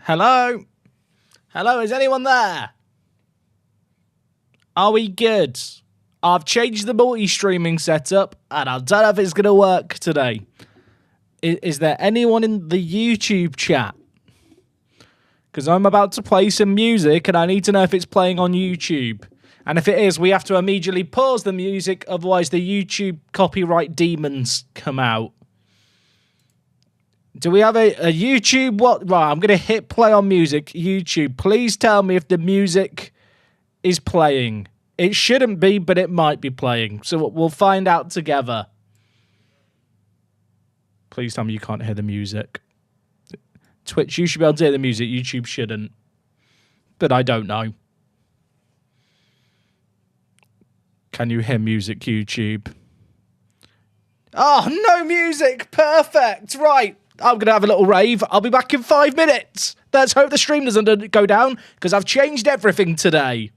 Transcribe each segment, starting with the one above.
Hello? Hello, is anyone there? Are we good? I've changed the multi-streaming setup, and I don't know if it's going to work today. Is there anyone in the YouTube chat? Because I'm about to play some music, and I need to know if it's playing on YouTube. And if it is, we have to immediately pause the music, otherwise the YouTube copyright demons come out. Do we have a YouTube? What? Right, I'm going to hit play on music. YouTube, please tell me if the music is playing. It shouldn't be, but it might be playing. So we'll find out together. Please tell me you can't hear the music. Twitch, you should be able to hear the music. YouTube shouldn't. But I don't know. Can you hear music, YouTube? Oh, no music. Perfect. Right. I'm going to have a little rave. I'll be back in 5 minutes. Let's hope the stream doesn't go down, because I've changed everything today.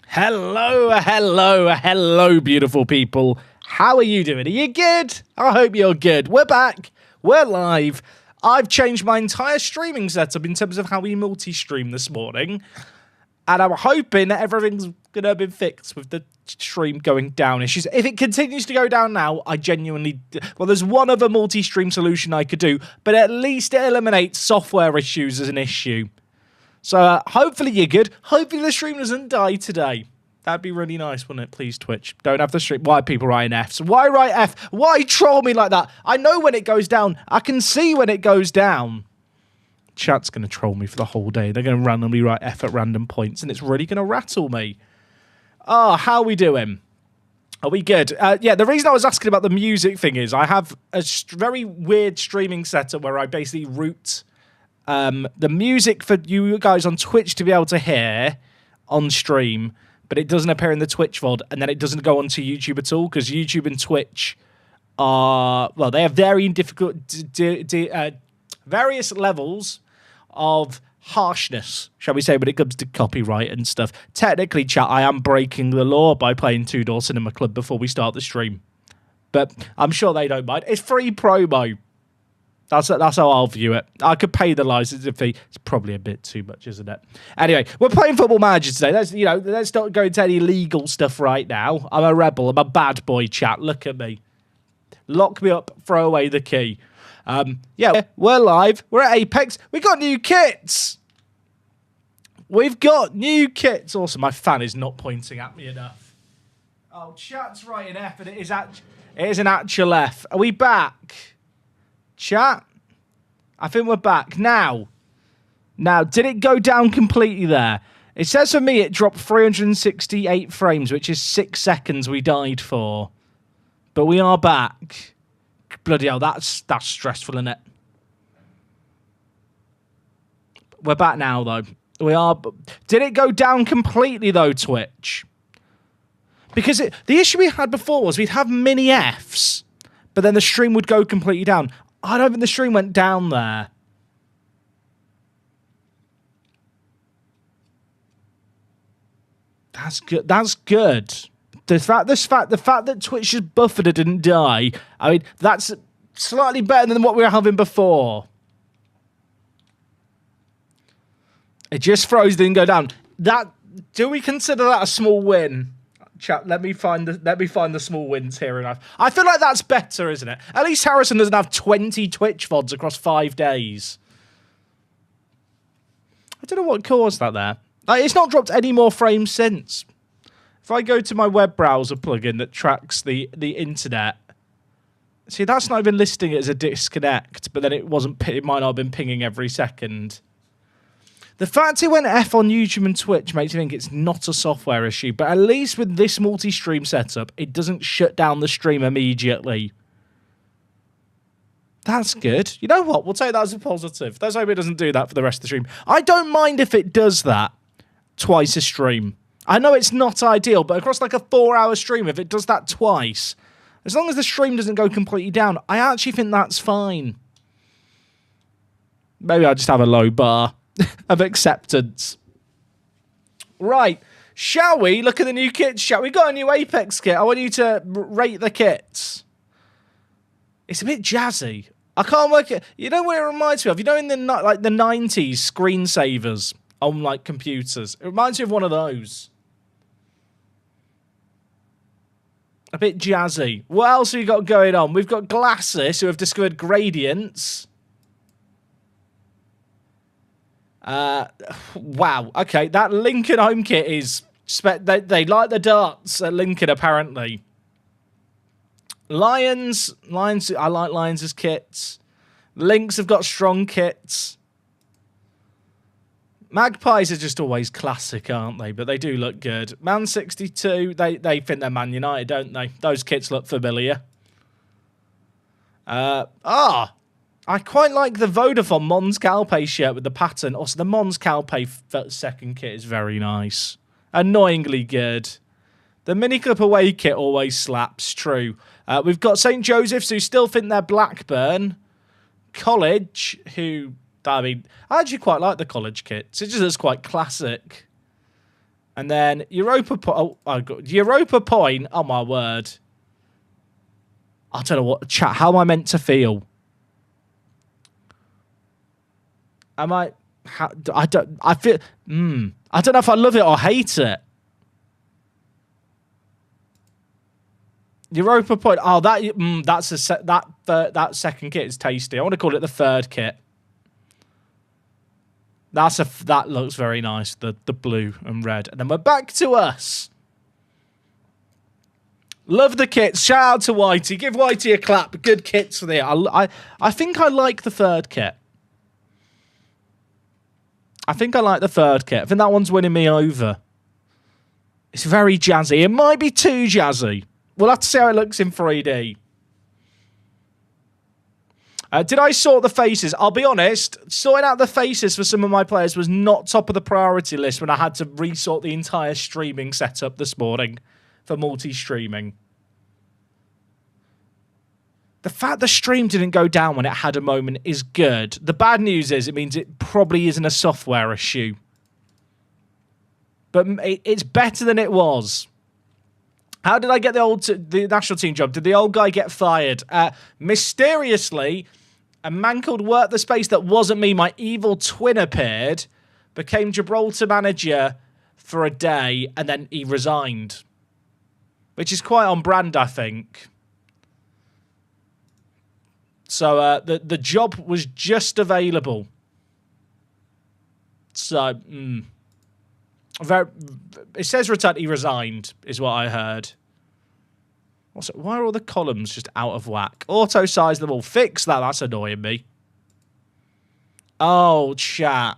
Hello, beautiful people. How are you doing? Are you good? I hope you're good. We're back. We're live. I've changed my entire streaming setup in terms of how we multi-stream this morning. And I'm hoping that everything's going to have been fixed with the stream going down issues. If it continues to go down now, I genuinely... Well, there's one other multi-stream solution I could do, but at least it eliminates software issues as an issue. So hopefully you're good. Hopefully the stream doesn't die today. That'd be really nice, wouldn't it? Please, Twitch. Don't have the stream. Why are people writing Fs? Why write F? Why troll me like that? I know when it goes down. I can see when it goes down. Chat's going to troll me for the whole day. They're going to randomly write F at random points, and it's really going to rattle me. Oh, how are we doing? Are we good? Yeah, the reason I was asking about the music thing is I have a very weird streaming setup where I basically route the music for you guys on Twitch to be able to hear on stream, but it doesn't appear in the Twitch VOD, and then it doesn't go onto YouTube at all, because YouTube and Twitch are, well, they have varying various levels of harshness, shall we say, when it comes to copyright and stuff. Technically, chat, I am breaking the law by playing Two Door Cinema Club before we start the stream, but I'm sure they don't mind. It's free promo. That's how I'll view it. I could pay the licensing fee. It's probably a bit too much, isn't it? Anyway, we're playing Football Manager today. Let's not go into any legal stuff right now. I'm a rebel. I'm a bad boy, chat. Look at me. Lock me up. Throw away the key. Yeah, we're live. We're at Apex. We got new kits. We've got new kits. Also, my fan is not pointing at me enough. Oh, chat's writing F, and it is an actual F. Are we back? Chat, I think we're back. Now, did it go down completely there? It says for me it dropped 368 frames, which is 6 seconds we died for. But we are back. Bloody hell, that's stressful, isn't it? We're back now, though. We are. Did it go down completely, though, Twitch? Because the issue we had before was we'd have mini Fs, but then the stream would go completely down. I don't think the stream went down there. That's good. That's good. The fact that Twitch just buffered it didn't die. I mean, that's slightly better than what we were having before. It just froze, didn't go down. Do we consider that a small win? Chat, let me find the small wins here enough. I feel like that's better, isn't it? At least Harrison doesn't have 20 Twitch VODs across 5 days. I don't know what caused that there. It's not dropped any more frames since. If I go to my web browser plugin that tracks the internet, see, that's not even listing it as a disconnect, but then it might not have been pinging every second. The fact it went F on YouTube and Twitch makes me think it's not a software issue, but at least with this multi-stream setup, it doesn't shut down the stream immediately. That's good. You know what? We'll take that as a positive. Let's hope it doesn't do that for the rest of the stream. I don't mind if it does that twice a stream. I know it's not ideal, but across like a 4-hour stream, if it does that twice, as long as the stream doesn't go completely down, I actually think that's fine. Maybe I'll just have a low bar of acceptance. Right, shall we look at the new kits? Shall we? Got a new Apex kit. I want you to rate the kits. It's a bit jazzy. I can't work it. You know what it reminds me of? You know, in the 90s screensavers on like computers. It reminds me of one of those. A bit jazzy. What else have we got going on? We've got Glasses, who have discovered gradients. Wow. Okay, that Lincoln home kit is... They like the darts at Lincoln, apparently. Lions... I like Lions' kits. Lynx have got strong kits. Magpies are just always classic, aren't they? But they do look good. Man 62, they think they're Man United, don't they? Those kits look familiar. I quite like the Vodafone Mons Calpe shirt with the pattern. Also, the Mons Calpe second kit is very nice. Annoyingly good. The Mini Clip away kit always slaps, true. We've got St. Joseph's, who still think they're Blackburn. College, who... I mean, I actually quite like the college kits. It just is quite classic. And then Europa Europa Point. Oh, my word. I don't know what, chat. How am I meant to feel? Am I... I don't know if I love it or hate it. Europa Point. Oh, that's that second kit is tasty. I want to call it the third kit. That looks very nice. The blue and red. And then we're back to us. Love the kits. Shout out to Whitey. Give Whitey a clap. Good kits for the. I think I like the third kit. I think that one's winning me over. It's very jazzy. It might be too jazzy. We'll have to see how it looks in 3D. Did I sort the faces? I'll be honest, sorting out the faces for some of my players was not top of the priority list when I had to resort the entire streaming setup this morning for multi-streaming. The fact the stream didn't go down when it had a moment is good. The bad news is it means it probably isn't a software issue. But it's better than it was. How did I get the national team job? Did the old guy get fired? Mysteriously, a man called Work the Space that wasn't me, my evil twin appeared, became Gibraltar manager for a day, and then he resigned. Which is quite on brand, I think. So the job was just available. So, it says he resigned, is what I heard. Why are all the columns just out of whack? Auto-size them all. Fix that. That's annoying me. Oh, chat.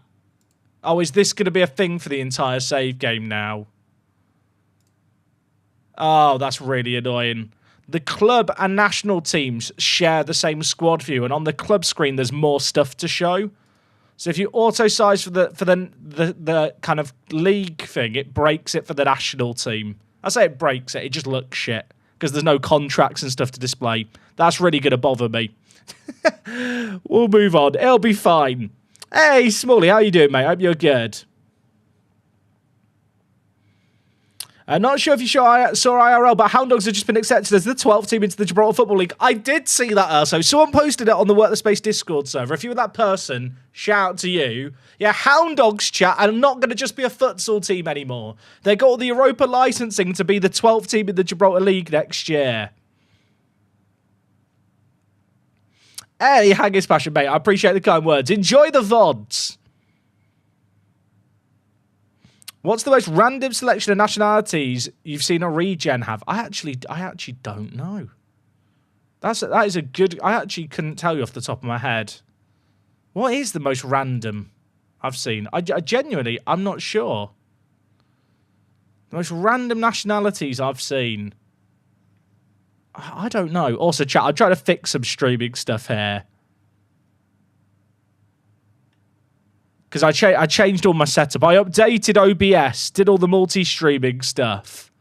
Oh, is this going to be a thing for the entire save game now? Oh, that's really annoying. The club and national teams share the same squad view, and on the club screen, there's more stuff to show. So if you auto-size for the kind of league thing, it breaks it for the national team. I say it breaks it. It just looks shit because there's no contracts and stuff to display. That's really going to bother me. We'll move on. It'll be fine. Hey, Smalley, how you doing, mate? Hope you're good. Not sure if you saw IRL, but Hound Dogs have just been accepted as the 12th team into the Gibraltar Football League. I did see that, Urso. Someone posted it on the Work the Space Discord server. If you were that person, shout out to you. Yeah, Hound Dogs, chat, are not going to just be a futsal team anymore. They got all the Europa licensing to be the 12th team in the Gibraltar League next year. Hey, Haggis Passion, mate. I appreciate the kind words. Enjoy the VODs. What's the most random selection of nationalities you've seen a regen have? I actually don't know. That is a good... I actually couldn't tell you off the top of my head. What is the most random I've seen? I genuinely, I'm not sure. The most random nationalities I've seen. I don't know. Also, chat, I'm trying to fix some streaming stuff here. Because I changed all my setup. I updated OBS, did all the multi-streaming stuff.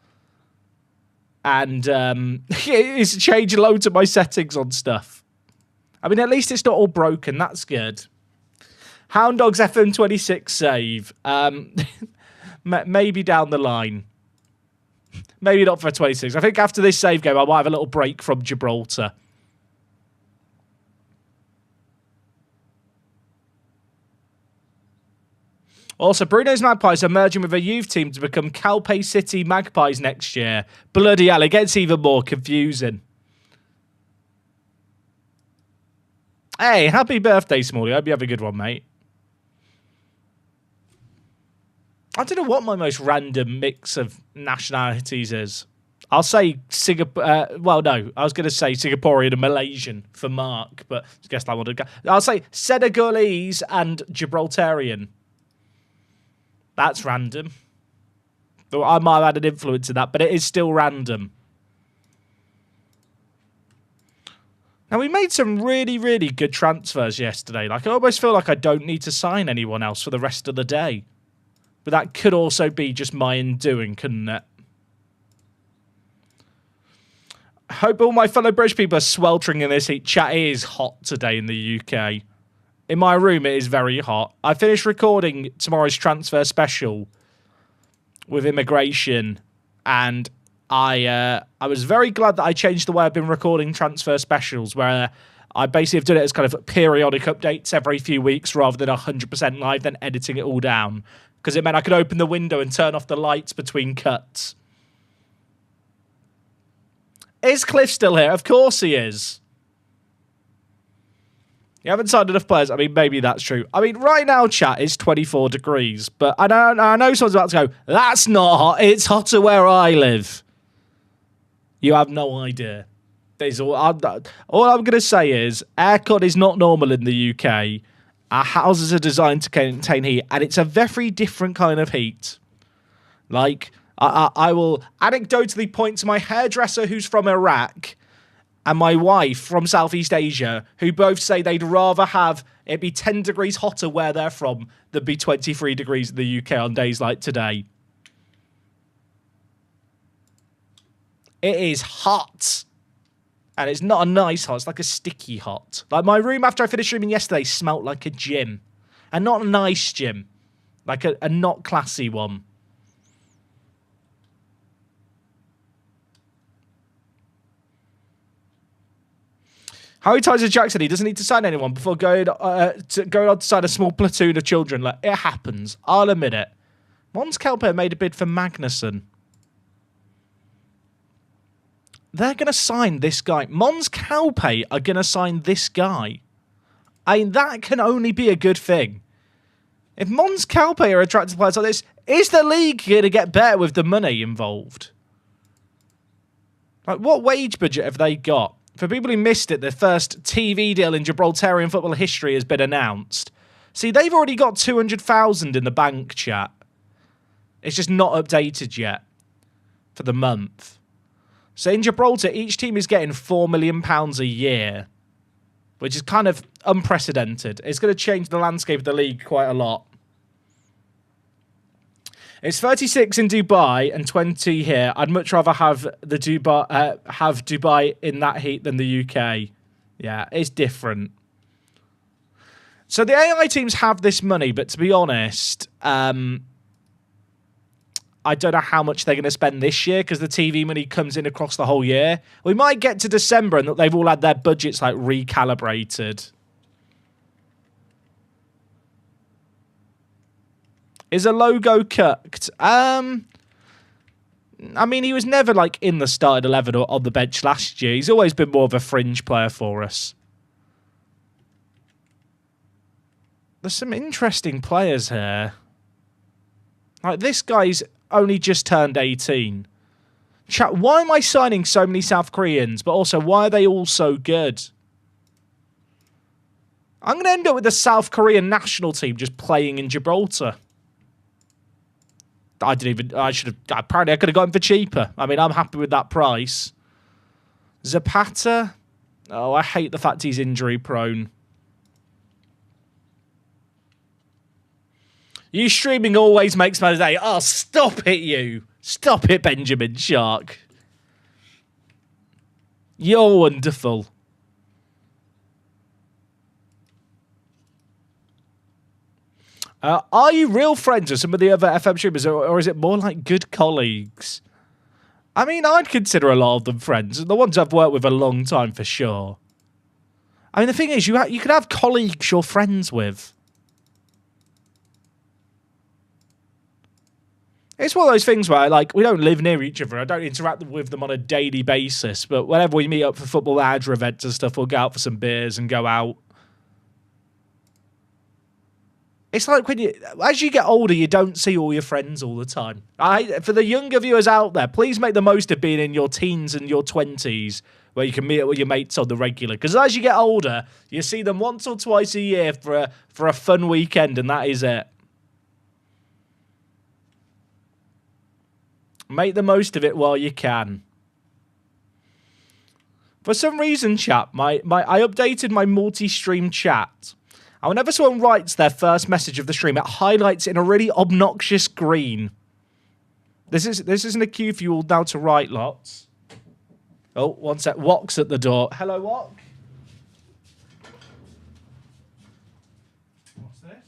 And it's changed loads of my settings on stuff. I mean, at least it's not all broken. That's good. Hound Dogs FM26 save. Maybe down the line. Maybe not for 26. I think after this save game, I might have a little break from Gibraltar. Also, Bruno's Magpies are merging with a youth team to become Calpe City Magpies next year. Bloody hell, it gets even more confusing. Hey, happy birthday, Smalley. I hope you have a good one, mate. I don't know what my most random mix of nationalities is. I'll say Singapore. Well, no, I was going to say Singaporean and Malaysian for Mark, but I guess that would have. I'll say Senegalese and Gibraltarian. That's random. Though I might have had an influence in that, but it is still random. Now, we made some really, really good transfers yesterday. Like, I almost feel like I don't need to sign anyone else for the rest of the day. But that could also be just my undoing, couldn't it? I hope all my fellow British people are sweltering in this heat. Chat, it is hot today in the UK. In my room, it is very hot. I finished recording tomorrow's transfer special with immigration, and I was very glad that I changed the way I've been recording transfer specials, where I basically have done it as kind of periodic updates every few weeks rather than 100% live, then editing it all down, because it meant I could open the window and turn off the lights between cuts. Is Cliff still here? Of course he is. You haven't signed enough players. I mean, maybe that's true. I mean, right now, chat, it's 24 degrees. But I know someone's about to go, that's not hot. It's hotter where I live. You have no idea. All I'm going to say is, aircon is not normal in the UK. Our houses are designed to contain heat, and it's a very different kind of heat. Like, I will anecdotally point to my hairdresser who's from Iraq and my wife from Southeast Asia, who both say they'd rather have it be 10 degrees hotter where they're from than be 23 degrees in the UK on days like today. It is hot. And it's not a nice hot, it's like a sticky hot. Like, my room after I finished streaming yesterday smelt like a gym. And not a nice gym. Like a not classy one. Harry Tyson Jackson, he doesn't need to sign anyone before going on to sign a small platoon of children. Like, it happens. I'll admit it. Mons Kelper made a bid for Magnussen. They're going to sign this guy. Mons Calpe are going to sign this guy. I mean, that can only be a good thing. If Mons Calpe are attracted to players like this, is the league going to get better with the money involved? Like, what wage budget have they got? For people who missed it, the first TV deal in Gibraltarian football history has been announced. See, they've already got 200,000 in the bank, chat. It's just not updated yet for the month. So in Gibraltar, each team is getting £4 million a year, which is kind of unprecedented. It's going to change the landscape of the league quite a lot. It's 36 in Dubai and 20 here. I'd much rather have the Dubai in that heat than the UK. Yeah, it's different. So the AI teams have this money, but to be honest, I don't know how much they're going to spend this year because the TV money comes in across the whole year. We might get to December and that they've all had their budgets like recalibrated. Is a logo cooked? I mean, he was never like in the starting 11 or on the bench last year. He's always been more of a fringe player for us. There's some interesting players here. Like, this guy's only just turned 18. Chat, why am I signing so many South Koreans? But also, why are they all so good? I'm going to end up with the South Korean national team just playing in Gibraltar. Apparently I could have gotten for cheaper. I mean, I'm happy with that price. Zapata. Oh, I hate the fact he's injury prone. You streaming always makes my day. Oh, stop it, you. Stop it, Benjamin Shark. You're wonderful. Are you real friends with some of the other FM streamers, or is it more like good colleagues? I mean, I'd consider a lot of them friends. The ones I've worked with a long time, for sure. I mean, the thing is, you could have colleagues you're friends with. It's one of those things where, like, we don't live near each other. I don't interact with them on a daily basis. But whenever we meet up for football manager events and stuff, we'll go out for some beers and go out. It's like when as you get older, you don't see all your friends all the time. For the younger viewers out there, please make the most of being in your teens and your 20s, where you can meet up with your mates on the regular. Because as you get older, you see them once or twice a year for a fun weekend, and that is it. Make the most of it while you can. For some reason, chat, I updated my multi-stream chat. And whenever someone writes their first message of the stream, it highlights in a really obnoxious green. This isn't a cue for you all now to write lots. Oh, one sec. Wok's at the door. Hello, Wok. What's this?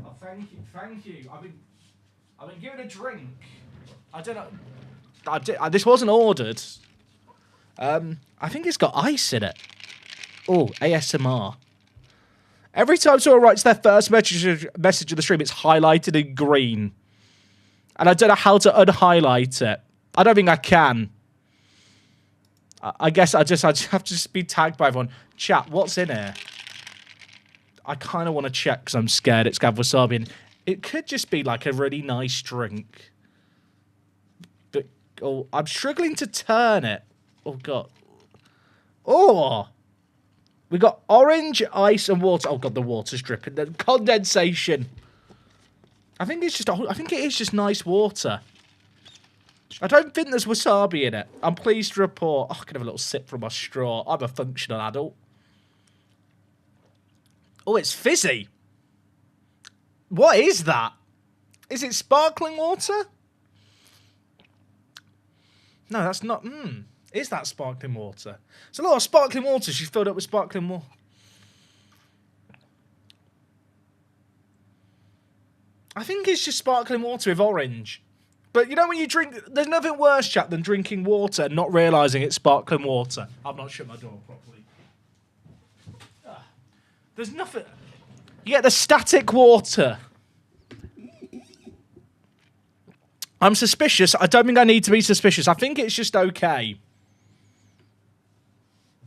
Oh, thank you. I mean, I've been given a drink. I don't know. This wasn't ordered. I think it's got ice in it. Oh, ASMR. Every time someone writes their first message of the stream, it's highlighted in green. And I don't know how to unhighlight it. I don't think I can. I guess I just have to just be tagged by everyone. Chat, what's in here? I kind of want to check because I'm scared it's got wasabi in. It could just be like a really nice drink. But oh, I'm struggling to turn it. Oh, God. Oh! We got orange, ice, and water. Oh, God, the water's dripping. The condensation. I think it is just nice water. I don't think there's wasabi in it. I'm pleased to report. Oh, I can have a little sip from my straw. I'm a functional adult. Oh, it's fizzy. What is that? Is it sparkling water? No, that's not. Is that sparkling water? It's a lot of sparkling water. She's filled up with sparkling water. I think it's just sparkling water with orange. But you know when you drink... There's nothing worse, chat, than drinking water and not realising it's sparkling water. I've not shut my door properly. There's nothing... You get the static water. I'm suspicious. I don't think I need to be suspicious. I think it's just okay.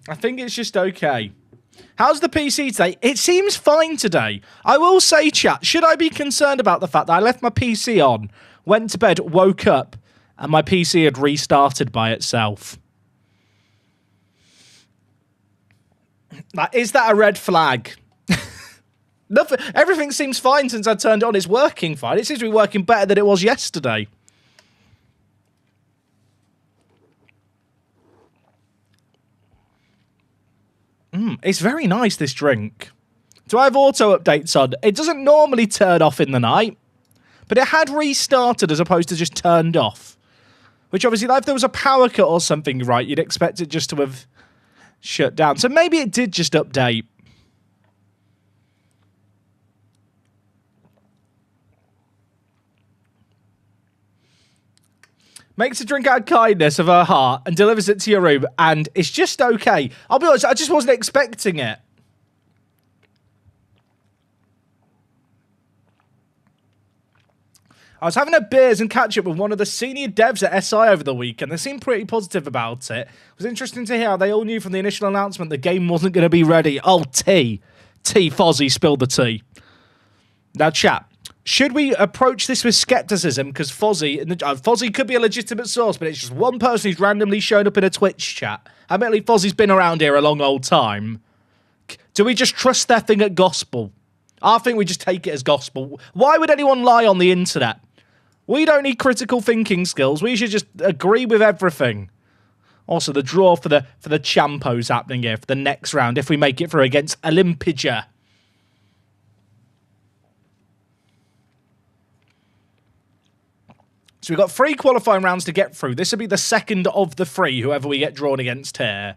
I think it's just okay. How's the PC today? It seems fine today. I will say, chat, should I be concerned about the fact that I left my PC on, went to bed, woke up, and my PC had restarted by itself? Like, is that a red flag? Nothing. Everything seems fine since I turned it on. It's working fine. It seems to be working better than it was yesterday. It's very nice, this drink. Do I have auto updates on? It doesn't normally turn off in the night, but it had restarted as opposed to just turned off. Which obviously, like, if there was a power cut or something, right, you'd expect it just to have shut down. So maybe it did just update. Makes a drink out of kindness of her heart and delivers it to your room, and it's just okay. I'll be honest, I just wasn't expecting it. I was having a beers and catch up with one of the senior devs at SI over the weekend. They seemed pretty positive about it. It was interesting to hear how they all knew from the initial announcement the game wasn't going to be ready. Oh, Fozzie spilled the tea. Now, chat. Should we approach this with skepticism? Because Fozzie could be a legitimate source, but it's just one person who's randomly shown up in a Twitch chat. Admittedly, Fozzie's been around here a long old time. Do we just trust their thing at gospel? I think we just take it as gospel. Why would anyone lie on the internet? We don't need critical thinking skills. We should just agree with everything. Also, the draw for the Champos happening here for the next round if we make it through against Olympija. So we've got 3 qualifying rounds to get through. This will be the second of the 3, whoever we get drawn against here.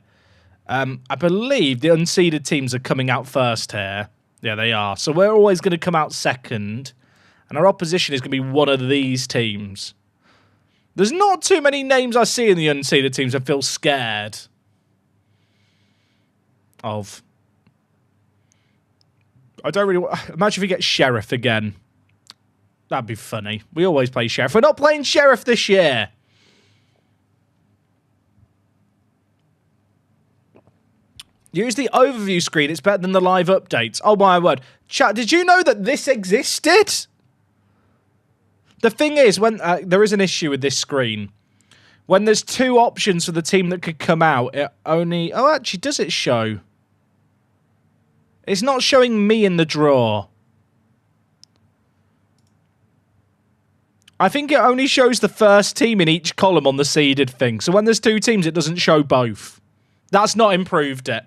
I believe the unseeded teams are coming out first here. Yeah, they are. So we're always going to come out second. And our opposition is going to be one of these teams. There's not too many names I see in the unseeded teams I feel scared of. I don't really... Imagine if we get Sheriff again. That'd be funny. We always play Sheriff. We're not playing Sheriff this year. Use the overview screen. It's better than the live updates. Oh, my word. Chat, did you know that this existed? The thing is, when there is an issue with this screen. When there's 2 options for the team that could come out, it only... Oh, actually, does it show? It's not showing me in the draw. I think it only shows the first team in each column on the seeded thing. So when there's 2 teams, it doesn't show both. That's not improved it.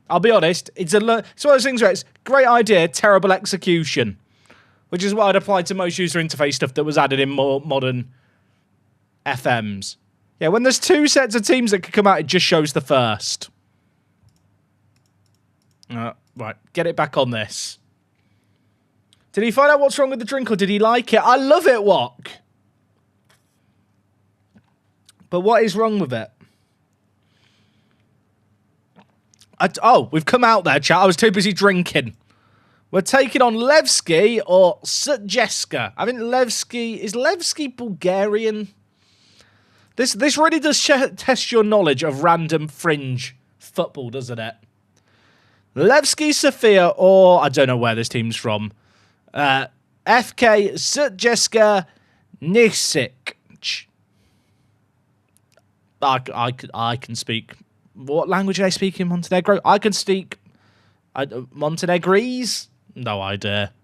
I'll be honest. It's one of those things where it's great idea, terrible execution. Which is what I'd apply to most user interface stuff that was added in more modern FMs. Yeah, when there's 2 sets of teams that could come out, it just shows the first. Right, get it back on this. Did he find out what's wrong with the drink or did he like it? I love it, Wok. But what is wrong with it? Oh, we've come out there, chat. I was too busy drinking. We're taking on Levski or Sutjeska. I think Levski... Is Levski Bulgarian? This really does test your knowledge of random fringe football, doesn't it? Levski Sofia or... I don't know where this team's from. FK Sutjeska Nisic. I can speak... What language do they speak in Montenegro? I can speak... Montenegrese? No idea.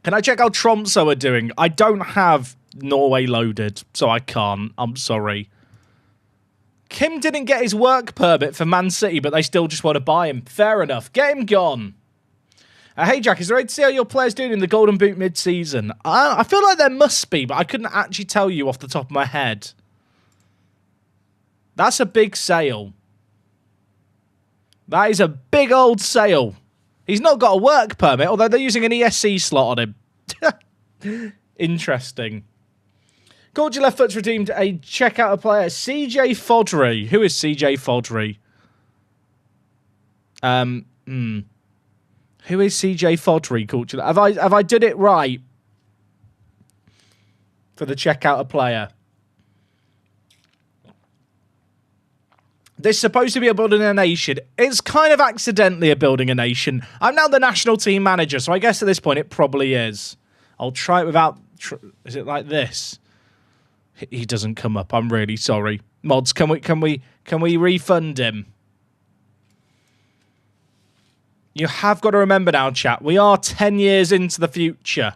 Can I check how Tromsø are doing? I don't have Norway loaded, so I can't. I'm sorry. Kim didn't get his work permit for Man City, but they still just want to buy him. Fair enough. Get him gone. Hey, Jack, is there ready to see how your player's doing in the Golden Boot mid-season? I feel like there must be, but I couldn't actually tell you off the top of my head. That's a big sale. That is a big old sale. He's not got a work permit, although they're using an ESC slot on him. Interesting. Gorgia Left Foot's redeemed a checkout a player. CJ Fodry. Who is CJ Fodry? Who is CJ Fodry, Gorgia? Have I done it right? For the checkout a player. This is supposed to be a building a nation. It's kind of accidentally a building a nation. I'm now the national team manager, so I guess at this point it probably is. I'll try it without... Is it like this? He doesn't come up. I'm really sorry. Mods, can we refund him? You have got to remember now, chat. We are 10 years into the future.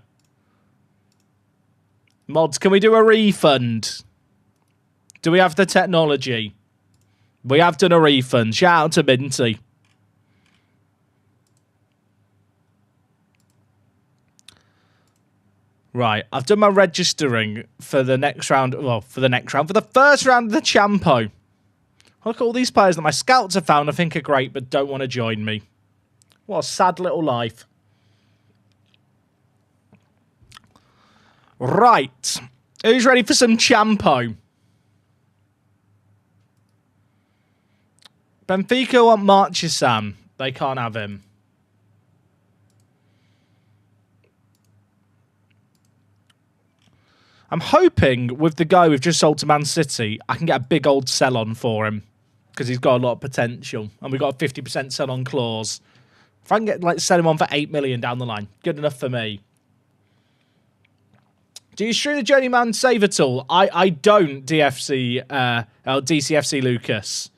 Mods, can we do a refund? Do we have the technology? We have done a refund. Shout out to Minty. Right, I've done my registering for the next round. Well, for the first round of the Champo. Look at all these players that my scouts have found I think are great, but don't want to join me. What a sad little life. Right, who's ready for some Champo? Benfica want Marchesam. They can't have him. I'm hoping with the guy we've just sold to Man City, I can get a big old sell-on for him. Because he's got a lot of potential. And we've got a 50% sell-on clause. If I can get sell him on for 8 million down the line, good enough for me. Do you stream the Journeyman save at all? I don't, DCFC Lucas.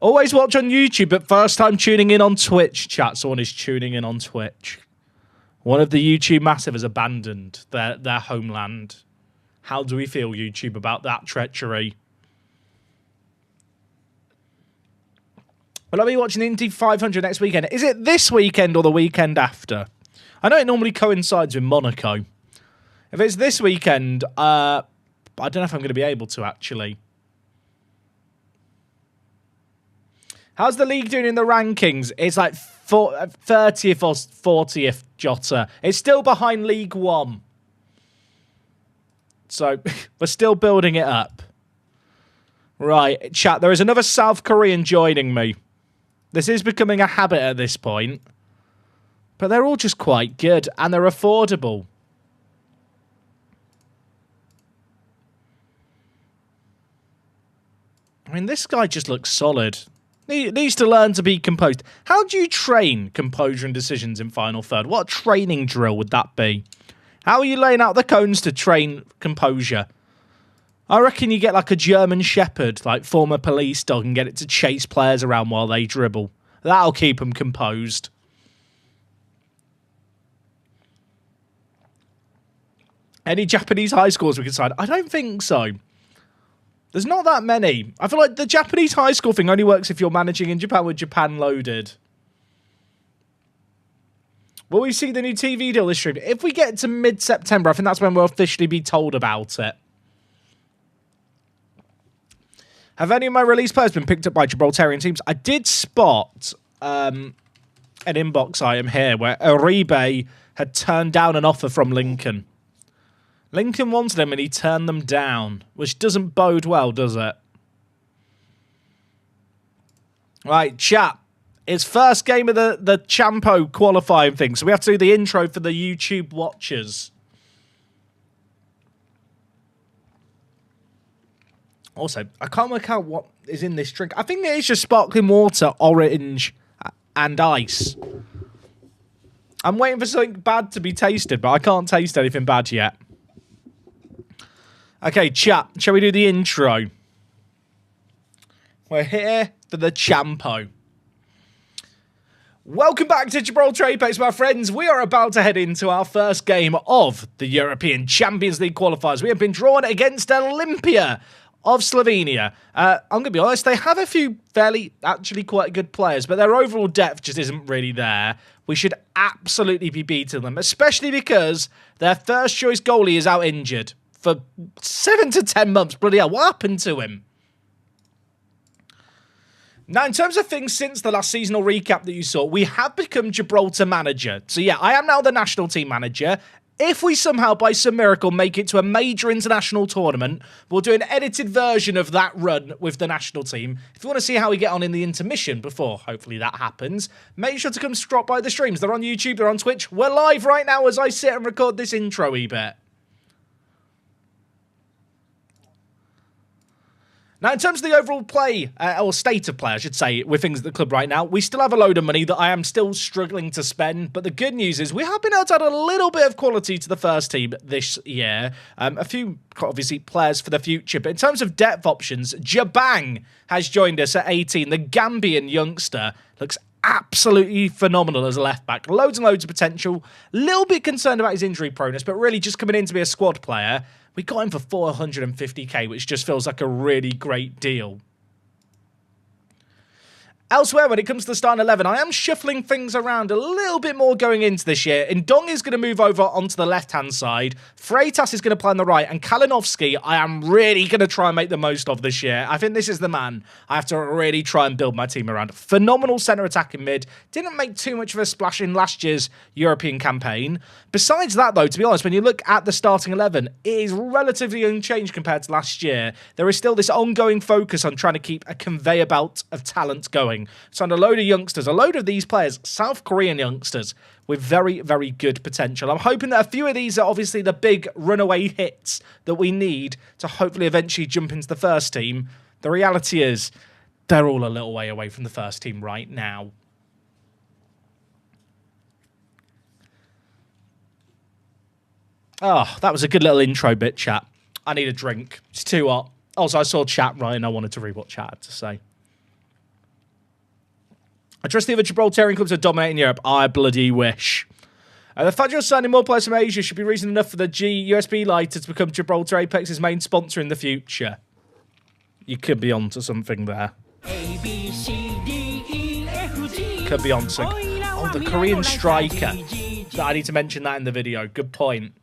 Always watch on YouTube, but first time tuning in on Twitch, chat. Someone is tuning in on Twitch. One of the YouTube massive has abandoned their homeland. How do we feel, YouTube, about that treachery? Will I be watching the Indy 500 next weekend? Is it this weekend or the weekend after? I know it normally coincides with Monaco. If it's this weekend, I don't know if I'm going to be able to, actually. How's the league doing in the rankings? It's like 30th or 40th, Jota. It's still behind League One. So, we're still building it up. Right, chat, there is another South Korean joining me. This is becoming a habit at this point. But they're all just quite good, and they're affordable. I mean, this guy just looks solid. He needs to learn to be composed. How do you train composure and decisions in Final Third? What training drill would that be? How are you laying out the cones to train composure? I reckon you get like a German Shepherd, like former police dog, and get it to chase players around while they dribble. That'll keep them composed. Any Japanese high scores we can sign? I don't think so. There's not that many. I feel like the Japanese high school thing only works if you're managing in Japan with Japan loaded. Will we see the new TV deal this stream? If we get to mid-September, I think that's when we'll officially be told about it. Have any of my release players been picked up by Gibraltarian teams? I did spot an inbox item here where Uribe had turned down an offer from Lincoln. Lincoln wanted him and he turned them down, which doesn't bode well, does it? Right, chat. It's first game of the Champo qualifying thing, so we have to do the intro for the YouTube watchers. Also, I can't work out what is in this drink. I think it is just sparkling water, orange, and ice. I'm waiting for something bad to be tasted, but I can't taste anything bad yet. Okay, chat. Shall we do the intro? We're here for the Champo. Welcome back to Gibraltar Apex, my friends. We are about to head into our first game of the European Champions League qualifiers. We have been drawn against Olympia of Slovenia. I'm going to be honest, they have a few actually quite good players, but their overall depth just isn't really there. We should absolutely be beating them, especially because their first choice goalie is out injured for 7 to 10 months. Bloody hell, what happened to him? Now, in terms of things since the last seasonal recap that you saw, we have become Gibraltar manager. So yeah, I am now the national team manager. If we somehow, by some miracle, make it to a major international tournament, we'll do an edited version of that run with the national team. If you want to see how we get on in the intermission before, hopefully, that happens, make sure to come drop by the streams. They're on YouTube, they're on Twitch. We're live right now as I sit and record this intro-y bit. Now, in terms of the overall play, or state of play, I should say, with things at the club right now, we still have a load of money that I am still struggling to spend. But the good news is we have been able to add a little bit of quality to the first team this year. A few, obviously, players for the future. But in terms of depth options, Jabang has joined us at 18. The Gambian youngster looks absolutely phenomenal as a left-back. Loads and loads of potential. Little bit concerned about his injury proneness, but really just coming in to be a squad player. We got him for 450k, which just feels like a really great deal. Elsewhere, when it comes to the starting 11, I am shuffling things around a little bit more going into this year. Ndong is going to move over onto the left-hand side. Freitas is going to play on the right. And Kalinowski, I am really going to try and make the most of this year. I think this is the man I have to really try and build my team around. Phenomenal centre attacking mid. Didn't make too much of a splash in last year's European campaign. Besides that, though, to be honest, when you look at the starting 11, it is relatively unchanged compared to last year. There is still this ongoing focus on trying to keep a conveyor belt of talent going. So, a load of youngsters, a load of these players, South Korean youngsters with very, very good potential. I'm hoping that a few of these are obviously the big runaway hits that we need to hopefully eventually jump into the first team. The reality is they're all a little way away from the first team right now. Oh, that was a good little intro bit, chat. I need a drink. It's too hot. Also, I saw chat right and I wanted to read what chat had to say. I trust the other Gibraltarian clubs are dominating Europe. I bloody wish. The fact you're signing more players from Asia should be reason enough for the USB lighter to become Gibraltar Apex's main sponsor in the future. You could be onto something there. A, B, C, D, E, F, G. Could be on something. Oh, the Korean striker. I need to mention that in the video. Good point.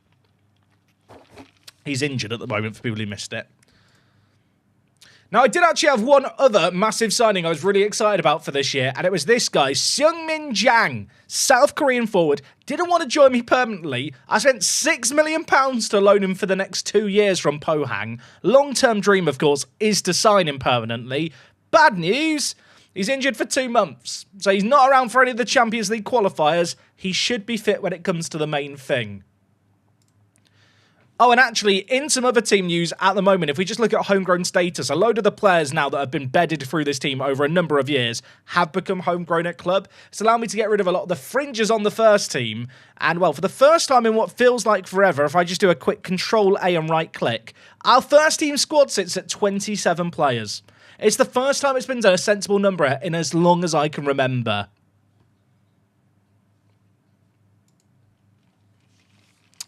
He's injured at the moment for people who missed it. Now, I did actually have one other massive signing I was really excited about for this year, and it was this guy, Seung-min Jang, South Korean forward. Didn't want to join me permanently. I spent £6 million to loan him for the next 2 years from Pohang. Long-term dream, of course, is to sign him permanently. Bad news, he's injured for 2 months, so he's not around for any of the Champions League qualifiers. He should be fit when it comes to the main thing. Oh, and actually, in some other team news at the moment, if we just look at homegrown status, a load of the players now that have been bedded through this team over a number of years have become homegrown at club. It's allowed me to get rid of a lot of the fringes on the first team. And, well, for the first time in what feels like forever, if I just do a quick Control-A and right-click, our first team squad sits at 27 players. It's the first time it's been a sensible number in as long as I can remember.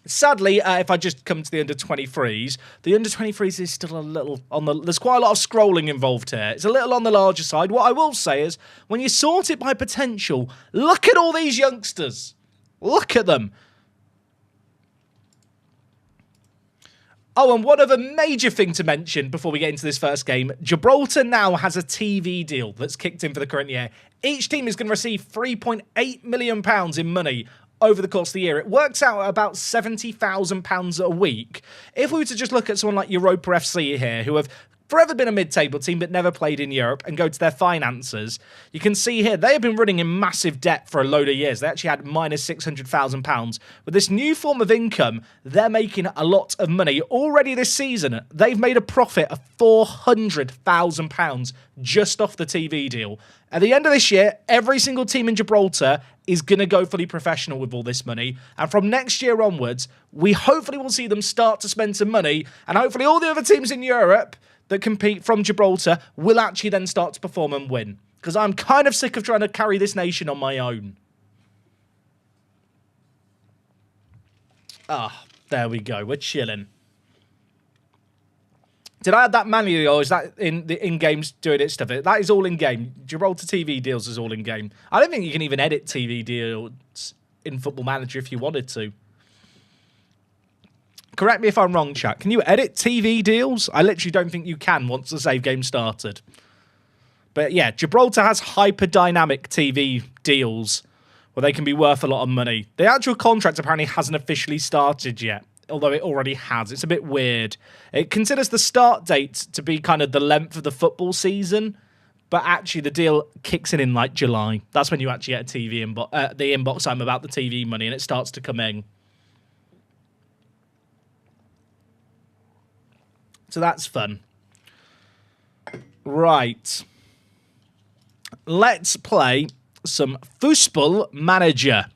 Sadly, if I just come to the under-23s, the under-23s is still a little on the... There's quite a lot of scrolling involved here. It's a little on the larger side. What I will say is, when you sort it by potential, look at all these youngsters. Look at them. Oh, and one other major thing to mention before we get into this first game. Gibraltar now has a TV deal that's kicked in for the current year. Each team is going to receive £3.8 million in money over the course of the year. It works out at about £70,000 a week. If we were to just look at someone like Europa FC here, who have forever been a mid-table team but never played in Europe, and go to their finances, you can see here they have been running in massive debt for a load of years. They actually had minus £600,000. With this new form of income, they're making a lot of money. Already this season, they've made a profit of £400,000 just off the TV deal. At the end of this year, every single team in Gibraltar is going to go fully professional with all this money. And from next year onwards, we hopefully will see them start to spend some money. And hopefully all the other teams in Europe that compete from Gibraltar will actually then start to perform and win. Because I'm kind of sick of trying to carry this nation on my own. Ah, there we go. We're chilling. Did I add that manually, or is that in the in-games doing its stuff? That is all in-game. Gibraltar TV deals is all in-game. I don't think you can even edit TV deals in Football Manager if you wanted to. Correct me if I'm wrong, chat. Can you edit TV deals? I literally don't think you can once the save game started. But yeah, Gibraltar has hyper-dynamic TV deals where they can be worth a lot of money. The actual contract apparently hasn't officially started yet, although it already has. It's a bit weird. It considers the start date to be kind of the length of the football season, but actually the deal kicks in like July. That's when you actually get a TV inbox, the inbox I'm about the TV money, and it starts to come in. So that's fun. Right. Let's play some Football Manager.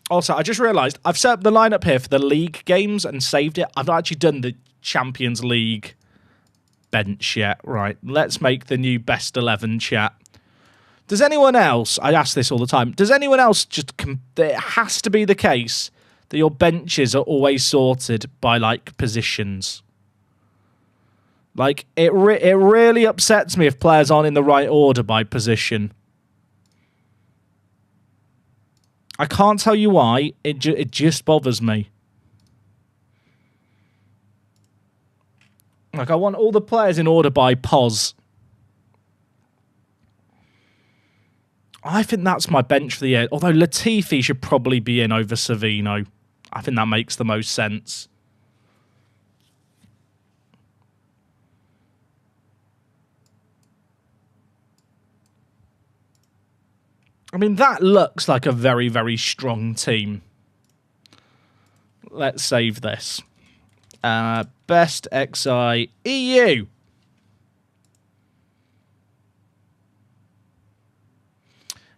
Also, I just realised I've set up the lineup here for the league games and saved it. I've not actually done the Champions League bench yet. Right, let's make the new best 11 chat. Does anyone else, I ask this all the time, does anyone else just, it has to be the case that your benches are always sorted by, like, positions? Like, it really upsets me if players aren't in the right order by position. I can't tell you why. It just bothers me. Like, I want all the players in order by pos. I think that's my bench for the year. Although Latifi should probably be in over Savino. I think that makes the most sense. I mean, that looks like a very, very strong team. Let's save this. Best XI EU.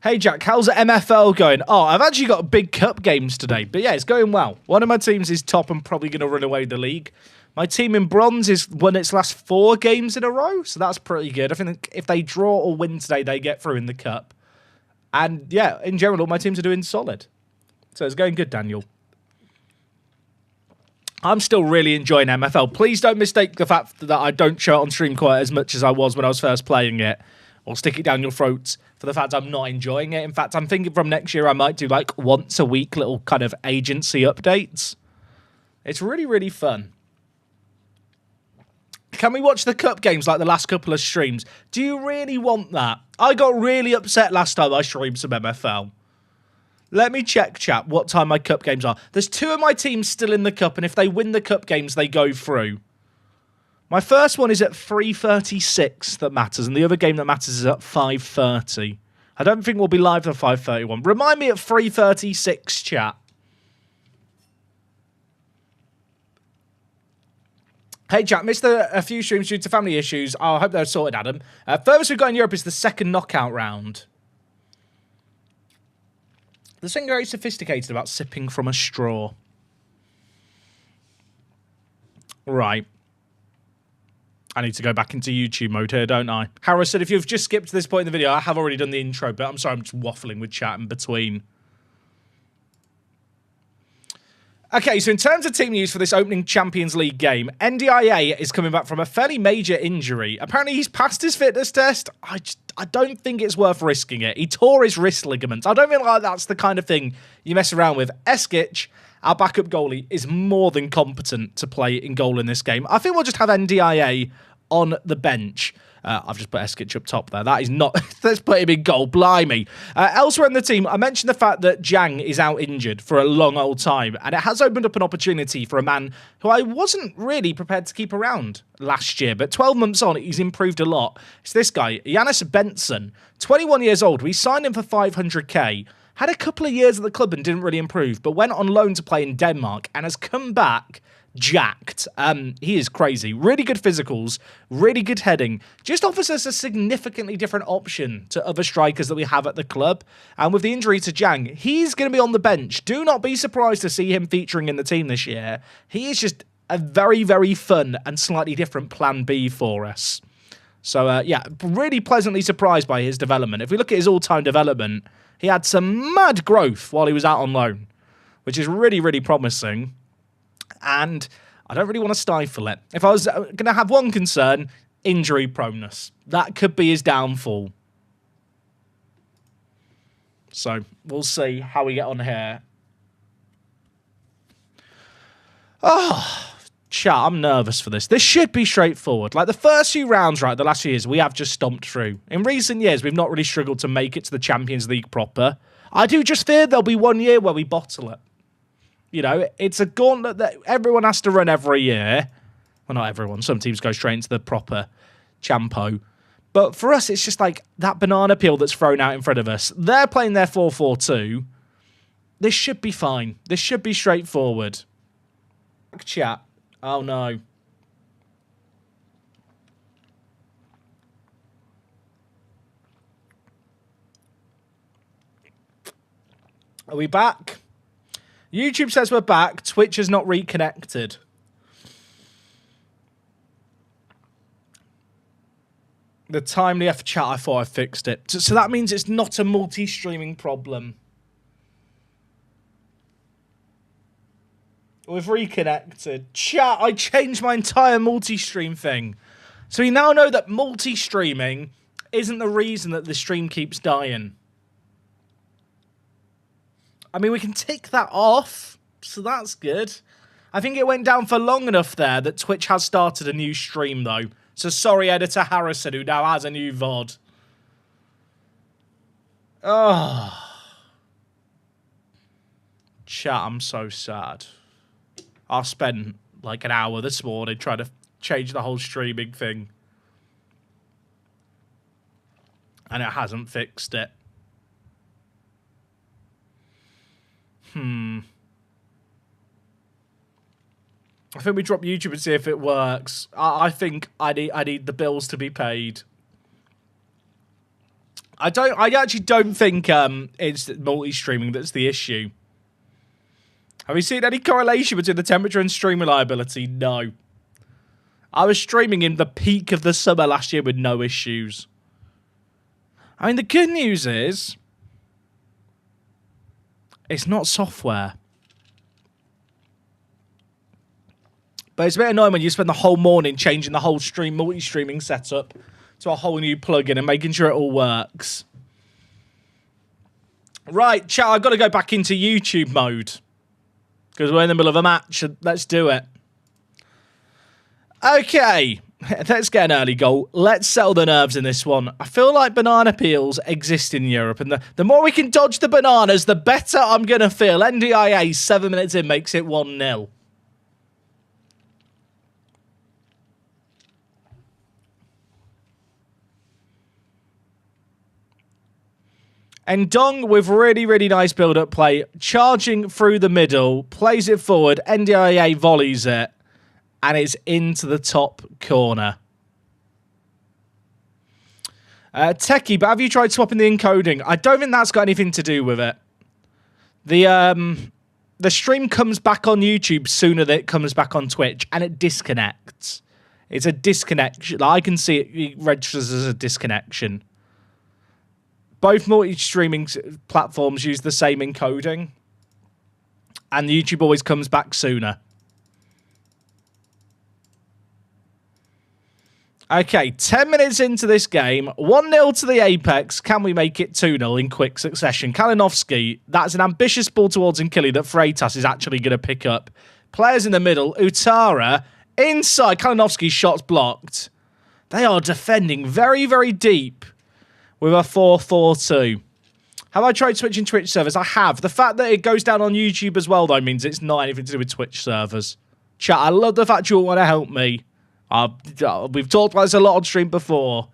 Hey, Jack, how's the MFL going? Oh, I've actually got big cup games today. But yeah, it's going well. One of my teams is top and probably going to run away the league. My team in bronze has won its last 4 games in a row. So that's pretty good. I think if they draw or win today, they get through in the cup. And yeah, in general, all my teams are doing solid. So it's going good, Daniel. I'm still really enjoying MFL. Please don't mistake the fact that I don't show it on stream quite as much as I was when I was first playing it, or stick it down your throats for the fact I'm not enjoying it. In fact, I'm thinking from next year I might do like once a week little kind of agency updates. It's really, really fun. Can we watch the cup games like the last couple of streams? Do you really want that? I got really upset last time I streamed some MFL. Let me check, chat, what time my cup games are. There's 2 of my teams still in the cup, and if they win the cup games, they go through. My first one is at 3:36 that matters, and the other game that matters is at 5:30. I don't think we'll be live at 5:31. Remind me at 3:36, chat. Hey, Jack, missed a few streams due to family issues. Oh, I hope they're sorted, Adam. Furthest we've got in Europe is the second knockout round. There's something very sophisticated about sipping from a straw. Right. I need to go back into YouTube mode here, don't I? Harris said, if you've just skipped to this point in the video, I have already done the intro, but I'm sorry, I'm just waffling with chat in between. Okay, so in terms of team news for this opening Champions League game, NDIA is coming back from a fairly major injury. Apparently, he's passed his fitness test. I don't think it's worth risking it. He tore his wrist ligaments. I don't feel like that's the kind of thing you mess around with. Eskic our backup goalie is more than competent to play in goal in this game. I think we'll just have NDIA on the bench. I've just put Eskich up top there. That is not... Let's put him in goal. Blimey. Elsewhere in the team, I mentioned the fact that Jang is out injured for a long old time, and it has opened up an opportunity for a man who I wasn't really prepared to keep around last year, but 12 months on, he's improved a lot. It's this guy, Janus Benson, 21 years old. We signed him for 500k. Had a couple of years at the club and didn't really improve, but went on loan to play in Denmark and has come back jacked. He is crazy. Really good physicals, really good heading. Just offers us a significantly different option to other strikers that we have at the club. And with the injury to Jang, he's going to be on the bench. Do not be surprised to see him featuring in the team this year. He is just a very, very fun and slightly different plan B for us. So, yeah, really pleasantly surprised by his development. If we look at his all-time development, he had some mad growth while he was out on loan, which is really, really promising. And I don't really want to stifle it. If I was going to have one concern, injury proneness. That could be his downfall. So we'll see how we get on here. Oh, chat, I'm nervous for this. This should be straightforward. Like the first few rounds, right, the last few years, we have just stomped through. In recent years, we've not really struggled to make it to the Champions League proper. I do just fear there'll be one year where we bottle it. You know, it's a gauntlet that everyone has to run every year. Well, not everyone. Some teams go straight into the proper Champo. But for us, it's just like that banana peel that's thrown out in front of us. They're playing their 4-4-2. This should be fine. This should be straightforward. Chat. Oh, no. Are we back? YouTube says we're back. Twitch has not reconnected. The timely F chat, I thought I fixed it. So that means it's not a multi-streaming problem. We've reconnected. Chat, I changed my entire multi-stream thing. So we now know that multi-streaming isn't the reason that the stream keeps dying. I mean, we can tick that off, so that's good. I think it went down for long enough there that Twitch has started a new stream, though. So sorry, Editor Harrison, who now has a new VOD. Oh. Chat, I'm so sad. I spent like an hour this morning trying to change the whole streaming thing. And it hasn't fixed it. I think we drop YouTube and see if it works. I think I need the bills to be paid. I actually don't think it's multi-streaming that's the issue. Have you seen any correlation between the temperature and stream reliability? No. I was streaming in the peak of the summer last year with no issues. I mean, the good news is it's not software. But it's a bit annoying when you spend the whole morning changing the whole stream multi-streaming setup to a whole new plugin and making sure it all works. Right, chat, I've got to go back into YouTube mode. Because we're in the middle of a match. Let's do it. Okay. Let's get an early goal. Let's settle the nerves in this one. I feel like banana peels exist in Europe. And the more we can dodge the bananas, the better I'm going to feel. NDIA, 7 minutes in, makes it 1-0. And Dong with really, really nice build-up play. Charging through the middle. Plays it forward. NDIA volleys it. And it's into the top corner. Techie, but have you tried swapping the encoding? I don't think that's got anything to do with it. The stream comes back on YouTube sooner than it comes back on Twitch. And it disconnects. It's a disconnection. I can see it registers as a disconnection. Both multi-streaming platforms use the same encoding. And YouTube always comes back sooner. Okay, 10 minutes into this game, 1-0 to the Apex. Can we make it 2-0 in quick succession? Kalinowski, that's an ambitious ball towards Nkili that Freitas is actually going to pick up. Players in the middle, Utara, inside, Kalinowski's shot's blocked. They are defending very, very deep with a 4-4-2. Have I tried switching Twitch servers? I have. The fact that it goes down on YouTube as well, though, means it's not anything to do with Twitch servers. Chat, I love the fact you all want to help me. We've talked about this a lot on stream before.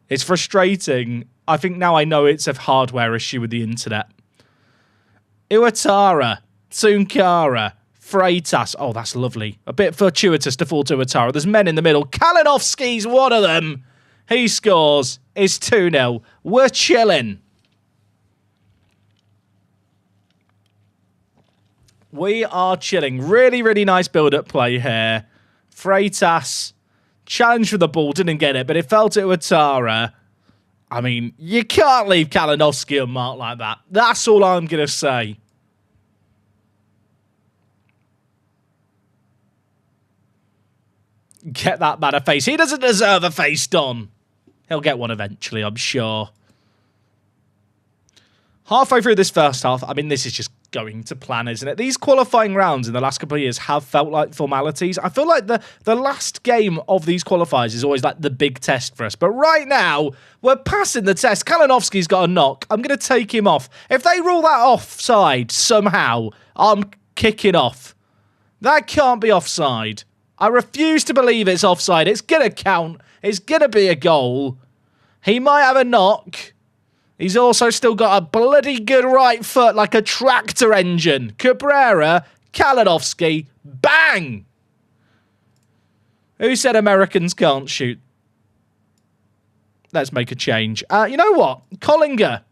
It's frustrating. I think now I know it's a hardware issue with the internet. Iwatara, Tsunkara, Freitas. Oh, that's lovely. A bit fortuitous to fall to Iwatara. There's men in the middle. Kalinowski's one of them. He scores. It's 2-0. We're chilling. We are chilling. Really, really nice build-up play here. Freitas challenged for the ball, didn't get it, but it fell to Iwatara. I mean, you can't leave Kalinowski unmarked like that. That's all I'm going to say. Get that man a face. He doesn't deserve a face, Don. He'll get one eventually, I'm sure. Halfway through this first half, I mean, this is just going to plan, isn't it? These qualifying rounds in the last couple of years have felt like formalities. I feel like the last game of these qualifiers is always like the big test for us. But right now, we're passing the test. Kalinowski's got a knock. I'm going to take him off. If they rule that offside somehow, I'm kicking off. That can't be offside. I refuse to believe it's offside. It's going to count. It's going to be a goal. He might have a knock. He's also still got a bloody good right foot like a tractor engine. Cabrera, Kalinowski, bang! Who said Americans can't shoot? Let's make a change. You know what? Collinger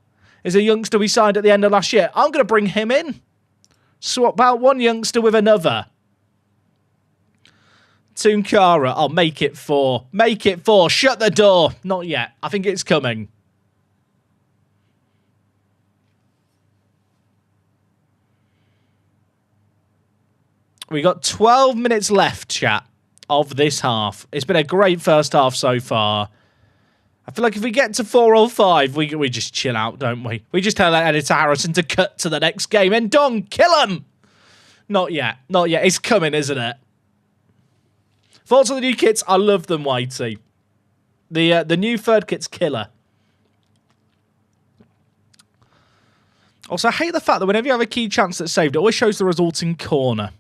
is a youngster we signed at the end of last year. I'm going to bring him in. Swap out one youngster with another. Tunkara, I'll make it 4. Make it 4. Shut the door. Not yet. I think it's coming. We got 12 minutes left, chat, of this half. It's been a great first half so far. I feel like if we get to 4 or 5, we just chill out, don't we? We just tell Editor Harrison to cut to the next game. And Don, kill him! Not yet. Not yet. It's coming, isn't it? Thoughts on the new kits? I love them, Whitey. The new third kit's killer. Also, I hate the fact that whenever you have a key chance that's saved, it always shows the resulting corner.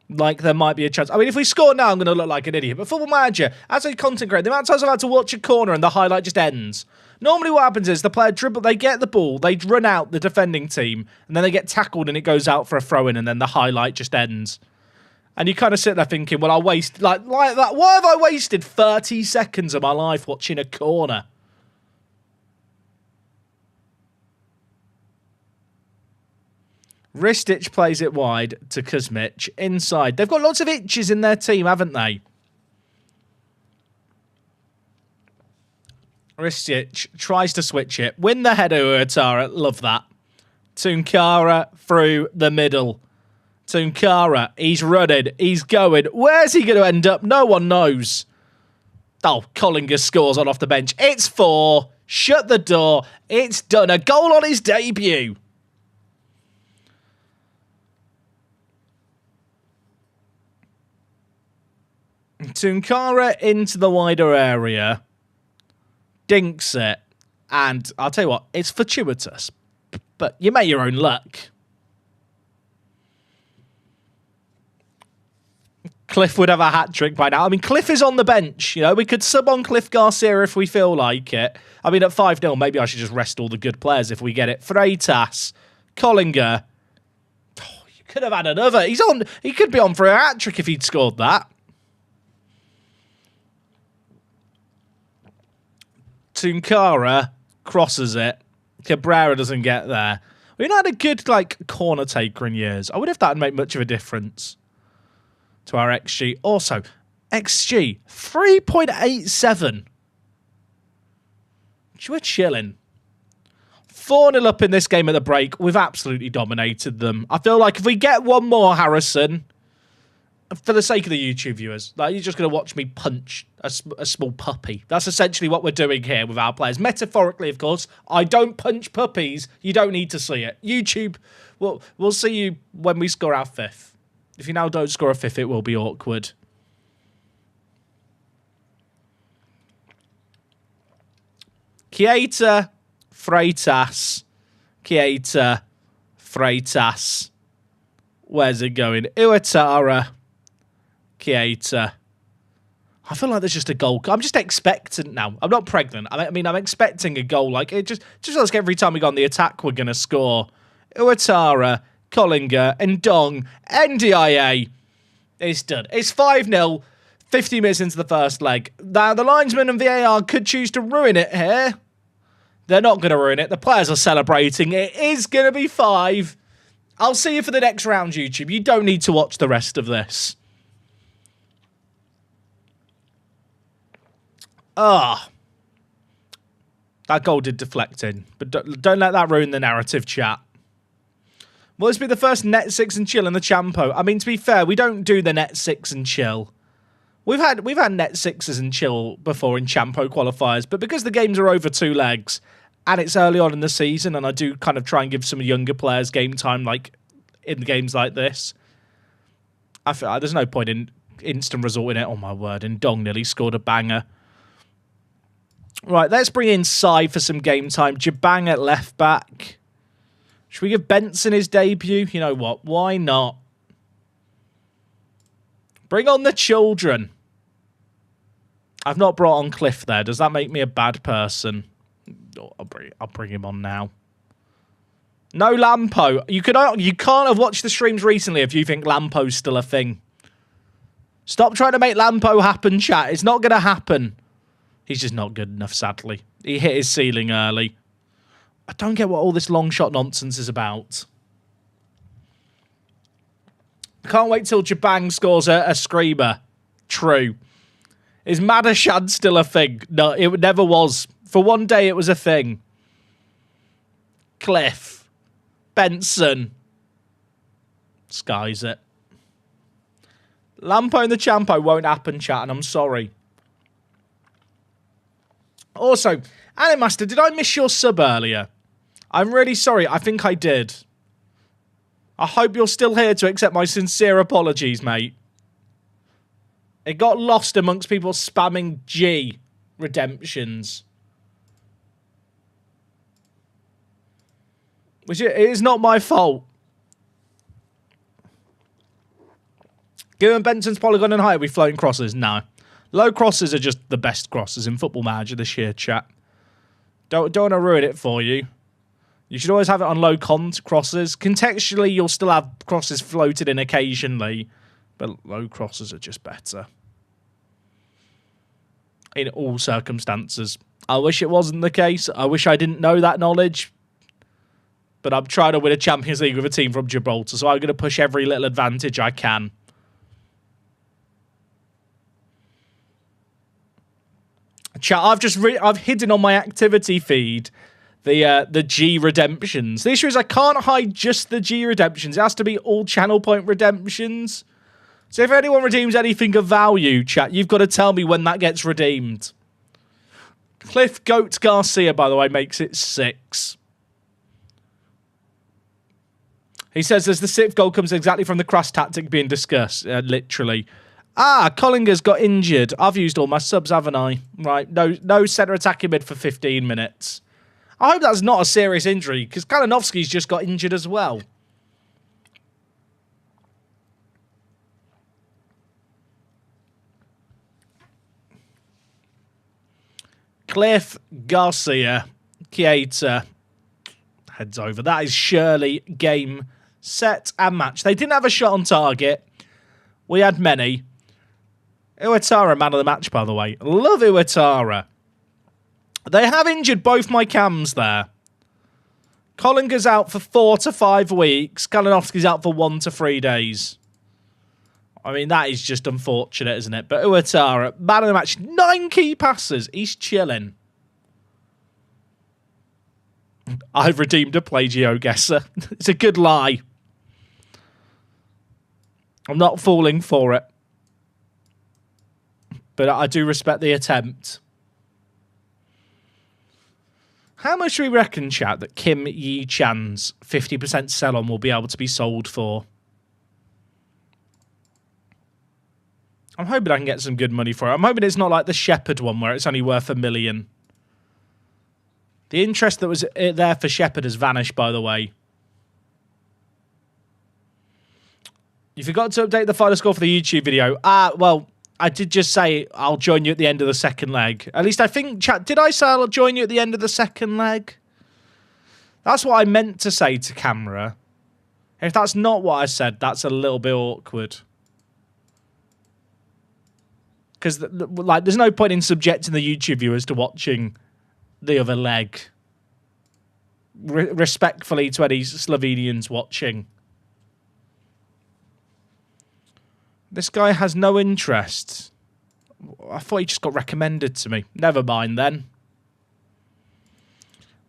Like, there might be a chance. I mean, if we score now, I'm going to look like an idiot. But Football Manager, as a content creator, the amount of times I've had to watch a corner and the highlight just ends. Normally what happens is the player dribble, they get the ball, they run out the defending team, and then they get tackled and it goes out for a throw-in, and then the highlight just ends. And you kind of sit there thinking, well, I waste, like that. Why have I wasted 30 seconds of my life watching a corner? Ristic plays it wide to Kuzmic. Inside. They've got lots of itches in their team, haven't they? Ristic tries to switch it. Win the header, Uatara. Love that. Tunkara through the middle. Tunkara, he's running. He's going. Where's he going to end up? No one knows. Oh, Collinger scores on off the bench. It's 4. Shut the door. It's done. A goal on his debut. Tunkara into the wider area. Dinks it. And I'll tell you what, it's fortuitous. But you make your own luck. Cliff would have a hat-trick by now. I mean, Cliff is on the bench. You know, we could sub on Cliff Garcia if we feel like it. I mean, at 5-0, maybe I should just rest all the good players if we get it. Freitas. Collinger. Oh, you could have had another. He's on. He could be on for a hat-trick if he'd scored that. Tunkara crosses it. Cabrera doesn't get there. We've not had a good, like, corner taker in years. I wonder if that would make much of a difference to our XG. Also, XG, 3.87. We're chilling. 4-0 up in this game at the break. We've absolutely dominated them. I feel like if we get one more, Harrison, For the sake of the YouTube viewers, like, you're just going to watch me punch a small puppy. That's essentially what we're doing here with our players. Metaphorically, of course. I don't punch puppies. You don't need to see it. YouTube, we'll see you when we score our 5th. If you now don't score a 5th, it will be awkward. Keita, Freitas. Keita, Freitas. Where's it going? Iwatara. Keita. I feel like there's just a goal. I'm just expectant now. I'm not pregnant. I mean, I'm expecting a goal. Like, it just feels like every time we go on the attack, we're going to score. Iwatara, Collinger, Ndong, NDIA. It's done. It's 5-0, 50 minutes into the first leg. Now, the linesman and VAR could choose to ruin it here. They're not going to ruin it. The players are celebrating. It is going to be 5. I'll see you for the next round, YouTube. You don't need to watch the rest of this. Ah. That goal did deflect in. But don't let that ruin the narrative, chat. Will this be the first net 6 and chill in the Champo? I mean, to be fair, we don't do the net 6 and chill. We've had net 6s and chill before in Champo qualifiers, but because the games are over 2 legs and it's early on in the season, and I do kind of try and give some younger players game time, like in games like this, I feel like there's no point in instant resorting it. Oh my word! And Dong nearly scored a banger. Right, let's bring in Sai for some game time. Jabang at left back. Should we give Benson his debut? You know what? Why not? Bring on the children. I've not brought on Cliff there. Does that make me a bad person? Oh, I'll bring him on now. No Lampo. You can't have watched the streams recently if you think Lampo's still a thing. Stop trying to make Lampo happen, chat. It's not going to happen. He's just not good enough, sadly. He hit his ceiling early. I don't get what all this long shot nonsense is about. Can't wait till Jabang scores a screamer. True. Is Madashad still a thing? No, it never was. For one day, it was a thing. Cliff. Benson. Skies it. Lampo and the Champo won't happen, chat, and I'm sorry. Also, Animaster, did I miss your sub earlier? I'm really sorry. I think I did. I hope you're still here to accept my sincere apologies, mate. It got lost amongst people spamming G redemptions. Which it is not my fault. Given Benson's polygon and height, are we floating crosses? No. Low crosses are just the best crosses in Football Manager this year, chat. Don't want to ruin it for you. You should always have it on low crosses. Contextually, you'll still have crosses floated in occasionally, but low crosses are just better. In all circumstances. I wish it wasn't the case. I wish I didn't know that knowledge. But I'm trying to win a Champions League with a team from Gibraltar, so I'm going to push every little advantage I can. Chat, I've hidden on my activity feed the G redemptions. The issue is I can't hide just the G redemptions. It has to be all channel point redemptions. So if anyone redeems anything of value, chat, you've got to tell me when that gets redeemed. Cliff Goat Garcia, by the way, makes it 6. He says as the 6th goal comes exactly from the crass tactic being discussed. Literally. Collinger's got injured. I've used all my subs, haven't I? Right, no centre attacking mid for 15 minutes. I hope that's not a serious injury, because Kalinowski's just got injured as well. Cliff Garcia. Keita heads over. That is Shirley. Game, set, and match. They didn't have a shot on target. We had many. Iwatara, man of the match, by the way. Love Iwatara. They have injured both my cams there. Collinger's out for 4 to 5 weeks. Kalinowski's out for 1 to 3 days. I mean, that is just unfortunate, isn't it? But Iwatara, man of the match. 9 key passes. He's chilling. I've redeemed a play GeoGuessr. It's a good lie. I'm not falling for it. But I do respect the attempt. How much do we reckon, chat, that Kim Yi-chan's 50% sell-on will be able to be sold for? I'm hoping I can get some good money for it. I'm hoping it's not like the Shepherd one where it's only worth $1 million. The interest that was there for Shepherd has vanished, by the way. You forgot to update the final score for the YouTube video. Well, I did just say I'll join you at the end of the second leg. At least I think, chat, did I say I'll join you at the end of the second leg? That's what I meant to say to camera. If that's not what I said, that's a little bit awkward. Because, like, there's no point in subjecting the YouTube viewers to watching the other leg. Respectfully to any Slovenians watching. This guy has no interest. I thought he just got recommended to me. Never mind then.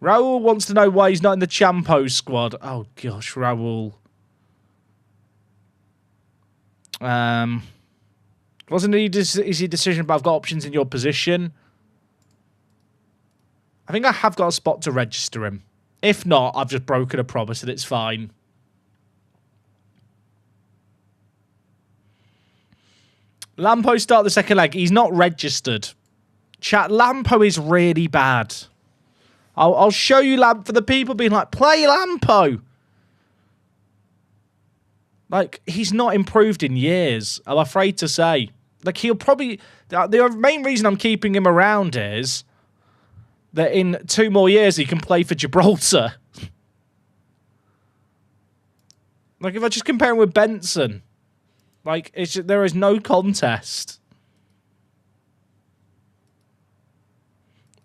Raul wants to know why he's not in the Champo squad. Oh gosh, Raul. Wasn't it an easy decision, but I've got options in your position. I think I have got a spot to register him. If not, I've just broken a promise and it's fine. Lampo start the second leg. He's not registered. Chat, Lampo is really bad. I'll show you for the people being like, play Lampo. Like, he's not improved in years, I'm afraid to say. Like, he'll probably... The main reason I'm keeping him around is that in 2 more years he can play for Gibraltar. Like, if I just compare him with Benson... Like, there is no contest.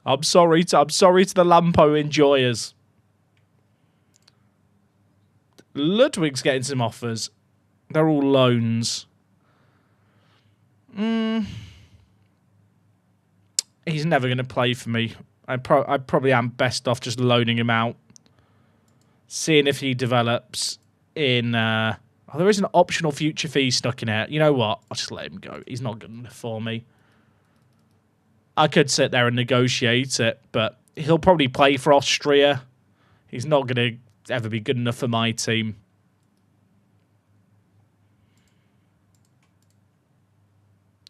I'm sorry to the Lampo enjoyers. Ludwig's getting some offers. They're all loans. He's never going to play for me. I probably am best off just loaning him out. Seeing if he develops in... Oh, there is an optional future fee stuck in here. You know what? I'll just let him go. He's not good enough for me. I could sit there and negotiate it, but he'll probably play for Austria. He's not going to ever be good enough for my team.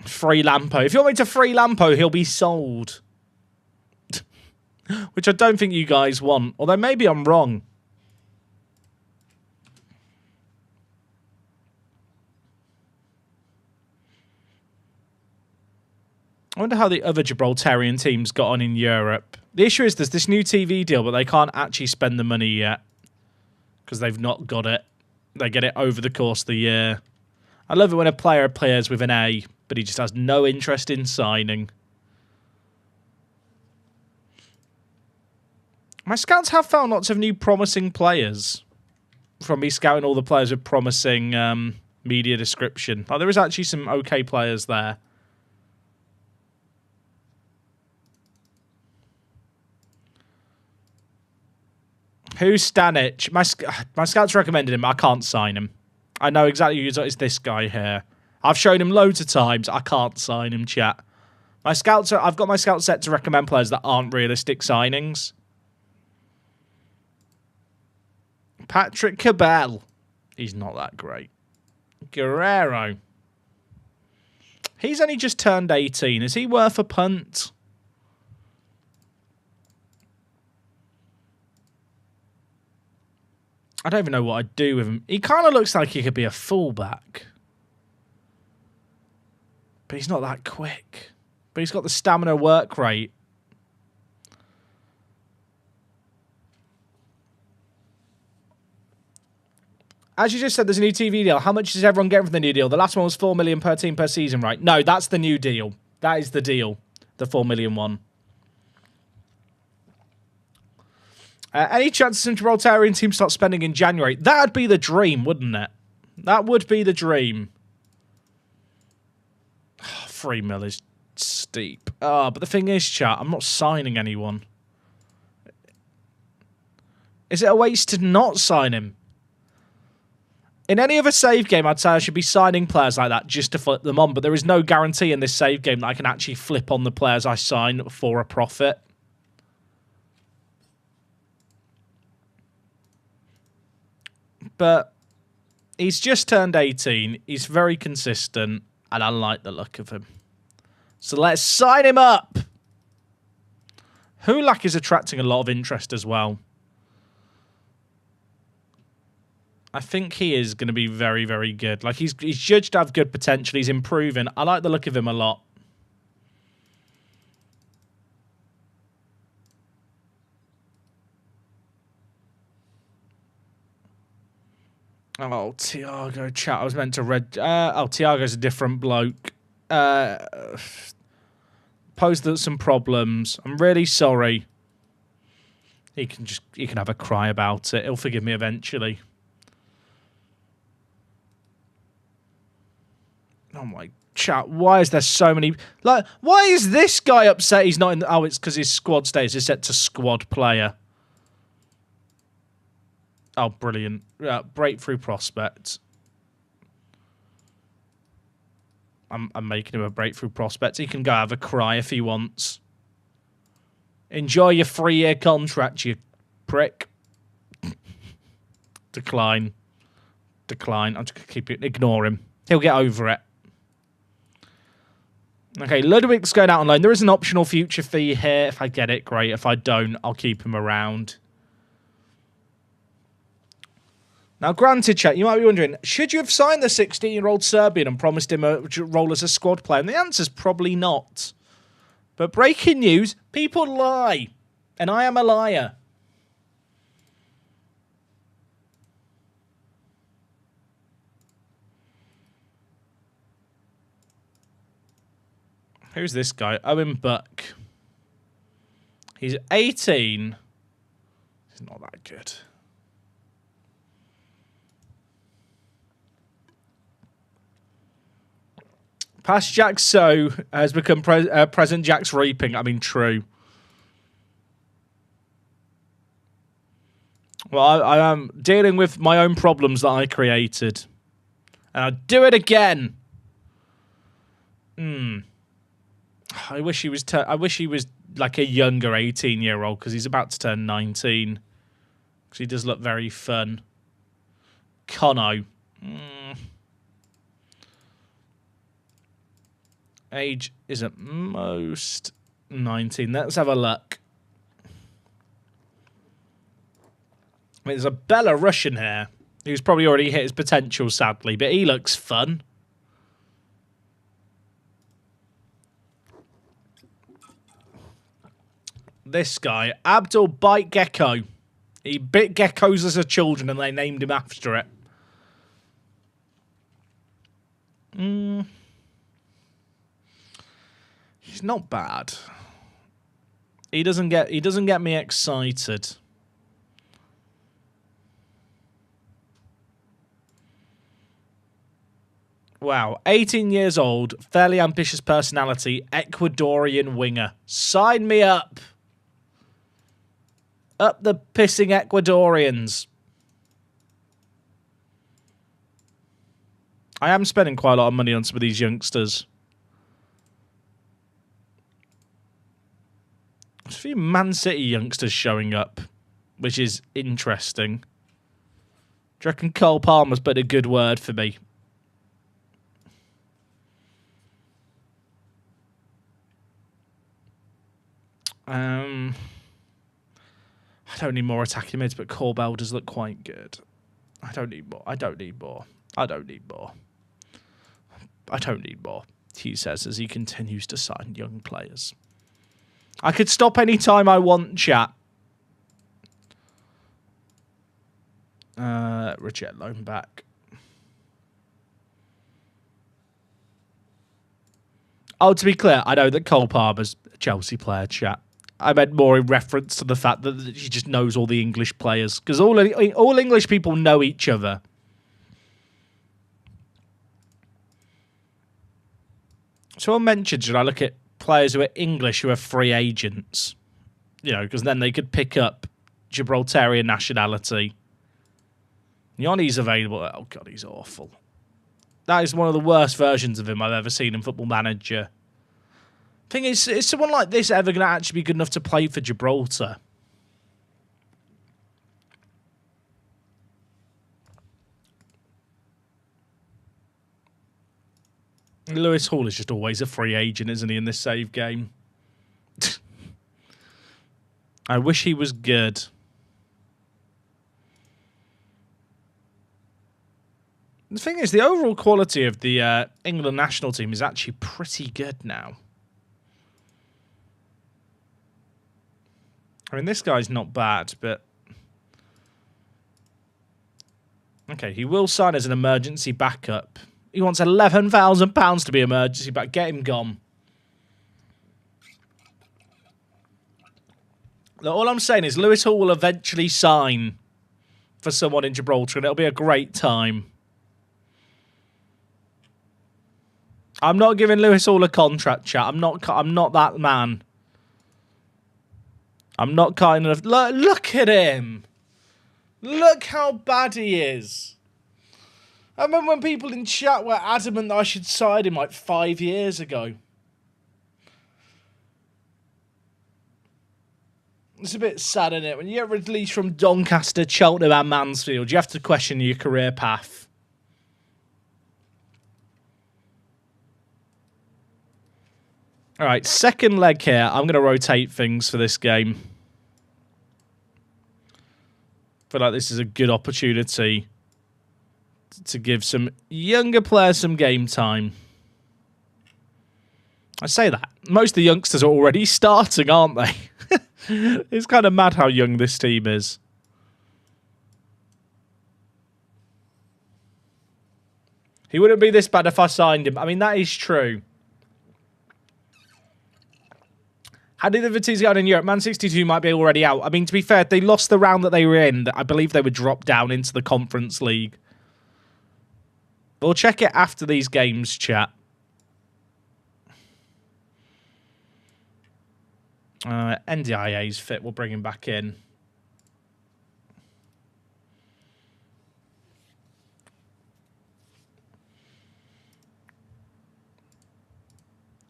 Free Lampo. If you want me to free Lampo, he'll be sold. Which I don't think you guys want. Although maybe I'm wrong. I wonder how the other Gibraltarian teams got on in Europe. The issue is there's this new TV deal, but they can't actually spend the money yet. Because they've not got it. They get it over the course of the year. I love it when a player plays with an A, but he just has no interest in signing. My scouts have found lots of new promising players. From me scouting all the players with promising media description. Oh, there is actually some okay players there. Who's Stanic? My scouts recommended him. I can't sign him. I know exactly who is this guy here. I've shown him loads of times. I can't sign him, chat. I've got my scouts set to recommend players that aren't realistic signings. Patrick Cabell. He's not that great. Guerrero. He's only just turned 18. Is he worth a punt? I don't even know what I'd do with him. He kind of looks like he could be a fullback. But he's not that quick. But he's got the stamina work rate. As you just said, there's a new TV deal. How much does everyone get from the new deal? The last one was $4 million per team per season, right? No, that's the new deal. That is the deal. The $4 million one. Any chance some Gibraltarian teams start spending in January? That'd be the dream, wouldn't it? That would be the dream. Oh, 3 mil is steep. Oh, but the thing is, chat, I'm not signing anyone. Is it a waste to not sign him? In any other save game, I'd say I should be signing players like that just to flip them on, but there is no guarantee in this save game that I can actually flip on the players I sign for a profit. But he's just turned 18. He's very consistent, and I like the look of him. So let's sign him up. Hulak is attracting a lot of interest as well. I think he is going to be very, very good. Like, he's judged to have good potential. He's improving. I like the look of him a lot. Oh, Thiago, chat. I was meant to read. Thiago's a different bloke. Posed some problems. I'm really sorry. He can have a cry about it. He'll forgive me eventually. Oh my chat, why is there so many... Like, why is this guy upset he's not in... Oh, it's because his squad status is set to squad player. Oh, brilliant. Breakthrough prospect. I'm making him a breakthrough prospect. He can go have a cry if he wants. Enjoy your 3-year contract, you prick. Decline. Decline. I'm just going to keep it... Ignore him. He'll get over it. Okay, Ludwig's going out on loan. There is an optional future fee here. If I get it, great. If I don't, I'll keep him around. Now, granted, chat, you might be wondering, should you have signed the 16-year-old Serbian and promised him a role as a squad player? And the answer's probably not. But breaking news, people lie. And I am a liar. Who's this guy? Owen Buck. He's 18. He's not that good. Past Jack's sow has become present Jack's reaping. I mean, true. Well, I am dealing with my own problems that I created. And I'll do it again. I wish he was like a younger 18-year-old because he's about to turn 19. Because he does look very fun. Cono. Age is at most 19. Let's have a look. I mean, there's a Belarusian here who's probably already hit his potential, sadly, but he looks fun. This guy, Abdul Bite Gecko. He bit geckos as a children and they named him after it. He's not bad. He doesn't get me excited. Wow, 18 years old, fairly ambitious personality, Ecuadorian winger. Sign me up. Up the pissing Ecuadorians. I am spending quite a lot of money on some of these youngsters. There's a few Man City youngsters showing up, which is interesting. Do you reckon Cole Palmer's put a good word for me? I don't need more attacking mids, but Corbell does look quite good. I don't need more. I don't need more. I don't need more. I don't need more, he says as he continues to sign young players. I could stop any time I want, chat. Reject loan back. Oh, to be clear, I know that Cole Palmer's a Chelsea player, chat. I meant more in reference to the fact that he just knows all the English players. Because all English people know each other. So I mentioned, should I look at players who are English who are free agents? You know, because then they could pick up Gibraltarian nationality. Yanni's available. Oh, God, he's awful. That is one of the worst versions of him I've ever seen in Football Manager. Thing is someone like this ever going to actually be good enough to play for Gibraltar? Lewis Hall is just always a free agent, isn't he, in this save game? I wish he was good. The thing is, the overall quality of the England national team is actually pretty good now. I mean, this guy's not bad, but... Okay, he will sign as an emergency backup. He wants £11,000 to be emergency back. Get him gone. Look, all I'm saying is Lewis Hall will eventually sign for someone in Gibraltar, and it'll be a great time. I'm not giving Lewis Hall a contract, chat. I'm not that man. I'm not kind enough. Look at him. Look how bad he is. I remember when people in chat were adamant that I should side him like 5 years ago. It's a bit sad, isn't it? When you get released from Doncaster, Cheltenham and Mansfield, you have to question your career path. All right, second leg here. I'm going to rotate things for this game. I feel like this is a good opportunity to give some younger players some game time. I say that. Most of the youngsters are already starting, aren't they? It's kind of mad how young this team is. He wouldn't be this bad if I signed him. I mean, that is true. How did the teams get on in Europe? Man 62 might be already out. I mean, to be fair, if they lost the round that they were in, I believe they would drop down into the Conference League. We'll check it after these games, chat. NDIA's fit. We'll bring him back in.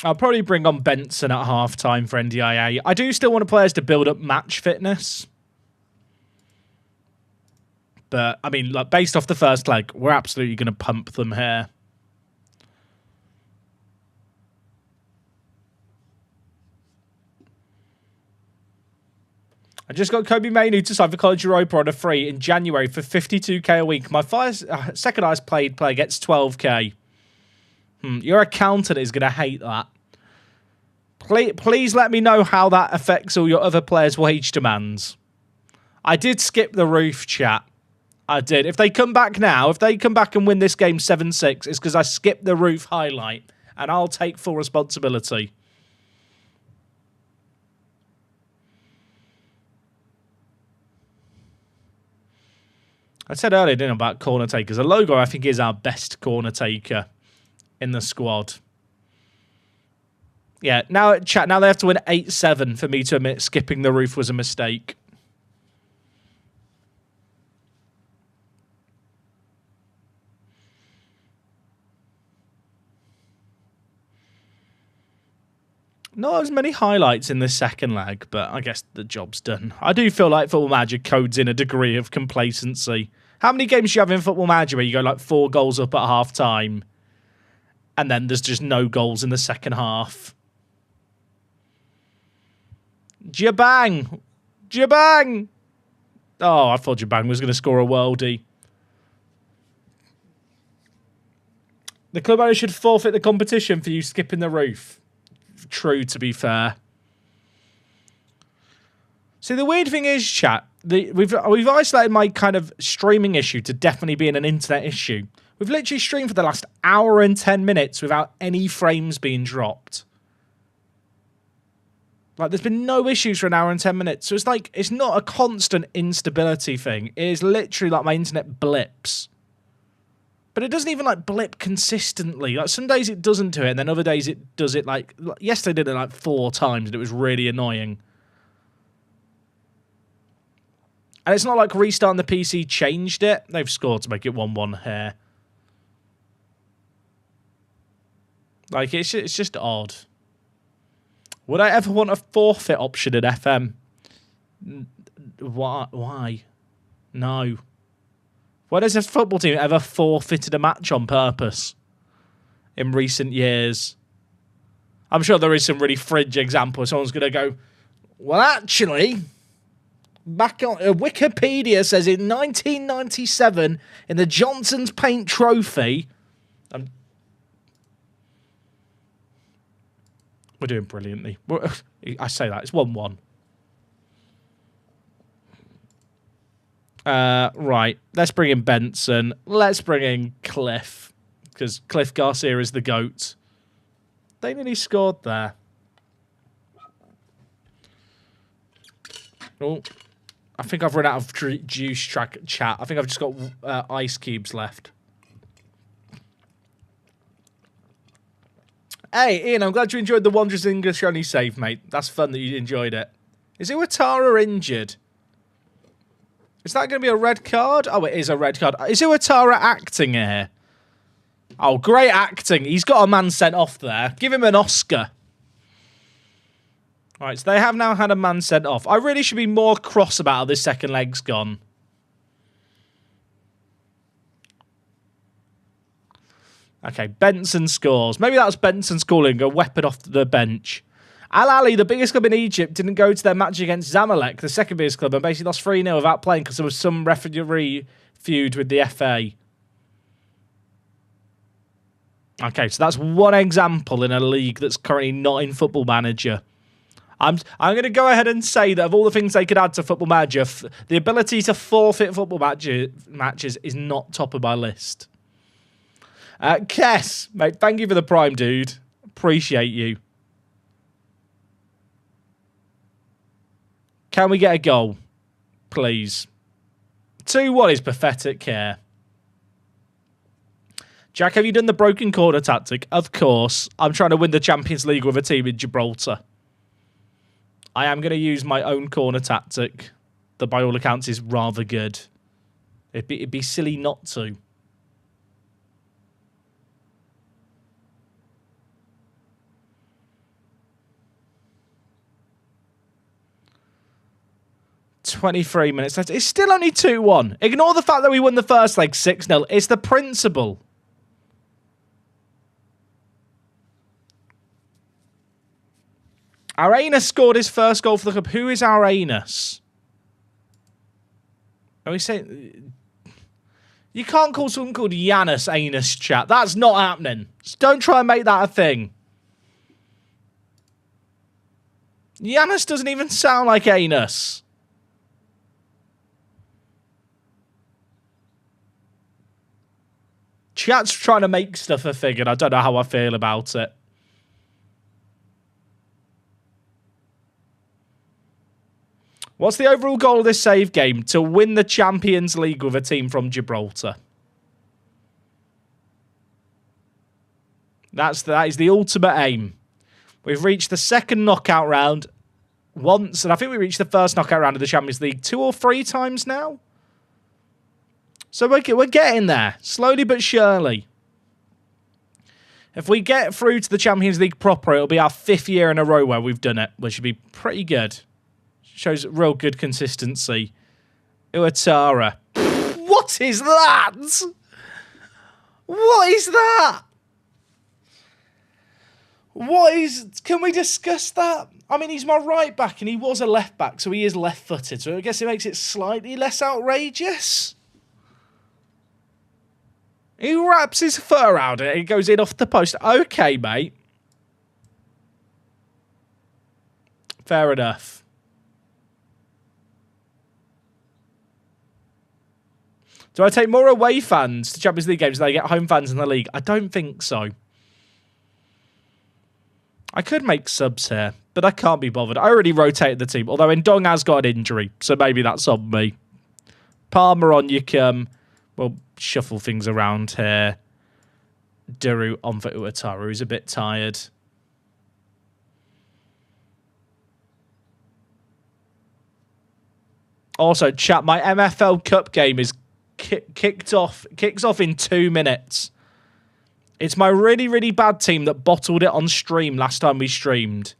I'll probably bring on Benson at half-time for NDIA. I do still want players to build up match fitness. But, I mean, like, based off the first leg, we're absolutely going to pump them here. I just got Kobe Mainu to sign for College Europa on a free in January for 52k a week. My second highest paid player gets 12k. Your accountant is going to hate that. Please let me know how that affects all your other players' wage demands. I did skip the roof, chat. I did. If they come back now, if they come back and win this game 7-6, it's because I skipped the roof highlight. And I'll take full responsibility. I said earlier, didn't I, about corner takers. A logo, I think, is our best corner taker in the squad. Yeah, now chat. Now they have to win 8-7 for me to admit skipping the roof was a mistake. Not as many highlights in the second leg, but I guess the job's done. I do feel like Football Manager codes in a degree of complacency. How many games do you have in Football Manager where you go like 4 goals up at half time and then there's just no goals in the second half? Jabang! Jabang! Oh, I thought Jabang was going to score a worldie. The club owner should forfeit the competition for you skipping the roof. True, to be fair. See, the weird thing is, chat, we've isolated my kind of streaming issue to definitely being an internet issue. We've literally streamed for the last hour and 10 minutes without any frames being dropped. Like, there's been no issues for an hour and 10 minutes. So it's like, it's not a constant instability thing. It is literally like my internet blips. But it doesn't even, like, blip consistently. Like, some days it doesn't do it, and then other days it does it, like... Yesterday did it, like, 4 times, and it was really annoying. And it's not like restarting the PC changed it. They've scored to make it 1-1 here. Like, it's just odd. Would I ever want a forfeit option in FM? Why? No. When has a football team ever forfeited a match on purpose in recent years? I'm sure there is some really fringe example. Someone's going to go, well, actually, back on Wikipedia says in 1997 in the Johnson's Paint Trophy. We're doing brilliantly. I say that. It's 1-1. Right. Let's bring in Benson. Let's bring in Cliff. Because Cliff Garcia is the GOAT. They nearly scored there. Oh, I think I've run out of juice chat. I think I've just got ice cubes left. Hey, Ian, I'm glad you enjoyed the Wanderers English only save, mate. That's fun that you enjoyed it. Is Iwatara injured? Is that going to be a red card? Oh, it is a red card. Is Iwatara acting here? Oh, great acting. He's got a man sent off there. Give him an Oscar. All right, so they have now had a man sent off. I really should be more cross about how this second leg's gone. Okay, Benson scores. Maybe that's Benson scoring a weapon off the bench. Al Ali, the biggest club in Egypt, didn't go to their match against Zamalek, the second biggest club, and basically lost 3-0 without playing because there was some referee feud with the FA. Okay, so that's one example in a league that's currently not in Football Manager. I'm going to go ahead and say that of all the things they could add to Football Manager, the ability to forfeit football matches is not top of my list. Kess, mate, thank you for the prime, dude. Appreciate you. Can we get a goal? Please. 2-1 is pathetic here. Jack, have you done the broken corner tactic? Of course. I'm trying to win the Champions League with a team in Gibraltar. I am going to use my own corner tactic that by all accounts is rather good. It'd be silly not to. "23 minutes left. It's still only 2-1. Ignore the fact that we won the first leg 6-0. It's the principle. Arenas scored his first goal for the club. Who is Arenas? Are we saying... You can't call someone called Yanis Anus, chat. That's not happening. Just don't try and make that a thing. Yanis doesn't even sound like Anus. Chat's trying to make stuff a thing, and I don't know how I feel about it. What's the overall goal of this save game? To win the Champions League with a team from Gibraltar. That is the ultimate aim. We've reached the second knockout round once, and I think we reached the first knockout round of the Champions League 2 or 3 times now. So we're getting there, slowly but surely. If we get through to the Champions League proper, it'll be our 5th year in a row where we've done it, which should be pretty good. Shows real good consistency. Iwatara. What is that? What is that? What is... Can we discuss that? I mean, he's my right back and he was a left back, so he is left-footed. So I guess it makes it slightly less outrageous. He wraps his foot around it and it goes in off the post. Okay, mate. Fair enough. Do I take more away fans to Champions League games than I get home fans in the league? I don't think so. I could make subs here, but I can't be bothered. I already rotated the team, although Ndong has got an injury, so maybe that's on me. Palmer on you come. We'll shuffle things around here. Duru on for Iwatara, who's a bit tired. Also, chat, my MFL Cup game is kicks off in 2 minutes. It's my really, really bad team that bottled it on stream last time we streamed.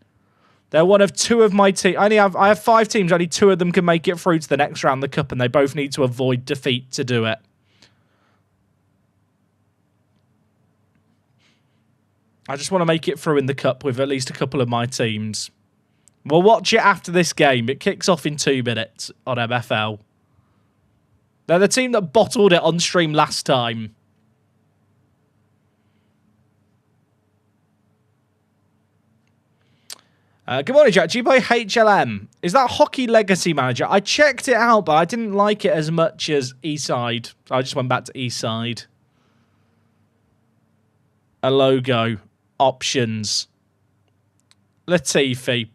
They're one of 2 of my team. I have 5 teams. Only 2 of them can make it through to the next round of the cup, and they both need to avoid defeat to do it. I just want to make it through in the cup with at least a couple of my teams. We'll watch it after this game. It kicks off in 2 minutes on MFL. They're the team that bottled it on stream last time. Good morning, Jack. Do you play HLM? Is that Hockey Legacy Manager? I checked it out, but I didn't like it as much as Eastside. So I just went back to Eastside. A logo. Options. Latifi.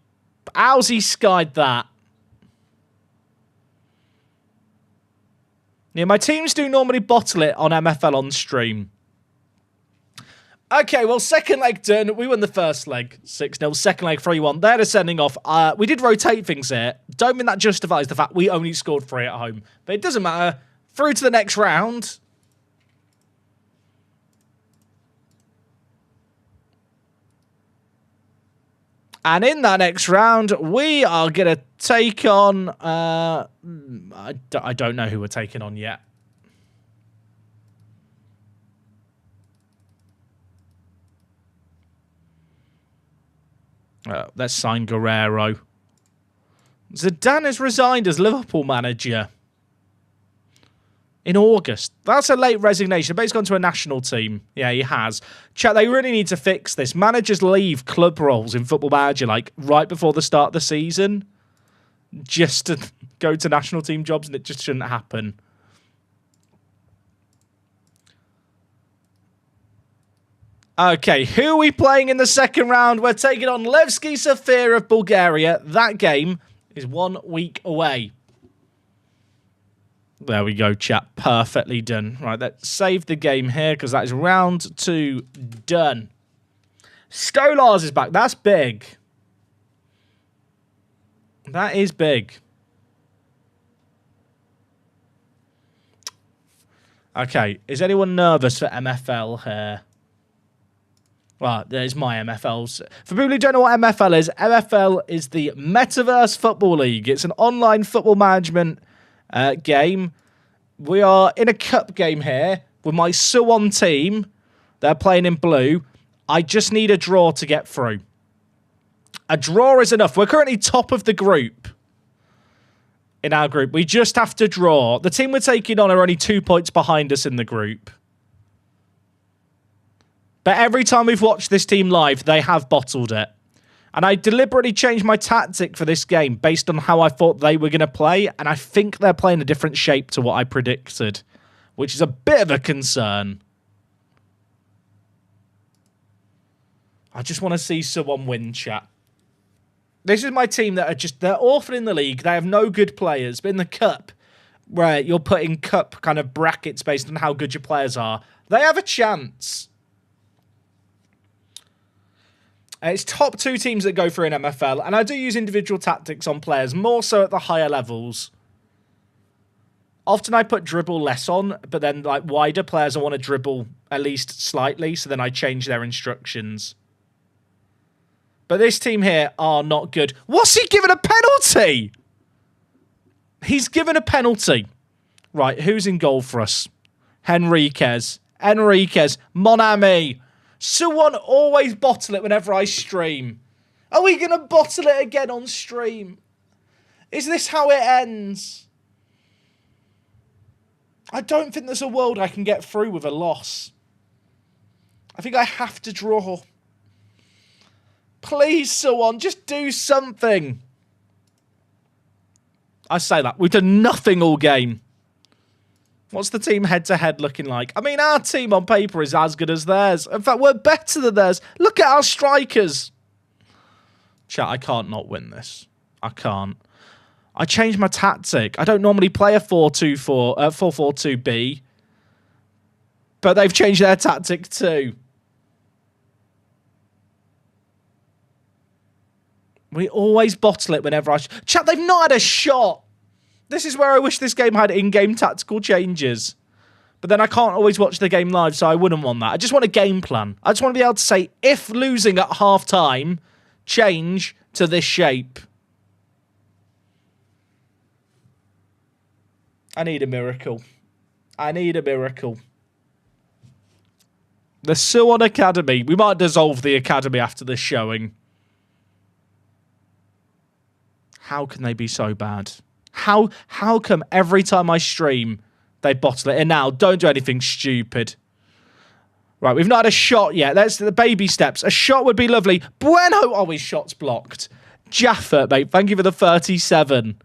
How's he skied that? Yeah, my teams do normally bottle it on MFL on stream. Okay, well, second leg done. We won the first leg, 6-0. Second leg, 3-1. They're descending off. We did rotate things here. Don't mean that justifies the fact we only scored 3 at home. But it doesn't matter. Through to the next round. And in that next round, we are going to take on... I don't know who we're taking on yet. Let's sign Guerrero. Zidane has resigned as Liverpool manager in August. That's a late resignation, but he's gone to a national team. Yeah, he has. Chat, they really need to fix this. Managers leave club roles in Football Manager like right before the start of the season just to go to national team jobs, and it just shouldn't happen. Okay, who are we playing in the second round? We're taking on Levski Sofia of Bulgaria. That game is 1 week away. There we go, chat. Perfectly done. Right, let's save the game here because that is round 2 done. Skolars is back. That's big. That is big. Okay, is anyone nervous for MFL here? Well, there's my MFLs. For people who don't know what MFL is the Metaverse Football League. It's an online football management game. We are in a cup game here with my Suwon team. They're playing in blue. I just need a draw to get through. A draw is enough. We're currently top of the group. In our group. We just have to draw. The team we're taking on are only 2 points behind us in the group. But every time we've watched this team live, they have bottled it. And I deliberately changed my tactic for this game based on how I thought they were going to play. And I think they're playing a different shape to what I predicted, which is a bit of a concern. I just want to see someone win, chat. This is my team that are just, they're awful in the league. They have no good players. But in the cup, where you're putting cup kind of brackets based on how good your players are, they have a chance. It's top 2 teams that go through in MFL, and I do use individual tactics on players, more so at the higher levels. Often I put dribble less on, but then like wider players I want to dribble at least slightly, so then I change their instructions. But this team here are not good. What's he given a penalty? He's given a penalty. Right, who's in goal for us? Henriquez, Mon Ami. Someone always bottle it whenever I stream. Are we going to bottle it again on stream? Is this how it ends? I don't think there's a world I can get through with a loss. I think I have to draw. Please, someone, just do something. I say that. We've done nothing all game. What's the team head-to-head looking like? I mean, our team on paper is as good as theirs. In fact, we're better than theirs. Look at our strikers. Chat, I can't not win this. I can't. I changed my tactic. I don't normally play a 4-4-2-B. But they've changed their tactic too. We always bottle it whenever I... Chat, they've not had a shot. This is where I wish this game had in-game tactical changes. But then I can't always watch the game live, so I wouldn't want that. I just want a game plan. I just want to be able to say, if losing at half-time, change to this shape. I need a miracle. I need a miracle. The Suwon Academy. We might dissolve the academy after this showing. How can they be so bad? How come every time I stream, they bottle it? And now, don't do anything stupid. Right, we've not had a shot yet. That's the baby steps. A shot would be lovely. Bueno! Oh, his shot's blocked. Jaffa, mate. Thank you for the 37.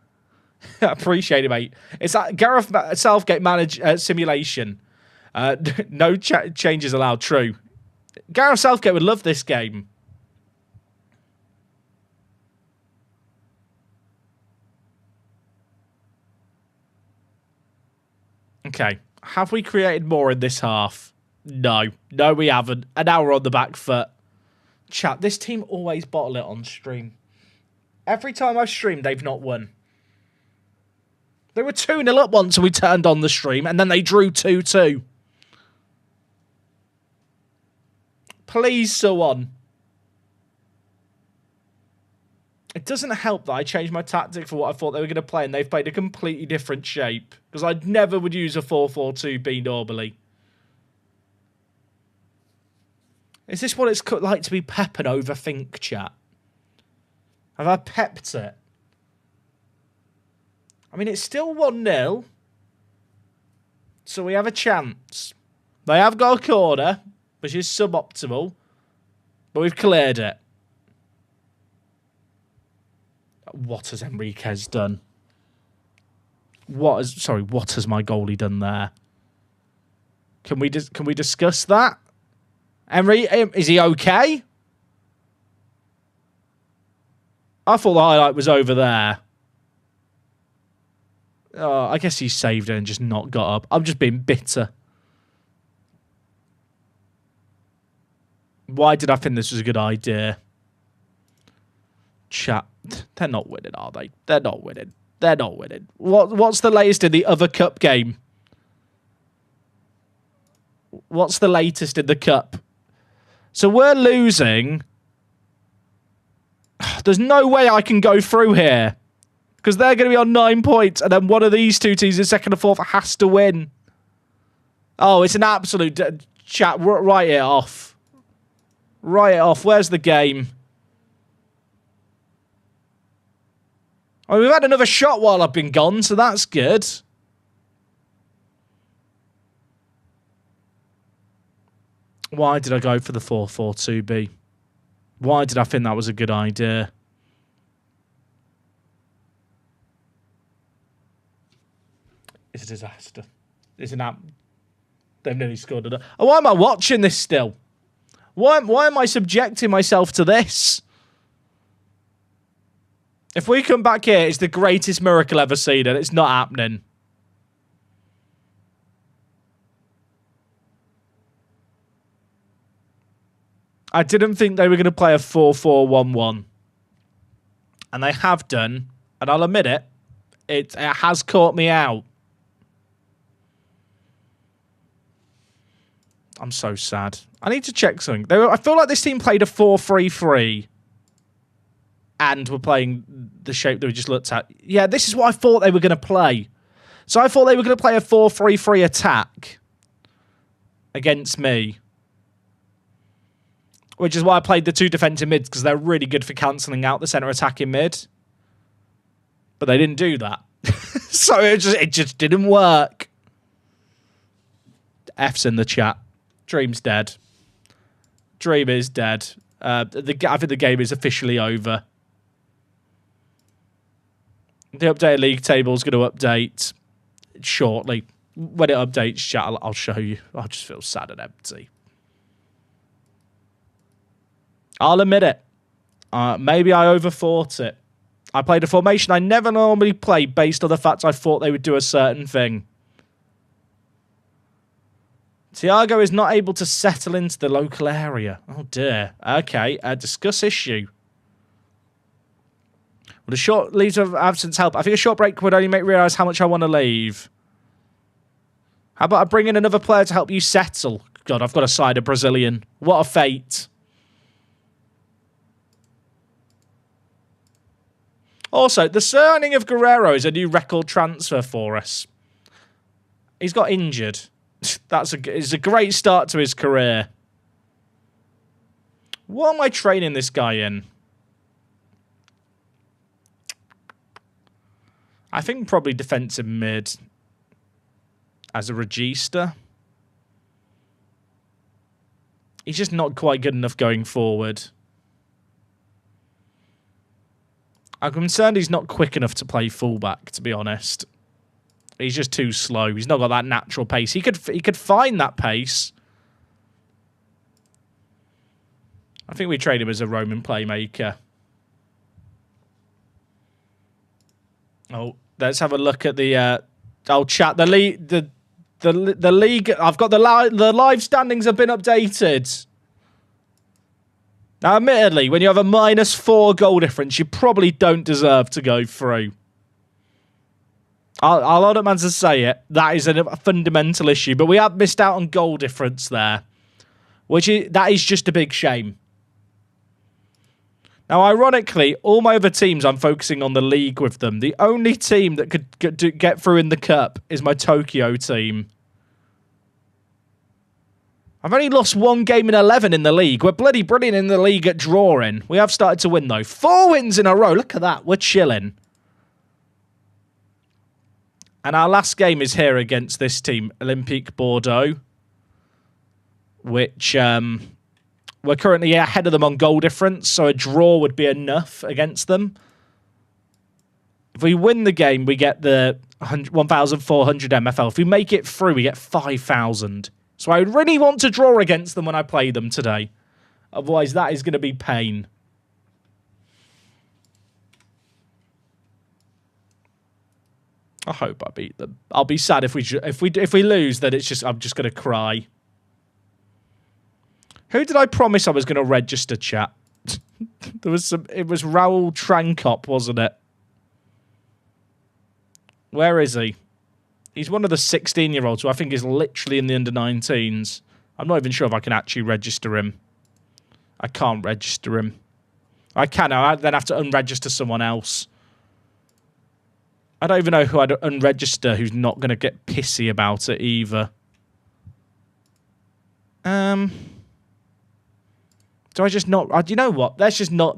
I appreciate it, mate. It's that Gareth Southgate simulation. No changes allowed. True. Gareth Southgate would love this game. Okay. Have we created more in this half? No. No, we haven't. And now we're on the back foot. Chat, this team always bottle it on stream. Every time I've streamed, they've not won. They were 2-0 up once and we turned on the stream, and then they drew 2-2. Please, Suwon. It doesn't help that I changed my tactic for what I thought they were going to play, and they've played a completely different shape. Because I never would use a 4-4-2-B normally. Is this what it's like to be pep and overthink, chat? Have I pepped it? I mean, it's still 1-0. So we have a chance. They have got a corner, which is suboptimal. But we've cleared it. What has Enriquez done? What has my goalie done there? Can we discuss that? Is he okay? I thought the highlight was over there. Oh, I guess he saved it and just not got up. I'm just being bitter. Why did I think this was a good idea? Chat, they're not winning, are they? They're not winning. They're not winning. What's the latest in the other cup game? What's the latest in the cup? So we're losing. There's no way I can go through here. Because they're going to be on 9 points, and then one of these two teams in second or fourth has to win. Oh, it's an absolute... Chat, write it off. Write it off. Where's the game? Oh, we've had another shot while I've been gone, so that's good. Why did I go for the 4-4-2-B? Why did I think that was a good idea? It's a disaster. It's an app. They've nearly scored it. Oh, why am I watching this still? Why am I subjecting myself to this? If we come back here, it's the greatest miracle ever seen, and it's not happening. I didn't think they were going to play a 4-4-1-1. And they have done, and I'll admit it, it has caught me out. I'm so sad. I need to check something. I feel like this team played a 4-3-3 and were playing the shape that we just looked at. Yeah, this is what I thought they were going to play. So I thought they were going to play a 4-3-3 attack against me. Which is why I played the two defensive mids, because they're really good for cancelling out the centre attacking mid. But they didn't do that. So it just didn't work. F's in the chat. Dream's dead. Dream is dead. I think the game is officially over. The updated league table is going to update shortly. When it updates, chat, I'll show you. I just feel sad and empty. I'll admit it. Maybe I overthought it. I played a formation I never normally play based on the fact I thought they would do a certain thing. Thiago is not able to settle into the local area. Oh dear. Okay, discuss issue. Would a short leave of absence help? I think a short break would only make me realise how much I want to leave. How about I bring in another player to help you settle? God, I've got to side a Brazilian. What a fate. Also, the signing of Guerrero is a new record transfer for us. He's got injured. It's a great start to his career. What am I training this guy in? I think probably defensive mid as a regista. He's just not quite good enough going forward. I'm concerned he's not quick enough to play fullback, to be honest. He's just too slow. He's not got that natural pace. He could find that pace. I think we trade him as a Roman playmaker. Oh, let's have a look at the chat. The league. I've got the live standings have been updated. Now, admittedly, when you have a -4 goal difference, you probably don't deserve to go through. I'll hold up man to say it. That is a fundamental issue, but we have missed out on goal difference there, that is just a big shame. Now, ironically, all my other teams, I'm focusing on the league with them. The only team that could get through in the cup is my Tokyo team. I've only lost 1 game in 11 in the league. We're bloody brilliant in the league at drawing. We have started to win, though. 4 wins in a row. Look at that. We're chilling. And our last game is here against this team, Olympique Bordeaux, which we're currently ahead of them on goal difference, so a draw would be enough against them. If we win the game, we get the 1,400 MFL. If we make it through, we get 5,000. So I really want to draw against them when I play them today. Otherwise, that is going to be pain. I hope I beat them. I'll be sad if we lose. Then I'm just going to cry. Who did I promise I was going to register, chat? It was Raul Trankop, wasn't it? Where is he? He's one of the 16-year-olds who I think is literally in the under-19s. I'm not even sure if I can actually register him. I can't register him. I can. I then have to unregister someone else. I don't even know who I'd unregister who's not going to get pissy about it either. Do I just not... you know what? Let's just not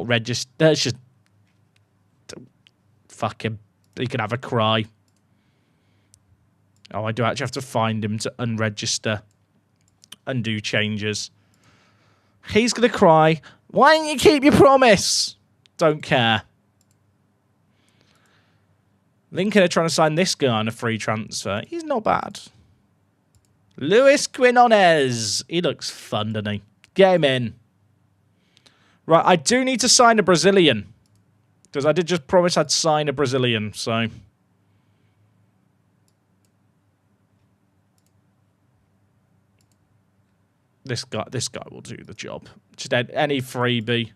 register. Let's just... Fuck him. He can have a cry. Oh, I do actually have to find him to unregister. Undo changes. He's going to cry. Why didn't you keep your promise? Don't care. Lincoln are trying to sign this guy on a free transfer. He's not bad. Luis Quinones. He looks fun, doesn't he? Get him in. Right, I do need to sign a Brazilian. Because I did just promise I'd sign a Brazilian, so... This guy will do the job. Just any freebie.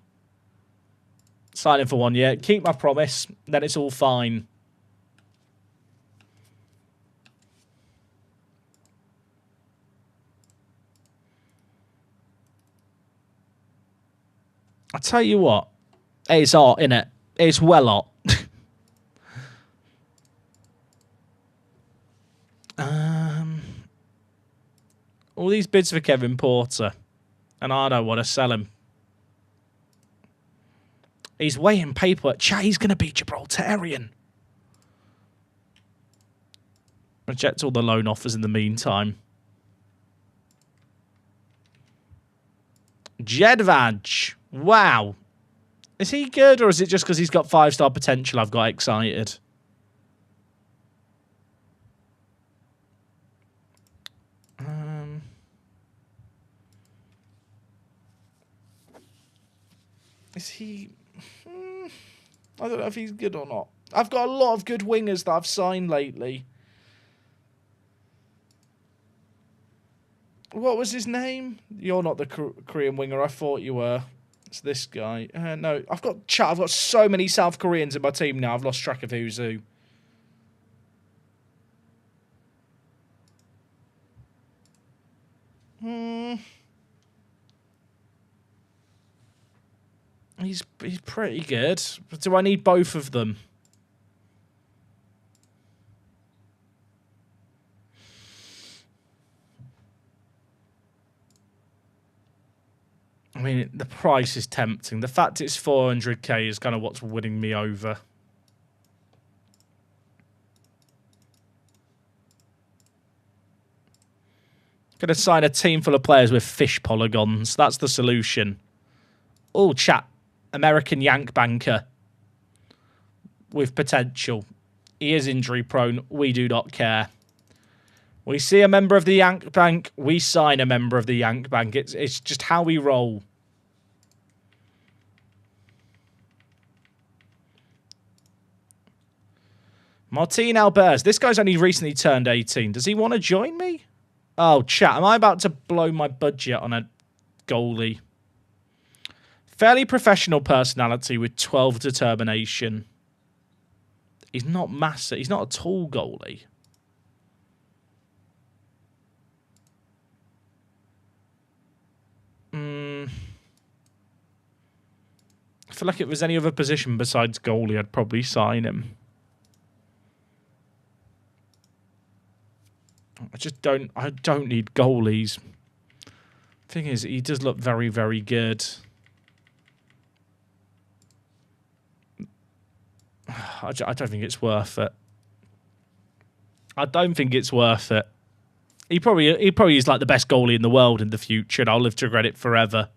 Sign him for 1 year. Keep my promise. Then it's all fine. I tell you what. It's hot, innit? It's well hot. All these bids for Kevin Porter. And I don't want to sell him. He's weighing paper. Chat, he's going to be Gibraltarian. Reject all the loan offers in the meantime. Jedvaj. Wow. Is he good, or is it just because he's got 5-star potential I've got excited? Is he... I don't know if he's good or not. I've got a lot of good wingers that I've signed lately. What was his name? You're not the Korean winger I thought you were. It's this guy. No, I've got so many South Koreans in my team now. I've lost track of who's who. He's pretty good. But do I need both of them? I mean, the price is tempting. The fact it's 400k is kind of what's winning me over. Gonna sign a team full of players with fish polygons. That's the solution. Oh, chat. American Yank banker. With potential. He is injury prone. We do not care. We see a member of the Yank Bank. We sign a member of the Yank Bank. It's just how we roll. Martin Albers. This guy's only recently turned 18. Does he want to join me? Oh, chat. Am I about to blow my budget on a goalie? Fairly professional personality with 12 determination. He's not massive. He's not a tall goalie. I feel like if it was any other position besides goalie, I'd probably sign him. I don't need goalies. Thing is, he does look very, very good. I don't think it's worth it. I don't think it's worth it. He probably is like the best goalie in the world in the future, and I'll live to regret it forever.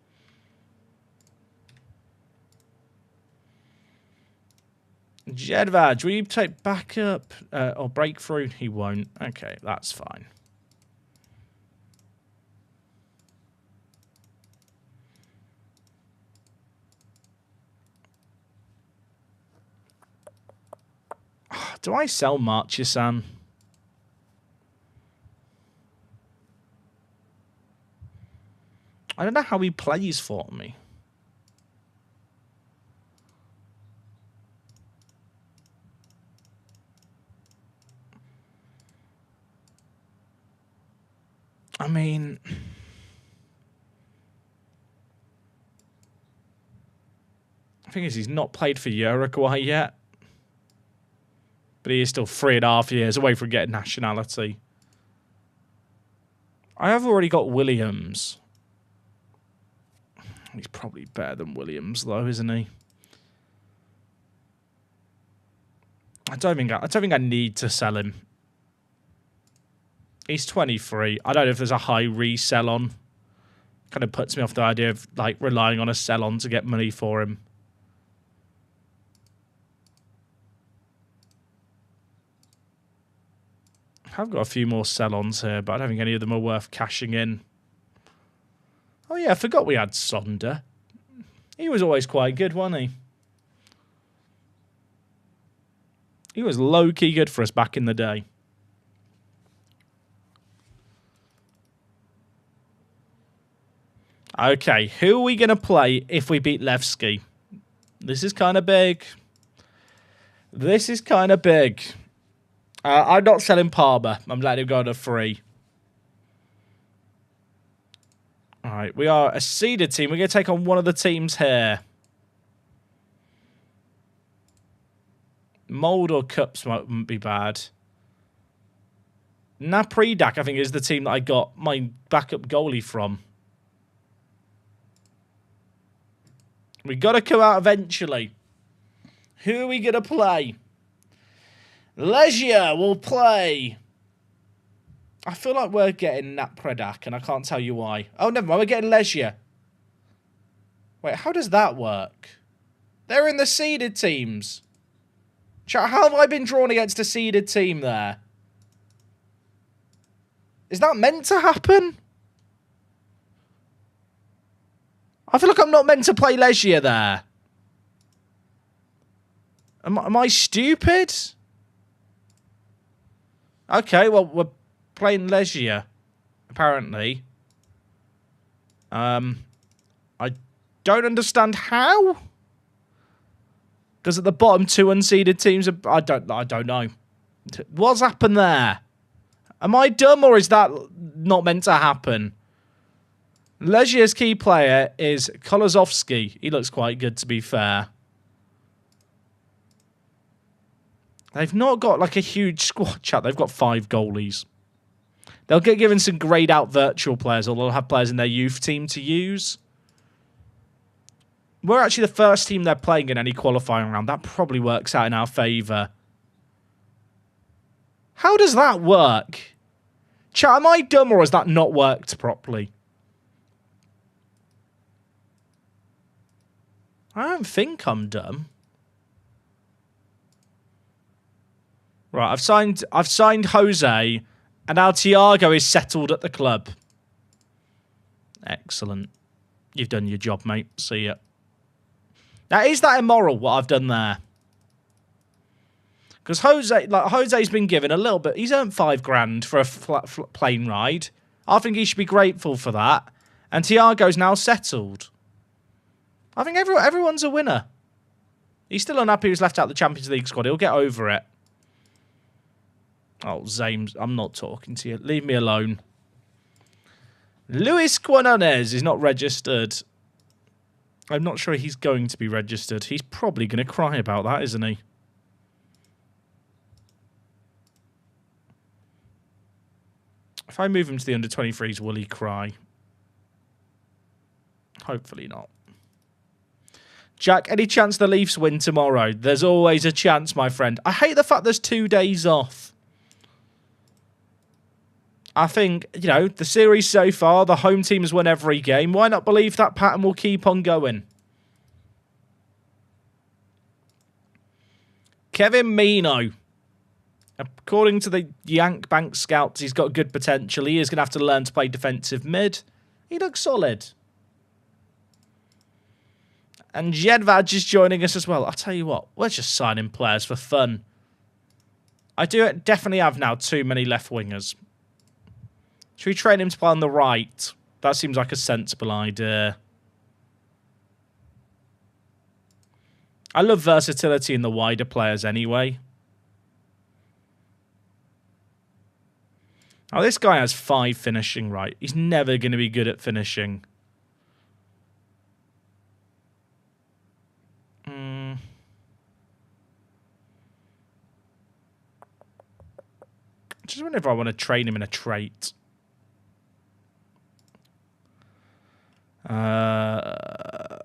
Jedvaj, will you take backup or breakthrough? He won't. Okay, that's fine. Do I sell Marchessan? I don't know how he plays for me. I mean, the thing is, he's not played for Uruguay yet. But he is still 3.5 years away from getting nationality. I have already got Williams. He's probably better than Williams, though, isn't he? I don't think I need to sell him. He's 23. I don't know if there's a high resell on. Kind of puts me off the idea of like relying on a sell on to get money for him. I've got a few more sell-ons here, but I don't think any of them are worth cashing in. Oh yeah, I forgot we had Sonder. He was always quite good, wasn't he? He was low-key good for us back in the day. Okay, who are we going to play if we beat Levski? This is kind of big. This is kind of big. I'm not selling Palmer. I'm letting him go to free. All right, we are a seeded team. We're going to take on one of the teams here. Mold or Cups wouldn't be bad. Napridak, I think, is the team that I got my backup goalie from. We got to come out eventually. Who are we going to play? Legia will play. I feel like we're getting Napredak, and I can't tell you why. Oh, never mind. We're getting Legia. Wait, how does that work? They're in the seeded teams. Chat, how have I been drawn against a seeded team there? Is that meant to happen? I feel like I'm not meant to play Legia there. Am I stupid? Okay, well, we're playing Legia, apparently. I Don't understand how. Because at the bottom, 2 unseeded teams are... I don't know. What's happened there? Am I dumb or is that not meant to happen? Legia's key player is Kolozovsky. He looks quite good, to be fair. They've not got like a huge squad, chat. They've got 5 goalies. They'll get given some grayed out virtual players, or they'll have players in their youth team to use. We're actually the first team they're playing in any qualifying round. That probably works out in our favour. How does that work? Chat, am I dumb or has that not worked properly? I don't think I'm dumb. Right, I've signed Jose, and now Thiago is settled at the club. Excellent. You've done your job, mate. See ya. Now, is that immoral, what I've done there? Because Jose's been given a little bit... He's earned $5,000 for a plane ride. I think he should be grateful for that. And Thiago's now settled. I think everyone's a winner. He's still unhappy he was left out of the Champions League squad. He'll get over it. Oh, Zames, I'm not talking to you. Leave me alone. Luis Quinones is not registered. I'm not sure he's going to be registered. He's probably going to cry about that, isn't he? If I move him to the under-23s, will he cry? Hopefully not. Jack, any chance the Leafs win tomorrow? There's always a chance, my friend. I hate the fact there's 2 days off. I think, you know, the series so far, the home team has won every game. Why not believe that pattern will keep on going? Kevin Mino. According to the Yank Bank scouts, he's got good potential. He is going to have to learn to play defensive mid. He looks solid. And Jedvaj is joining us as well. I'll tell you what, we're just signing players for fun. I do definitely have now too many left wingers. Should we train him to play on the right? That seems like a sensible idea. I love versatility in the wider players anyway. Oh, this guy has 5 finishing right. He's never going to be good at finishing. Just wonder if I want to train him in a trait. I'm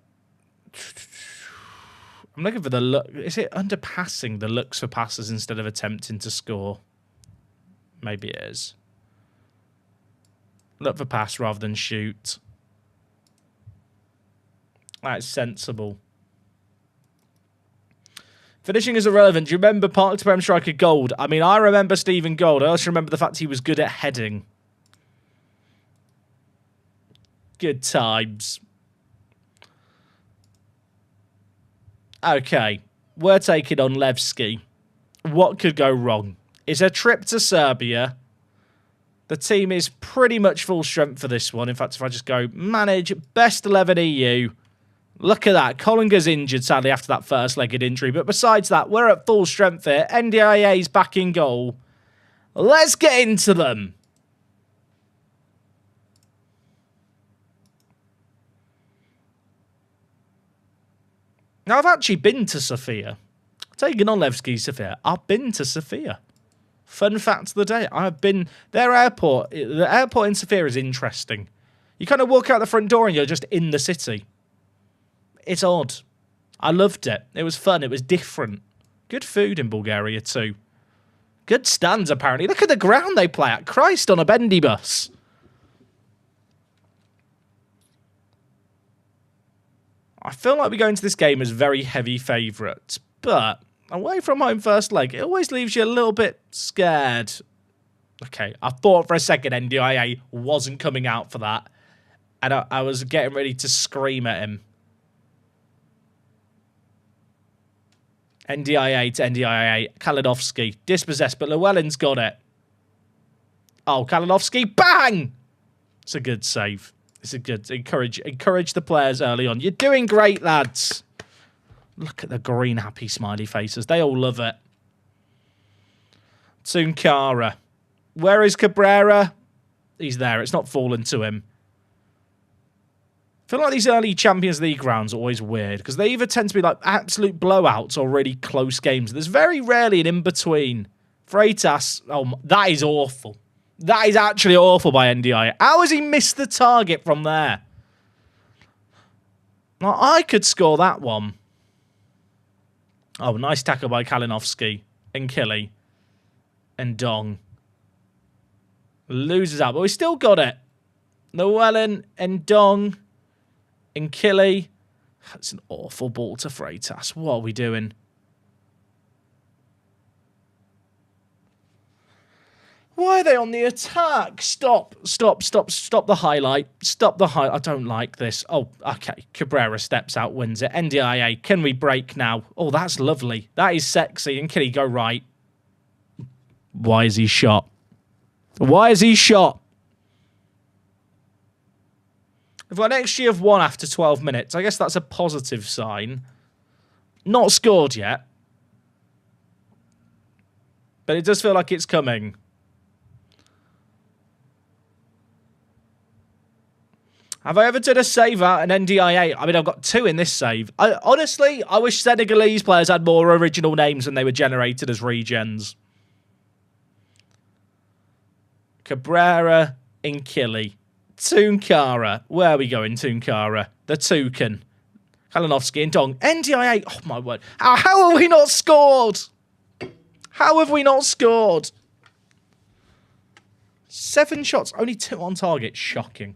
looking for the look. Is it underpassing the looks for passes instead of attempting to score? Maybe it is. Look for pass rather than shoot. That's sensible. Finishing is irrelevant. Do you remember Park to Prem striker Gold? I mean, I remember Stephen Gold. I also remember the fact he was good at heading. Good times. Okay. We're taking on Levski. What could go wrong? It's a trip to Serbia. The team is pretty much full strength for this one. In fact, if I just go manage best 11 EU... Look at that. Collinger's injured, sadly, after that first-legged injury. But besides that, we're at full strength here. NDIA's back in goal. Let's get into them. Now, I've actually been to Sofia. Taking on Levski Sofia. I've been to Sofia. Fun fact of the day. I've been... Their airport... The airport in Sofia is interesting. You kind of walk out the front door and you're just in the city. It's odd. I loved it. It was fun. It was different. Good food in Bulgaria too. Good stands, apparently. Look at the ground they play at. Christ on a bendy bus. I feel like we go into this game as very heavy favourites. But away from home first leg, it always leaves you a little bit scared. Okay, I thought for a second NDIA wasn't coming out for that. And I was getting ready to scream at him. NDIA to NDIA. Kalinowski. Dispossessed, but Llewellyn's got it. Oh, Kalinowski. Bang! It's a good save. This is good. Encourage the players early on. You're doing great, lads. Look at the green happy smiley faces. They all love it. Tunkara. Where is Cabrera? He's there. It's not fallen to him. I feel like these early Champions League rounds are always weird because they either tend to be like absolute blowouts or really close games. There's very rarely an in-between. Freitas, oh, that is awful. That is actually awful by NDI. How has he missed the target from there? Now, I could score that one. Oh, nice tackle by Kalinowski and Killy and Dong. Loses out, but we still got it. Llewellyn and Dong and Killy. That's an awful ball to Freitas. What are we doing? Why are they on the attack? Stop the highlight. Stop the highlight. I don't like this. Oh, okay. Cabrera steps out, wins it. NDIA, can we break now? Oh, that's lovely. That is sexy. And can he go right? Why is he shot? Why is he shot? We've got an XG of 1 after 12 minutes. I guess that's a positive sign. Not scored yet. But it does feel like it's coming. Have I ever done a save out an NDIA? I mean, I've got 2 in this save. Honestly, I wish Senegalese players had more original names when they were generated as regens. Cabrera, Inkili, Tunkara. Where are we going, Tunkara? The Toucan. Kalinowski and Dong. NDIA. Oh, my word. How have we not scored? How have we not scored? 7 shots, only 2 on target. Shocking.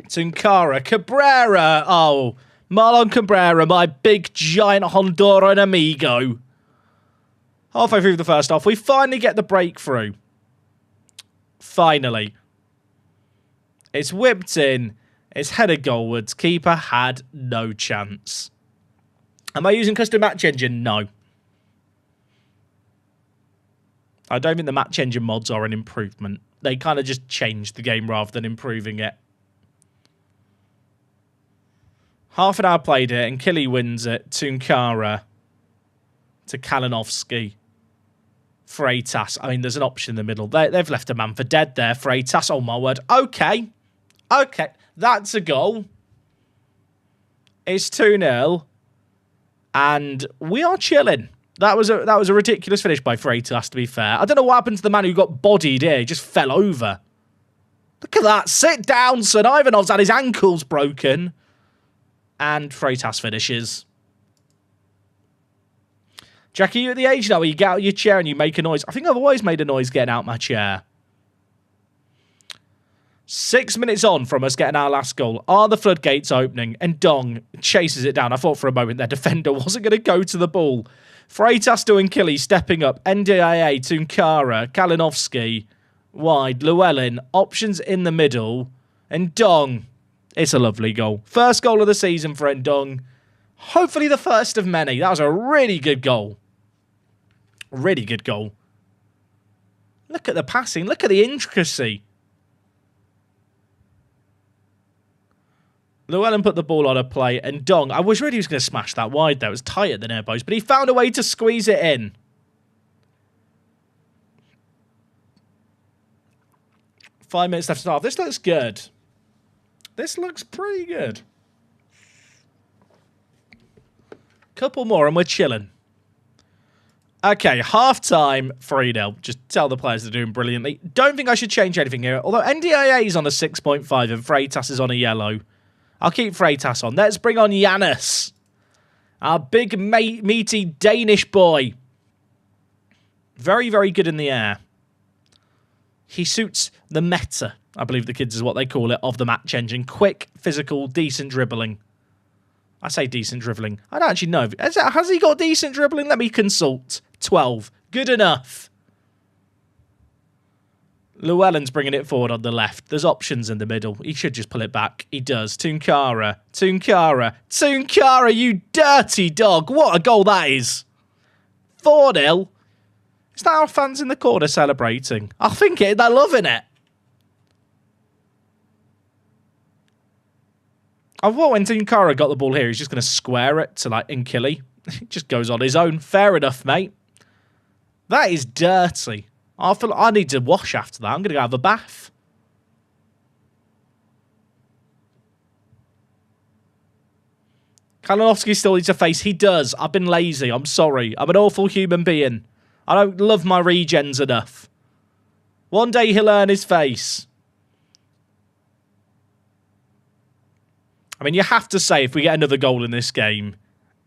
Tunkara, Cabrera. Oh, Marlon Cabrera, my big, giant Honduran amigo. Halfway through the first half, we finally get the breakthrough. Finally. It's whipped in. It's headed goalwards. Keeper had no chance. Am I using custom match engine? No. I don't think the match engine mods are an improvement. They kind of just changed the game rather than improving it. Half an hour played it, and Killy wins it. Tunkara to Kalinowski. Freitas. I mean, there's an option in the middle. They've left a man for dead there. Freitas. Oh, my word. Okay. Okay. That's a goal. It's 2-0. And we are chilling. That was a ridiculous finish by Freitas, to be fair. I don't know what happened to the man who got bodied here. He just fell over. Look at that. Sit down, son. Ivanov's had his ankles broken. And Freitas finishes. Jackie, you at the age now where you get out of your chair and you make a noise. I think I've always made a noise getting out my chair. 6 minutes on from us getting our last goal. Are the floodgates opening? And Dong chases it down. I thought for a moment their defender wasn't going to go to the ball. Freitas doing Killy, stepping up. NDIA, Tunkara, Kalinowski, wide. Llewellyn, options in the middle. And Dong. It's a lovely goal. First goal of the season for Ndong. Hopefully the first of many. That was a really good goal. Really good goal. Look at the passing. Look at the intricacy. Llewellyn put the ball on a play. And Dong, I was really was going to smash that wide there. It was tight at the near post. But he found a way to squeeze it in. Five minutes left to half. This looks good. This looks pretty good. Couple more and we're chilling. Okay, half-time, 3-0. Just tell the players they're doing brilliantly. Don't think I should change anything here. Although NDIA is on a 6.5 and Freitas is on a yellow. I'll keep Freitas on. Let's bring on Janus. Our big, meaty Danish boy. Very, very good in the air. He suits the meta, I believe the kids is what they call it, of the match engine. Quick, physical, decent dribbling. I say decent dribbling. I don't actually know. Has he got decent dribbling? Let me consult. 12. Good enough. Llewellyn's bringing it forward on the left. There's options in the middle. He should just pull it back. He does. Tunkara. Tunkara. Tunkara, you dirty dog. What a goal that is. 4-0. Is that our fans in the corner celebrating? I think they're loving it. I thought when Tinkara got the ball here, he's just going to square it to, like, Nkili. He just goes on his own. Fair enough, mate. That is dirty. I feel like I need to wash after that. I'm going to go have a bath. Kalinowski still needs a face. He does. I've been lazy. I'm sorry. I'm an awful human being. I don't love my regens enough. One day he'll earn his face. I mean, you have to say, if we get another goal in this game,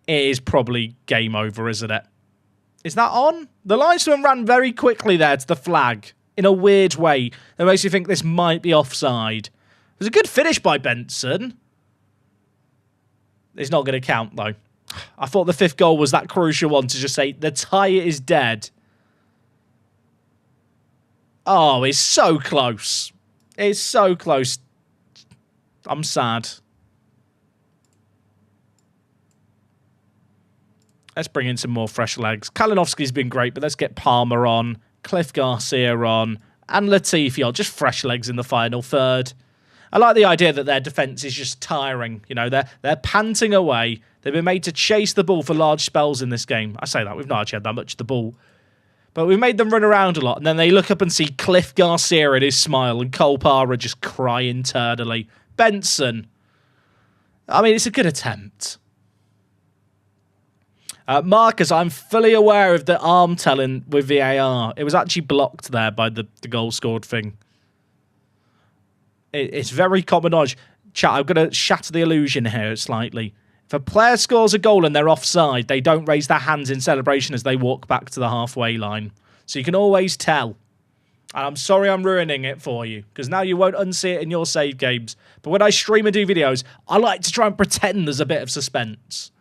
it is probably game over, isn't it? Is that on? The linesman ran very quickly there to the flag in a weird way that makes you think this might be offside. It was a good finish by Benson. It's not going to count, though. I thought the 5th goal was that crucial one to just say, the tie is dead. Oh, it's so close. It's so close. I'm sad. Let's bring in some more fresh legs. Kalinowski's been great, but let's get Palmer on, Cliff Garcia on, and Latifi on. Just fresh legs in the final third. I like the idea that their defence is just tiring. You know, they're panting away. They've been made to chase the ball for large spells in this game. I say that, we've not actually had that much of the ball. But we've made them run around a lot, and then they look up and see Cliff Garcia and his smile, and Cole Parra just cry internally. Benson. I mean, it's a good attempt. Marcus, I'm fully aware of the arm telling with VAR. It was actually blocked there by the goal scored thing. It's very common knowledge. Chat, I'm going to shatter the illusion here slightly. If a player scores a goal and they're offside, they don't raise their hands in celebration as they walk back to the halfway line. So you can always tell. And I'm sorry I'm ruining it for you, because now you won't unsee it in your save games. But when I stream and do videos, I like to try and pretend there's a bit of suspense.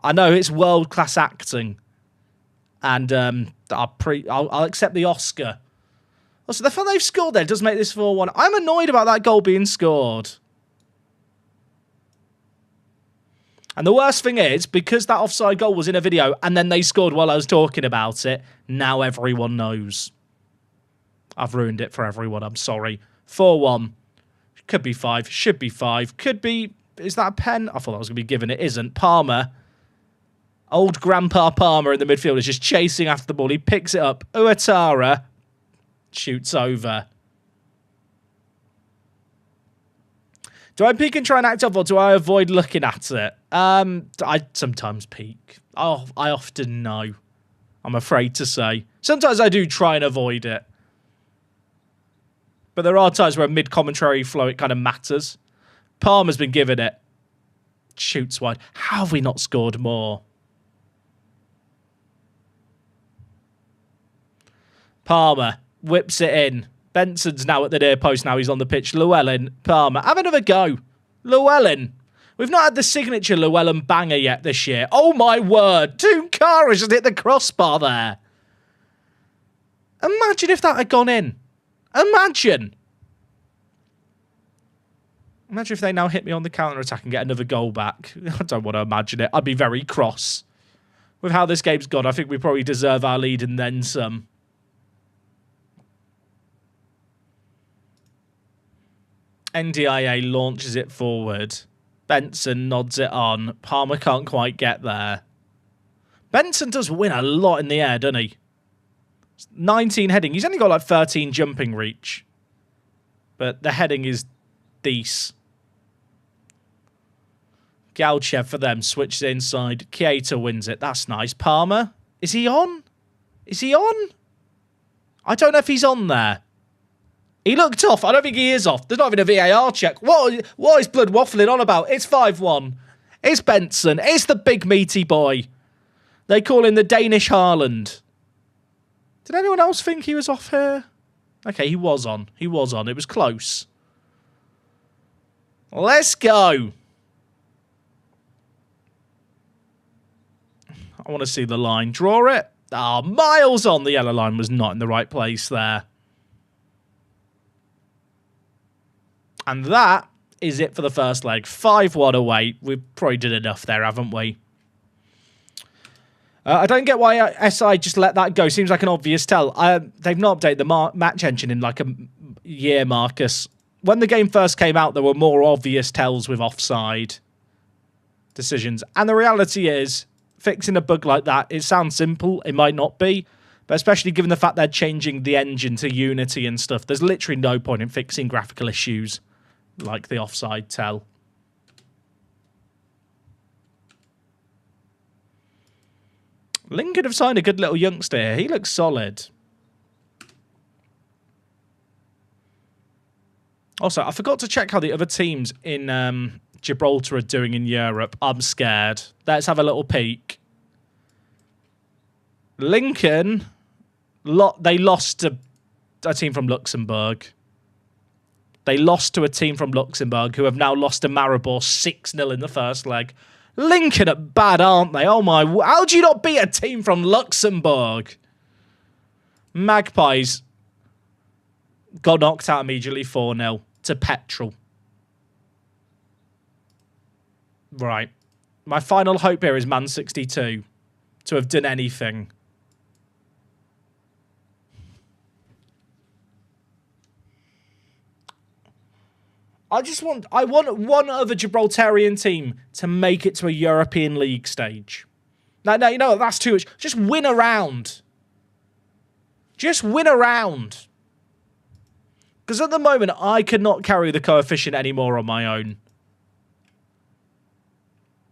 I know it's world-class acting, and I'll accept the Oscar. Also, the fact they've scored there does make this 4-1. I'm annoyed about that goal being scored. And the worst thing is, because that offside goal was in a video, and then they scored while I was talking about it, now everyone knows. I've ruined it for everyone, I'm sorry. 4-1. Could be 5, should be 5, could be... Is that a pen? I thought that was going to be given, it isn't. Palmer... Old Grandpa Palmer in the midfield is just chasing after the ball. He picks it up. Uatara shoots over. Do I peek and try and act up, or do I avoid looking at it? I sometimes peek. Oh, I often know. I'm afraid to say. Sometimes I do try and avoid it. But there are times where mid-commentary flow, it kind of matters. Palmer's been given it. Shoots wide. How have we not scored more? Palmer whips it in. Benson's now at the near post. Now he's on the pitch. Llewellyn, Palmer. Have another go. Llewellyn. We've not had the signature Llewellyn banger yet this year. Oh my word. Tunkara just hit the crossbar there. Imagine if that had gone in. Imagine. Imagine if they now hit me on the counter-attack and get another goal back. I don't want to imagine it. I'd be very cross. With how this game's gone, I think we probably deserve our lead and then some. NDIA launches it forward. Benson nods it on. Palmer can't quite get there. Benson does win a lot in the air, doesn't he? 19 heading. He's only got like 13 jumping reach. But the heading is decent. Galchev for them. Switches inside. Keita wins it. That's nice. Palmer. Is he on? Is he on? I don't know if he's on there. He looked off. I don't think he is off. There's not even a VAR check. What is Blood waffling on about? It's 5-1. It's Benson. It's the big meaty boy. They call him the Danish Haaland. Did anyone else think he was off here? Okay, he was on. He was on. It was close. Let's go. I want to see the line. Draw it. Ah, miles on. The yellow line was not in the right place there. And that is it for the first leg. 5-1 away. We probably did enough there, haven't we? I don't get why SI just let that go. Seems like an obvious tell. They've not updated the match engine in like a year, Marcus. when the game first came out, there were more obvious tells with offside decisions. And the reality is, fixing a bug like that, it sounds simple. It might not be. But especially given the fact they're changing the engine to Unity and stuff, there's literally no point in fixing graphical issues like the offside tell. Lincoln have signed a good little youngster here. He looks solid. Also, I forgot to check how the other teams in Gibraltar are doing in Europe. I'm scared. Let's have a little peek. Lincoln, they lost to a team from Luxembourg. They lost to a team from Luxembourg who have now lost to Maribor 6-0 in the first leg. Lincoln are bad, aren't they? Oh my, how do you not beat a team from Luxembourg? Magpies got knocked out immediately 4-0 to Petrol. Right. My final hope here is Man 62 to have done anything. I want one other Gibraltarian team to make it to a European League stage. No, you know what? That's too much. Just win a round. Just win a round. Because at the moment, I cannot carry the coefficient anymore on my own.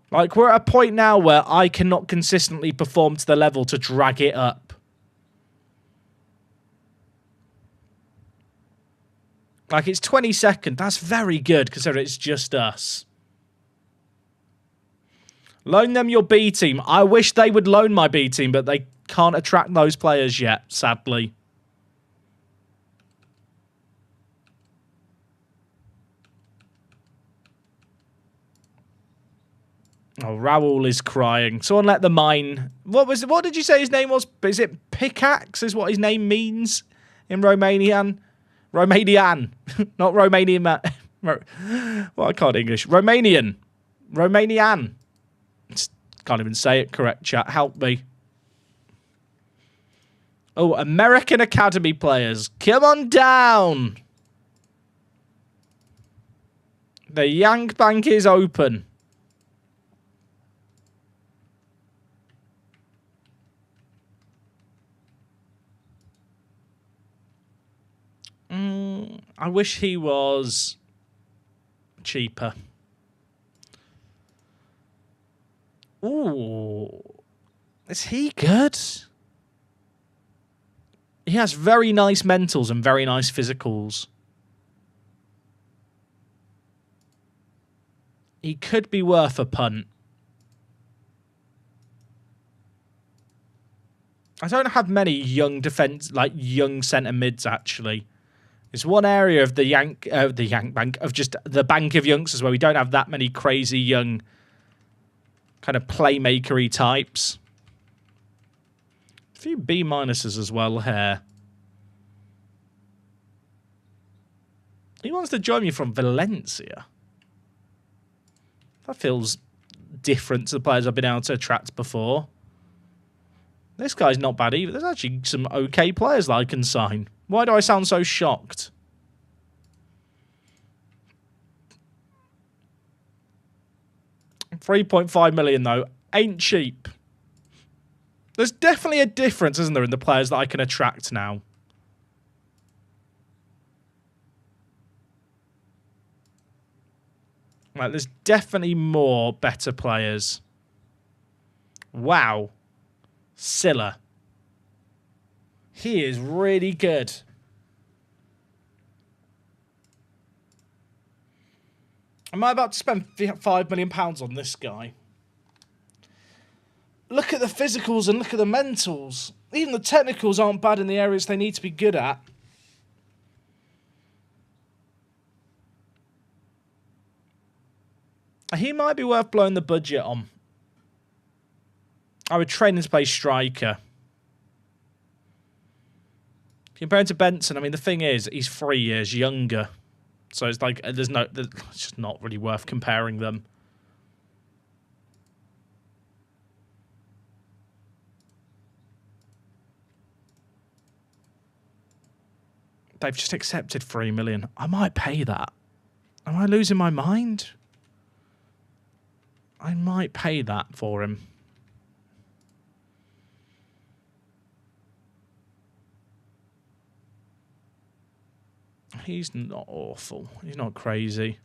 Like, we're at a point now where I cannot consistently perform to the level to drag it up. Like, it's 22nd. That's very good, considering it's just us. Loan them your B team. I wish they would loan my B team, but they can't attract those players yet, sadly. Oh, Raoul is crying. Someone let the mine... What did you say his name was? Is it Pickaxe is what his name means in Romanian? Romanian. Not Romanian. Well, I can't English. Romanian. Can't even say it correct, chat. Help me. Oh, American Academy players. Come on down. The Yank Bank is open. I wish he was cheaper. Ooh. Is he good? He has very nice mentals and very nice physicals. He could be worth a punt. I don't have many young young centre mids actually. It's one area of the Yank Bank of just the bank of youngsters where we don't have that many crazy young kind of playmakery types. A few B minuses as well here. He wants to join me from Valencia. That feels different to the players I've been able to attract before. This guy's not bad either. There's actually some okay players that I can sign. Why do I sound so shocked? $3.5 million, though. Ain't cheap. There's definitely a difference, isn't there, in the players that I can attract now. Right, there's definitely more better players. Wow. Silla. He is really good. Am I about to spend £5 million on this guy? Look at the physicals and look at the mentals. Even the technicals aren't bad in the areas they need to be good at. He might be worth blowing the budget on. I would train him to play striker. Compared to Benson, I mean, the thing is, he's 3 years younger. So it's like, it's just not really worth comparing them. They've just accepted 3 million. I might pay that. Am I losing my mind? I might pay that for him. He's not awful. He's not crazy.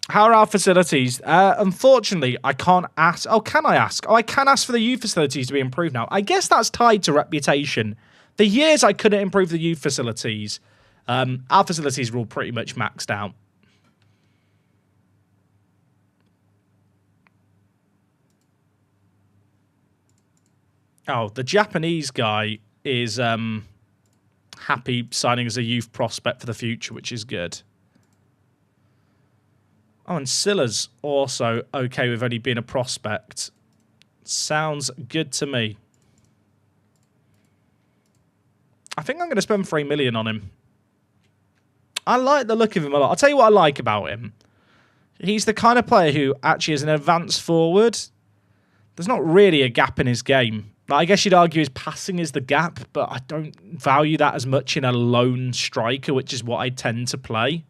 How are our facilities? Unfortunately, I can't ask. Oh, can I ask? Oh, I can ask for the youth facilities to be improved now. I guess that's tied to reputation. For years, I couldn't improve the youth facilities. Our facilities were all pretty much maxed out. Oh, the Japanese guy is happy signing as a youth prospect for the future, which is good. Oh, and Silla's also okay with only being a prospect. Sounds good to me. I think I'm going to spend 3 million on him. I like the look of him a lot. I'll tell you what I like about him. He's the kind of player who actually is an advanced forward. There's not really a gap in his game. I guess you'd argue his passing is the gap, but I don't value that as much in a lone striker, which is what I tend to play.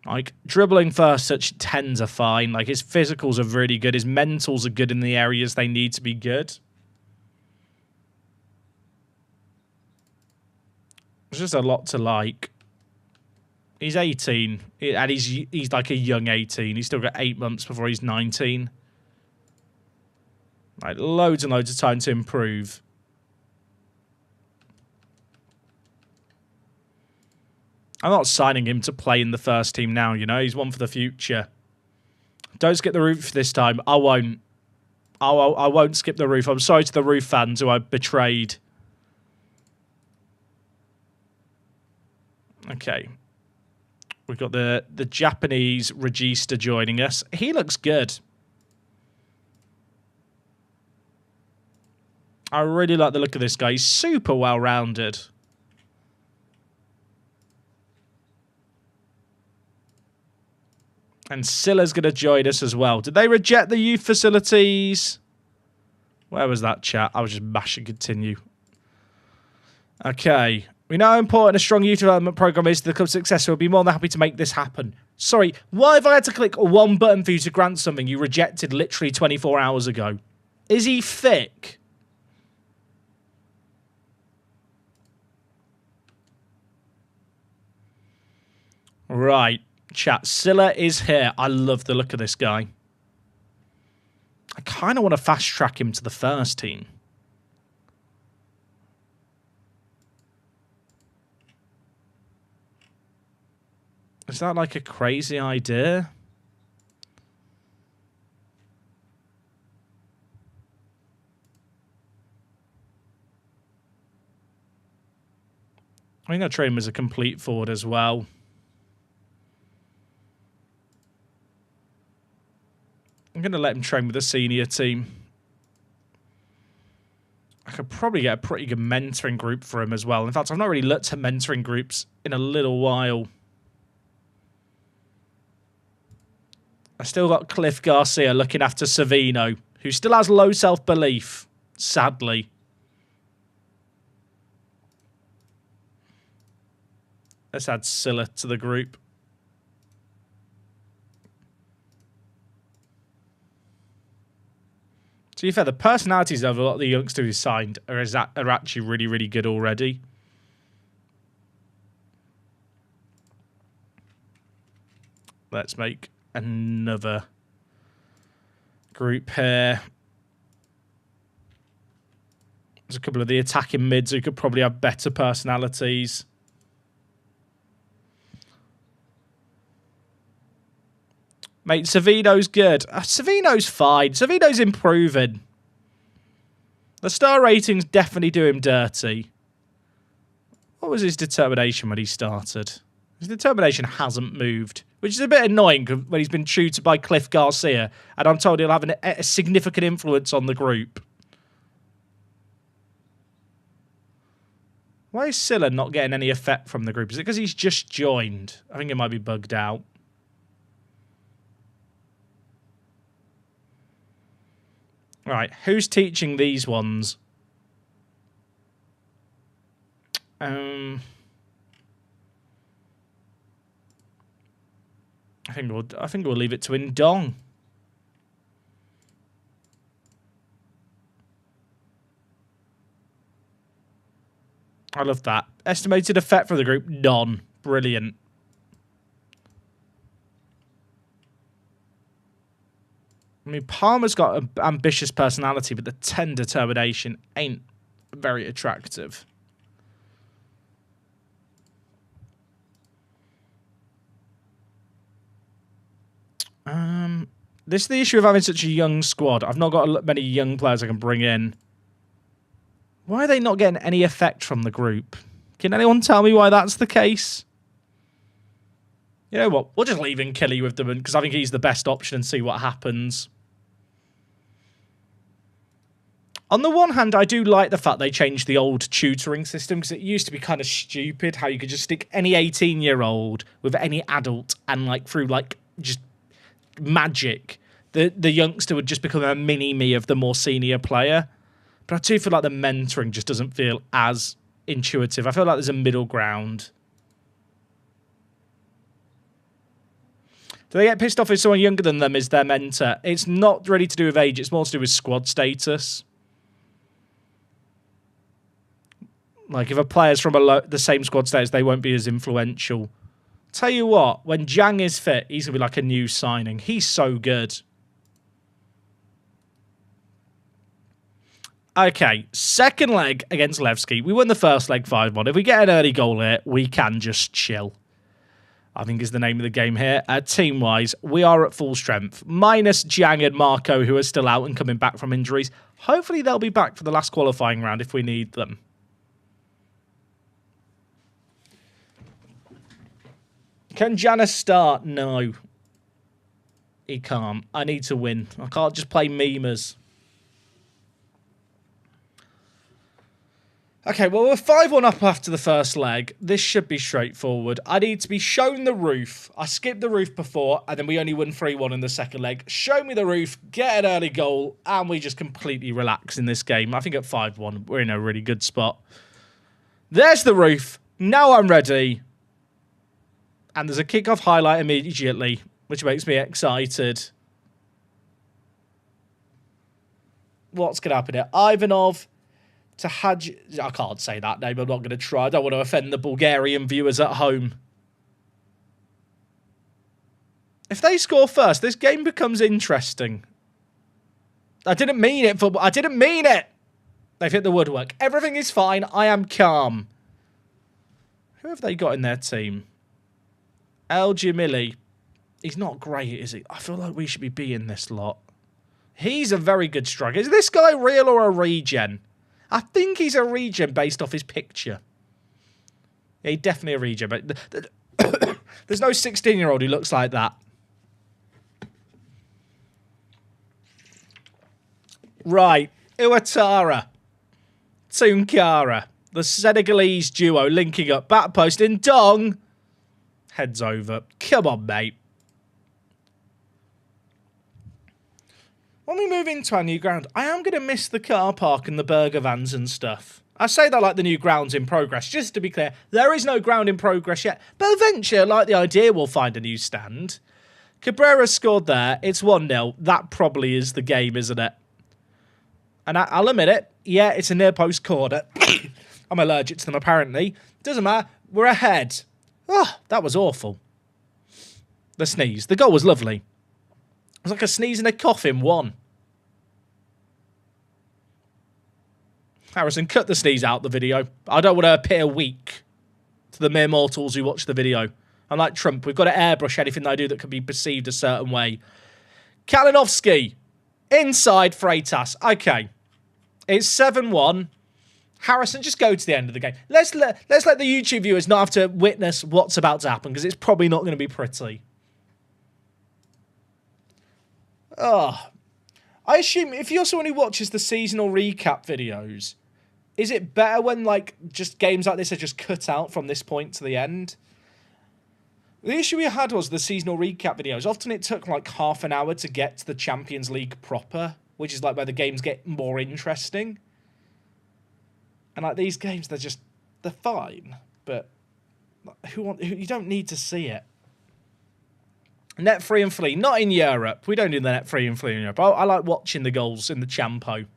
Like, dribbling first touch 10s are fine. Like, his physicals are really good. His mentals are good in the areas they need to be good. There's just a lot to like. He's 18, and he's like a young 18. He's still got 8 months before he's 19. Like, loads and loads of time to improve. I'm not signing him to play in the first team now, you know. He's one for the future. Don't skip the roof this time. I won't. I won't skip the roof. I'm sorry to the roof fans who I betrayed. Okay. We've got the Japanese Regista joining us. He looks good. I really like the look of this guy. He's super well-rounded. And Silla's going to join us as well. Did they reject the youth facilities? Where was that chat? I was just mashing continue. Okay. We know how important a strong youth development program is to the club's success, so we'll be more than happy to make this happen. Sorry, why have I had to click one button for you to grant something you rejected literally 24 hours ago? Is he thick? Right. Chat, Silla is here. I love the look of this guy. I kind of want to fast track him to the first team. Is that like a crazy idea? I'm going to train him as a complete forward as well. I'm going to let him train with the senior team. I could probably get a pretty good mentoring group for him as well. In fact, I've not really looked at mentoring groups in a little while. I still got Cliff Garcia looking after Savino, who still has low self-belief, sadly. Let's add Silla to the group. To be fair, the personalities of a lot of the youngsters who signed are actually really, really good already. Let's make another group here. There's a couple of the attacking mids who could probably have better personalities. Mate, Savino's good. Savino's fine. Savino's improving. The star ratings definitely do him dirty. What was his determination when he started? His determination hasn't moved, which is a bit annoying when he's been tutored by Cliff Garcia, and I'm told he'll have a significant influence on the group. Why is Silla not getting any effect from the group? Is it because he's just joined? I think it might be bugged out. Right, who's teaching these ones? I think we'll leave it to Indong. I love that. Estimated effect for the group, none. Brilliant. I mean, Palmer's got an ambitious personality, but the 10 determination ain't very attractive. This is the issue of having such a young squad. I've not got many young players I can bring in. Why are they not getting any effect from the group? Can anyone tell me why that's the case? You know what? We'll just leave in Killy with them because I think he's the best option and see what happens. On the one hand, I do like the fact they changed the old tutoring system because it used to be kind of stupid how you could just stick any 18-year-old with any adult and like through like just magic, the youngster would just become a mini-me of the more senior player. But I do feel like the mentoring just doesn't feel as intuitive. I feel like there's a middle ground. Do they get pissed off if someone younger than them is their mentor? It's not really to do with age. It's more to do with squad status. Like, if a player's from the same squad status, they won't be as influential. Tell you what, when Jang is fit, he's going to be like a new signing. He's so good. Okay, second leg against Levski. We won the first leg 5-1. If we get an early goal here, we can just chill. I think is the name of the game here. Team-wise, we are at full strength. Minus Jang and Marco, who are still out and coming back from injuries. Hopefully they'll be back for the last qualifying round if we need them. Can Janus start? No. He can't. I need to win. I can't just play memers. Okay, well, we're 5-1 up after the first leg. This should be straightforward. I need to be shown the roof. I skipped the roof before, and then we only won 3-1 in the second leg. Show me the roof, get an early goal, and we just completely relax in this game. I think at 5-1, we're in a really good spot. There's the roof. Now I'm ready. And there's a kickoff highlight immediately, which makes me excited. What's going to happen here? Ivanov to Hadj... I can't say that name. I'm not going to try. I don't want to offend the Bulgarian viewers at home. If they score first, this game becomes interesting. I didn't mean it, football. I didn't mean it. They've hit the woodwork. Everything is fine. I am calm. Who have they got in their team? El Jamili. He's not great, is he? I feel like we should be beating this lot. He's a very good striker. Is this guy real or a regen? I think he's a regen based off his picture. Yeah, he's definitely a regen. But there's no 16-year-old who looks like that. Right. Iwatara. Tunkara. The Senegalese duo linking up. Back post in Dong. Heads over. Come on, mate. When we move into our new ground, I am going to miss the car park and the burger vans and stuff. I say that like the new ground's in progress. Just to be clear, there is no ground in progress yet. But eventually, I like the idea, we'll find a new stand. Cabrera scored there. It's 1-0. That probably is the game, isn't it? And I'll admit it. Yeah, it's a near post corner. I'm allergic to them, apparently. Doesn't matter. We're ahead. Oh, that was awful. The sneeze. The goal was lovely. It was like a sneeze in a cough in one. Harrison, cut the sneeze out the video. I don't want to appear weak to the mere mortals who watch the video. I'm like Trump. We've got to airbrush anything I do that can be perceived a certain way. Kalinowski. Inside Freitas. Okay. It's 7-1. Harrison, just go to the end of the game. Let's let the YouTube viewers not have to witness what's about to happen, because it's probably not going to be pretty. Oh. I assume if you're someone who watches the seasonal recap videos, is it better when like just games like this are just cut out from this point to the end? The issue we had was the seasonal recap videos. Often it took like half an hour to get to the Champions League proper, which is like where the games get more interesting. And like these games, they're fine, but you don't need to see it. Net free and flee, not in Europe. We don't do the net free and flee in Europe. I like watching the goals in the Champo.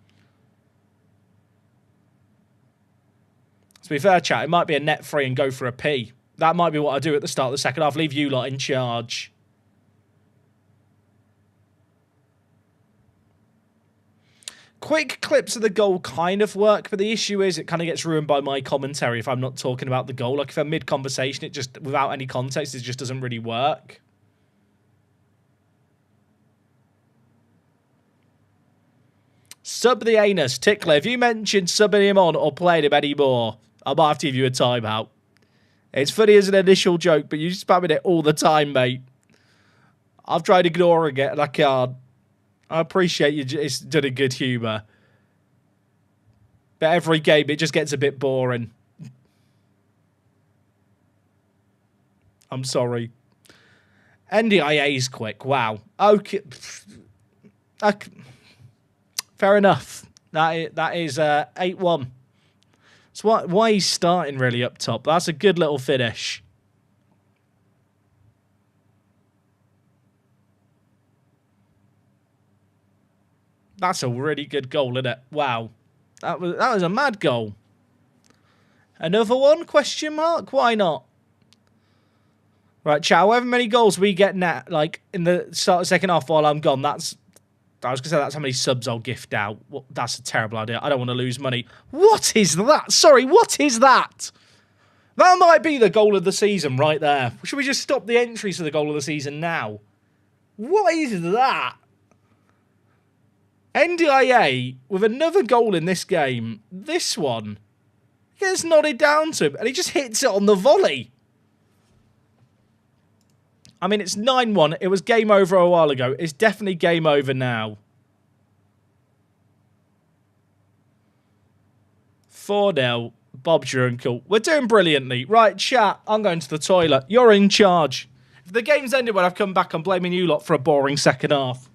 To be fair, chat, it might be a net free and go for a P. That might be what I do at the start of the second half. Leave you lot in charge. Quick clips of the goal kind of work, but the issue is it kind of gets ruined by my commentary if I'm not talking about the goal. Like if I'm mid-conversation, it just, without any context, it just doesn't really work. Sub the anus. Tickler, if you mentioned subbing him on or playing him anymore, I might have to give you a timeout. It's funny as an initial joke, but you're spamming it all the time, mate. I've tried ignoring it and I can't. I appreciate you. It's done in good humour. But every game, it just gets a bit boring. I'm sorry. NDIA's quick. Wow. Okay. Fair enough. That is 8-1. So why he's starting really up top. That's a good little finish. That's a really good goal, isn't it? Wow. That was a mad goal. Another one? Question mark? Why not? Right, chat. However many goals we get net, like in the start of the second half while I'm gone, I was going to say that's how many subs I'll gift out. Well, that's a terrible idea. I don't want to lose money. What is that? Sorry, what is that? That might be the goal of the season right there. Should we just stop the entries for the goal of the season now? What is that? NDIA with another goal in this game. This one gets nodded down to him and he just hits it on the volley. I mean, it's 9-1. It was game over a while ago. It's definitely game over now. 4-0. Bob's your uncle. We're doing brilliantly. Right, chat. I'm going to the toilet. You're in charge. If the game's ended when I've come back, I'm blaming you lot for a boring second half.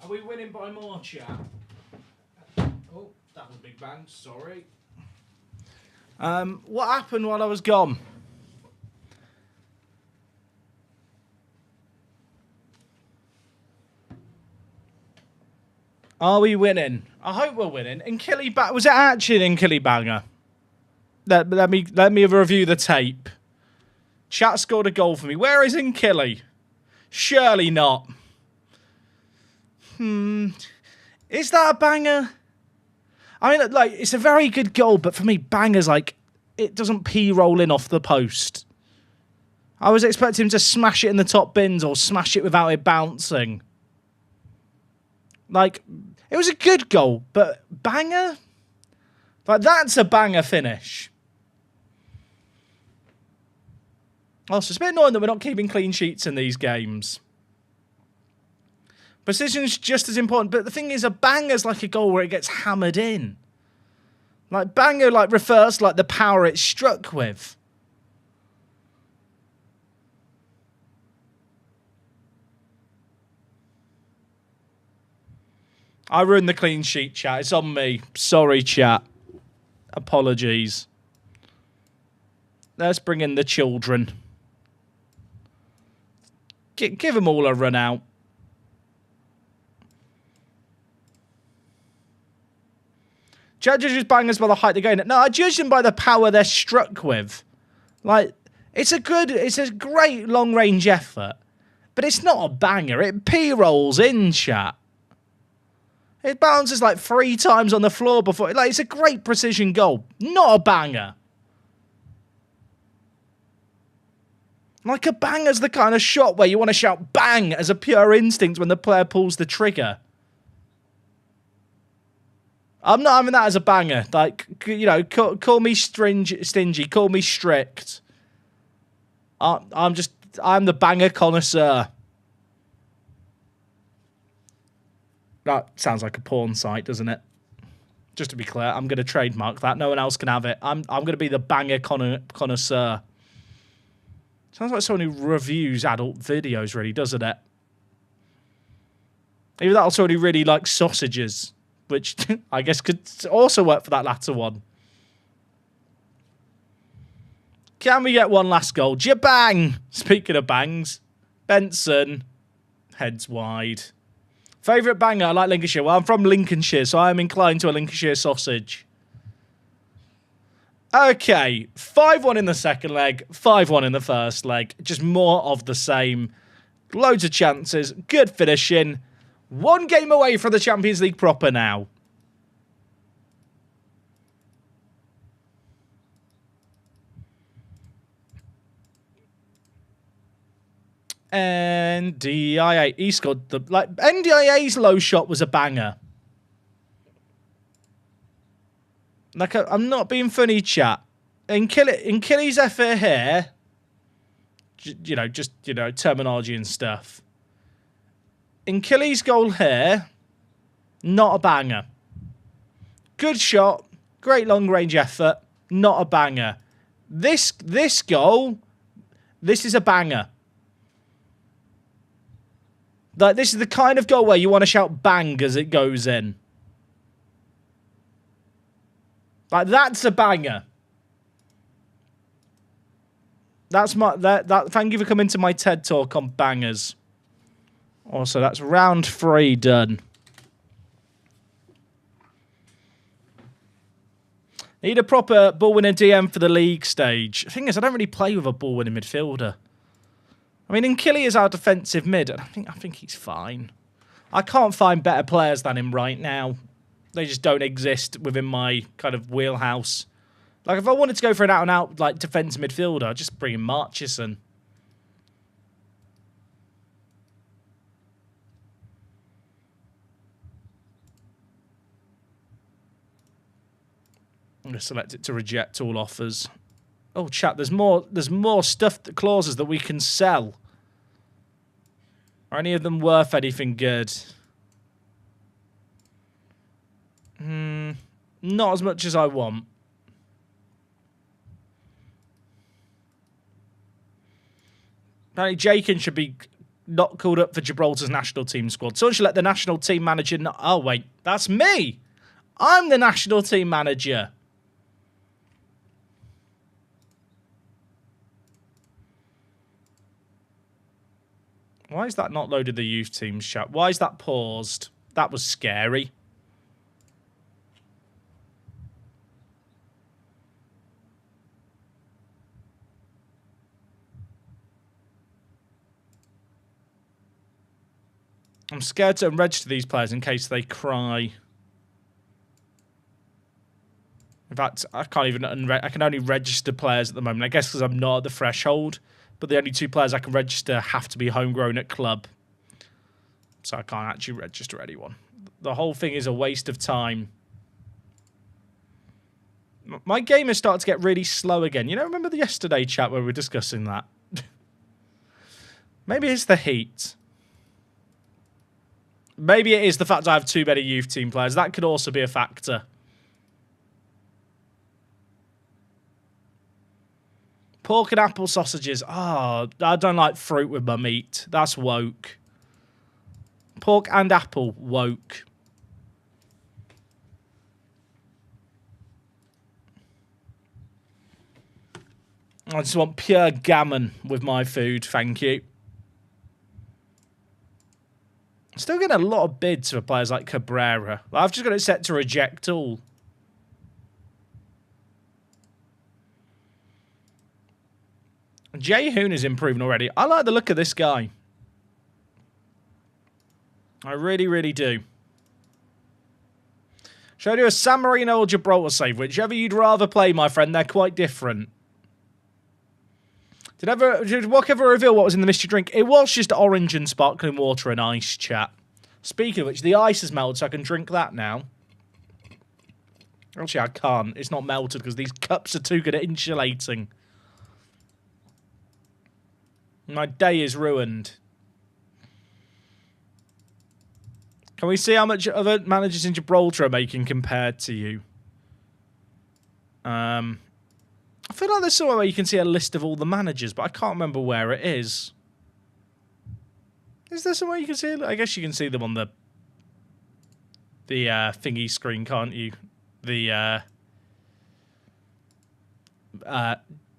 Are we winning by more, chat? Oh, that was Big Bang. Sorry. What happened while I was gone? Are we winning? I hope we're winning. Was it actually an Nkilly banger? Let me review the tape. Chat scored a goal for me. Where is Nkilly? Surely not. Is that a banger? I mean, like, it's a very good goal, but for me, banger's like, it doesn't P-roll in off the post. I was expecting him to smash it in the top bins or smash it without it bouncing. Like, it was a good goal, but banger? Like, that's a banger finish. Also, it's a bit annoying that we're not keeping clean sheets in these games. Precision's just as important, but the thing is, a banger's like a goal where it gets hammered in. Like, banger, like, refers to, like, the power it's struck with. I ruined the clean sheet, chat. It's on me. Sorry, chat. Apologies. Let's bring in the children. Give them all a run out. Judges bangers by the height they're going at. No, I judge them by the power they're struck with. Like, it's a great long-range effort. But it's not a banger. It P-rolls in, chat. It bounces like 3 times on the floor before. Like, it's a great precision goal. Not a banger. Like, a banger's the kind of shot where you want to shout bang as a pure instinct when the player pulls the trigger. I'm not having that as a banger. Like, you know, call me stingy, call me strict. I'm the banger connoisseur. That sounds like a porn site, doesn't it? Just to be clear, I'm going to trademark that. No one else can have it. I'm going to be the banger connoisseur. Sounds like someone who reviews adult videos, really, doesn't it? Either that or someone who really likes sausages, which I guess could also work for that latter one. Can we get one last goal? Jabang! Speaking of bangs, Benson, heads wide. Favourite banger? I like Lincolnshire. Well, I'm from Lincolnshire, so I am inclined to a Lincolnshire sausage. Okay, 5-1 in the second leg, 5-1 in the first leg. Just more of the same. Loads of chances, good finishing. 1 game away from the Champions League proper now. NDIA. He scored the... Like, NDIA's low shot was a banger. Like, I'm not being funny, chat. In Killy's effort here, just terminology and stuff. In Killy's goal here, not a banger. Good shot, great long-range effort, not a banger. This goal, this is a banger. Like, this is the kind of goal where you want to shout bang as it goes in. Like, that's a banger. That's my thank you for coming to my TED talk on bangers. Also, that's round 3 done. Need a proper ball winner DM for the league stage. The thing is, I don't really play with a ball winning midfielder. I mean, Nkili is our defensive mid, and I think he's fine. I can't find better players than him right now. They just don't exist within my kind of wheelhouse. Like, if I wanted to go for an out-and-out like defensive midfielder, I'd just bring in Marchison. I'm going to select it to reject all offers. Oh, chat, there's more stuff, clauses that we can sell. Are any of them worth anything good? Not as much as I want. Apparently, Jakin should be not called up for Gibraltar's national team squad. Someone should let the national team manager know. Oh, wait, that's me. I'm the national team manager. Why is that not loaded the youth teams chat? Why is that paused? That was scary. I'm scared to unregister these players in case they cry. In fact, I can't even I can only register players at the moment. I guess because I'm not at the threshold. But the only 2 players I can register have to be homegrown at club. So I can't actually register anyone. The whole thing is a waste of time. My game has started to get really slow again. You know, remember the yesterday chat where we were discussing that? Maybe it's the heat. Maybe it is the fact I have too many youth team players. That could also be a factor. Pork and apple sausages. Oh, I don't like fruit with my meat. That's woke. Pork and apple, woke. I just want pure gammon with my food, thank you. Still getting a lot of bids for players like Cabrera. I've just got it set to reject all. Jay Hoon is improving already. I like the look of this guy. I really, really do. Should I do a San Marino or Gibraltar save? Whichever you'd rather play, my friend. They're quite different. Did Wok ever reveal what was in the mystery drink? It was just orange and sparkling water and ice, chat. Speaking of which, the ice has melted, so I can drink that now. Actually, I can't. It's not melted because these cups are too good at insulating. My day is ruined. Can we see how much other managers in Gibraltar are making compared to you? I feel like there's somewhere where you can see a list of all the managers, but I can't remember where it is. Is there somewhere you can see it? I guess you can see them on the thingy screen, can't you? The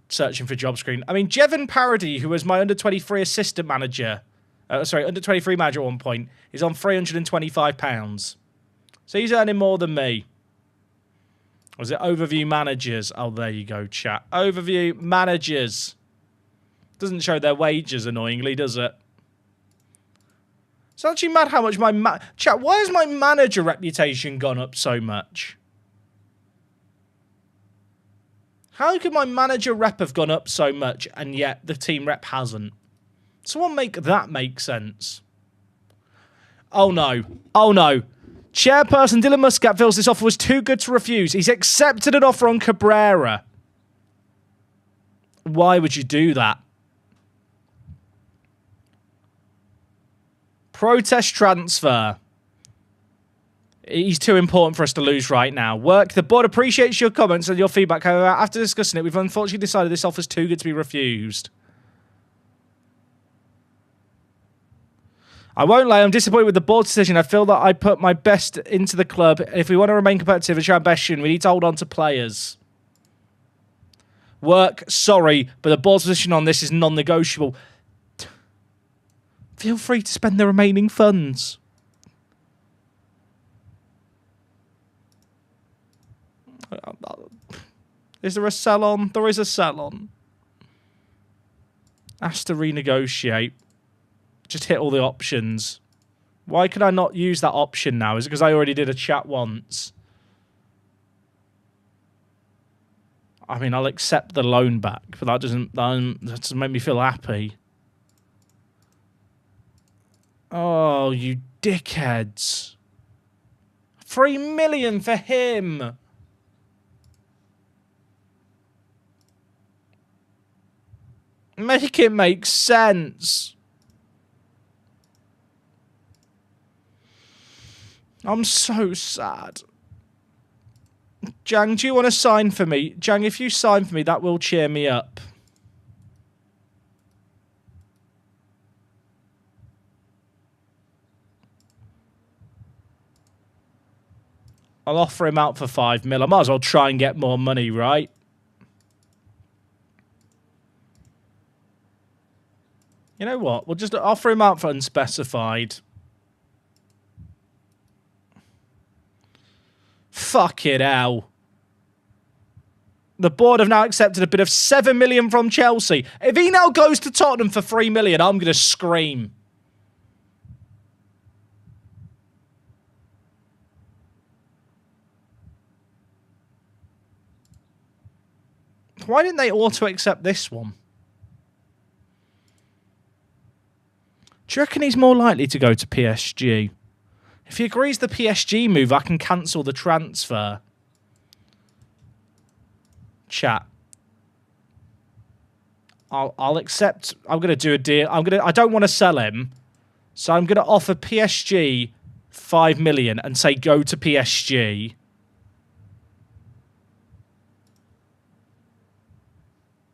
searching for job screen. I mean, Jevon Parody, who was my under-23 assistant manager, under-23 manager at one point, is on £325. So he's earning more than me. Was it overview managers? Oh, there you go, chat. Overview managers. Doesn't show their wages, annoyingly, does it? It's actually mad how much my... Chat, why has my manager reputation gone up so much? How could my manager rep have gone up so much and yet the team rep hasn't? Someone make that make sense. Oh no. Oh no. Chairperson Dylan Muscat feels this offer was too good to refuse. He's accepted an offer on Cabrera. Why would you do that? Protest transfer. He's too important for us to lose right now. Work. The board appreciates your comments and your feedback. However, after discussing it, we've unfortunately decided this offer is too good to be refused. I won't lie, I'm disappointed with the board's decision. I feel that I put my best into the club. If we want to remain competitive and show ambition, we need to hold on to players. Work. Sorry, but the board's position on this is non-negotiable. Feel free to spend the remaining funds. Is there a sell-on? There is a sell-on. Ask to renegotiate. Just hit all the options. Why could I not use that option now? Is it because I already did a chat once? I mean, I'll accept the loan back, but that doesn't make me feel happy. Oh, you dickheads. 3 million for him. Make it make sense. I'm so sad. Jang, do you want to sign for me? Jang, if you sign for me, that will cheer me up. I'll offer him out for 5 mil. I might as well try and get more money, right? You know what? We'll just offer him out for unspecified. Fuck it, hell. The board have now accepted a bid of 7 million from Chelsea. If he now goes to Tottenham for 3 million, I'm going to scream. Why didn't they auto-accept this one? Do you reckon he's more likely to go to PSG? If he agrees the PSG move, I can cancel the transfer. Chat. I'll accept. I'm going to do a deal. I don't want to sell him. So I'm going to offer PSG 5 million and say go to PSG.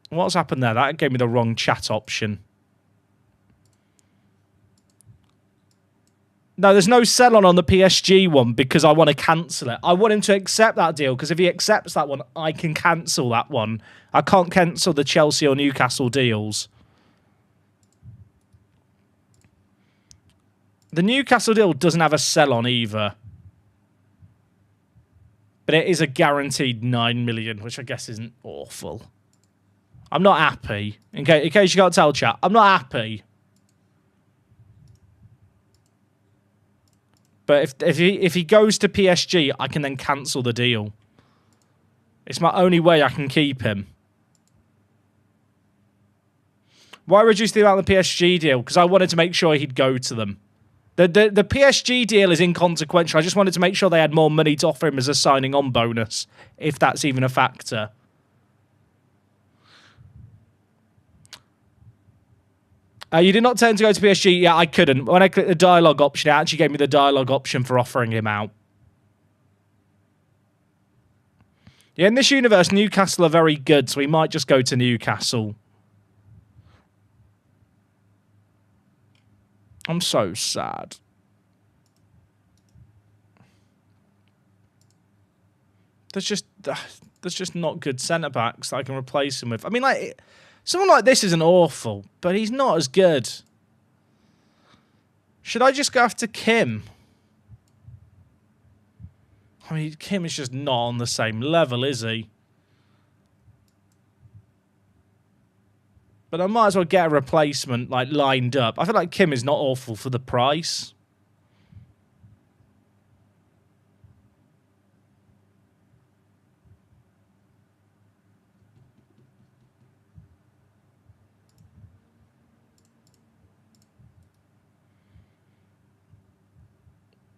What's happened there? That gave me the wrong chat option. No, there's no sell on the PSG one because I want to cancel it. I want him to accept that deal because if he accepts that one, I can cancel that one. I can't cancel the Chelsea or Newcastle deals. The Newcastle deal doesn't have a sell on either. But it is a guaranteed 9 million, which I guess isn't awful. I'm not happy. In case you can't tell, chat, I'm not happy. But if he goes to PSG, I can then cancel the deal. It's my only way I can keep him. Why reduce the amount of the PSG deal? Because I wanted to make sure he'd go to them. The PSG deal is inconsequential. I just wanted to make sure they had more money to offer him as a signing on bonus, if that's even a factor. You did not tend to go to PSG. Yeah, I couldn't. When I clicked the dialogue option, it actually gave me the dialogue option for offering him out. Yeah, in this universe, Newcastle are very good, so we might just go to Newcastle. I'm so sad. There's just not good centre-backs that I can replace him with. I mean, like, someone like this isn't awful, but he's not as good. Should I just go after Kim? I mean, Kim is just not on the same level, is he? But I might as well get a replacement, like, lined up. I feel like Kim is not awful for the price.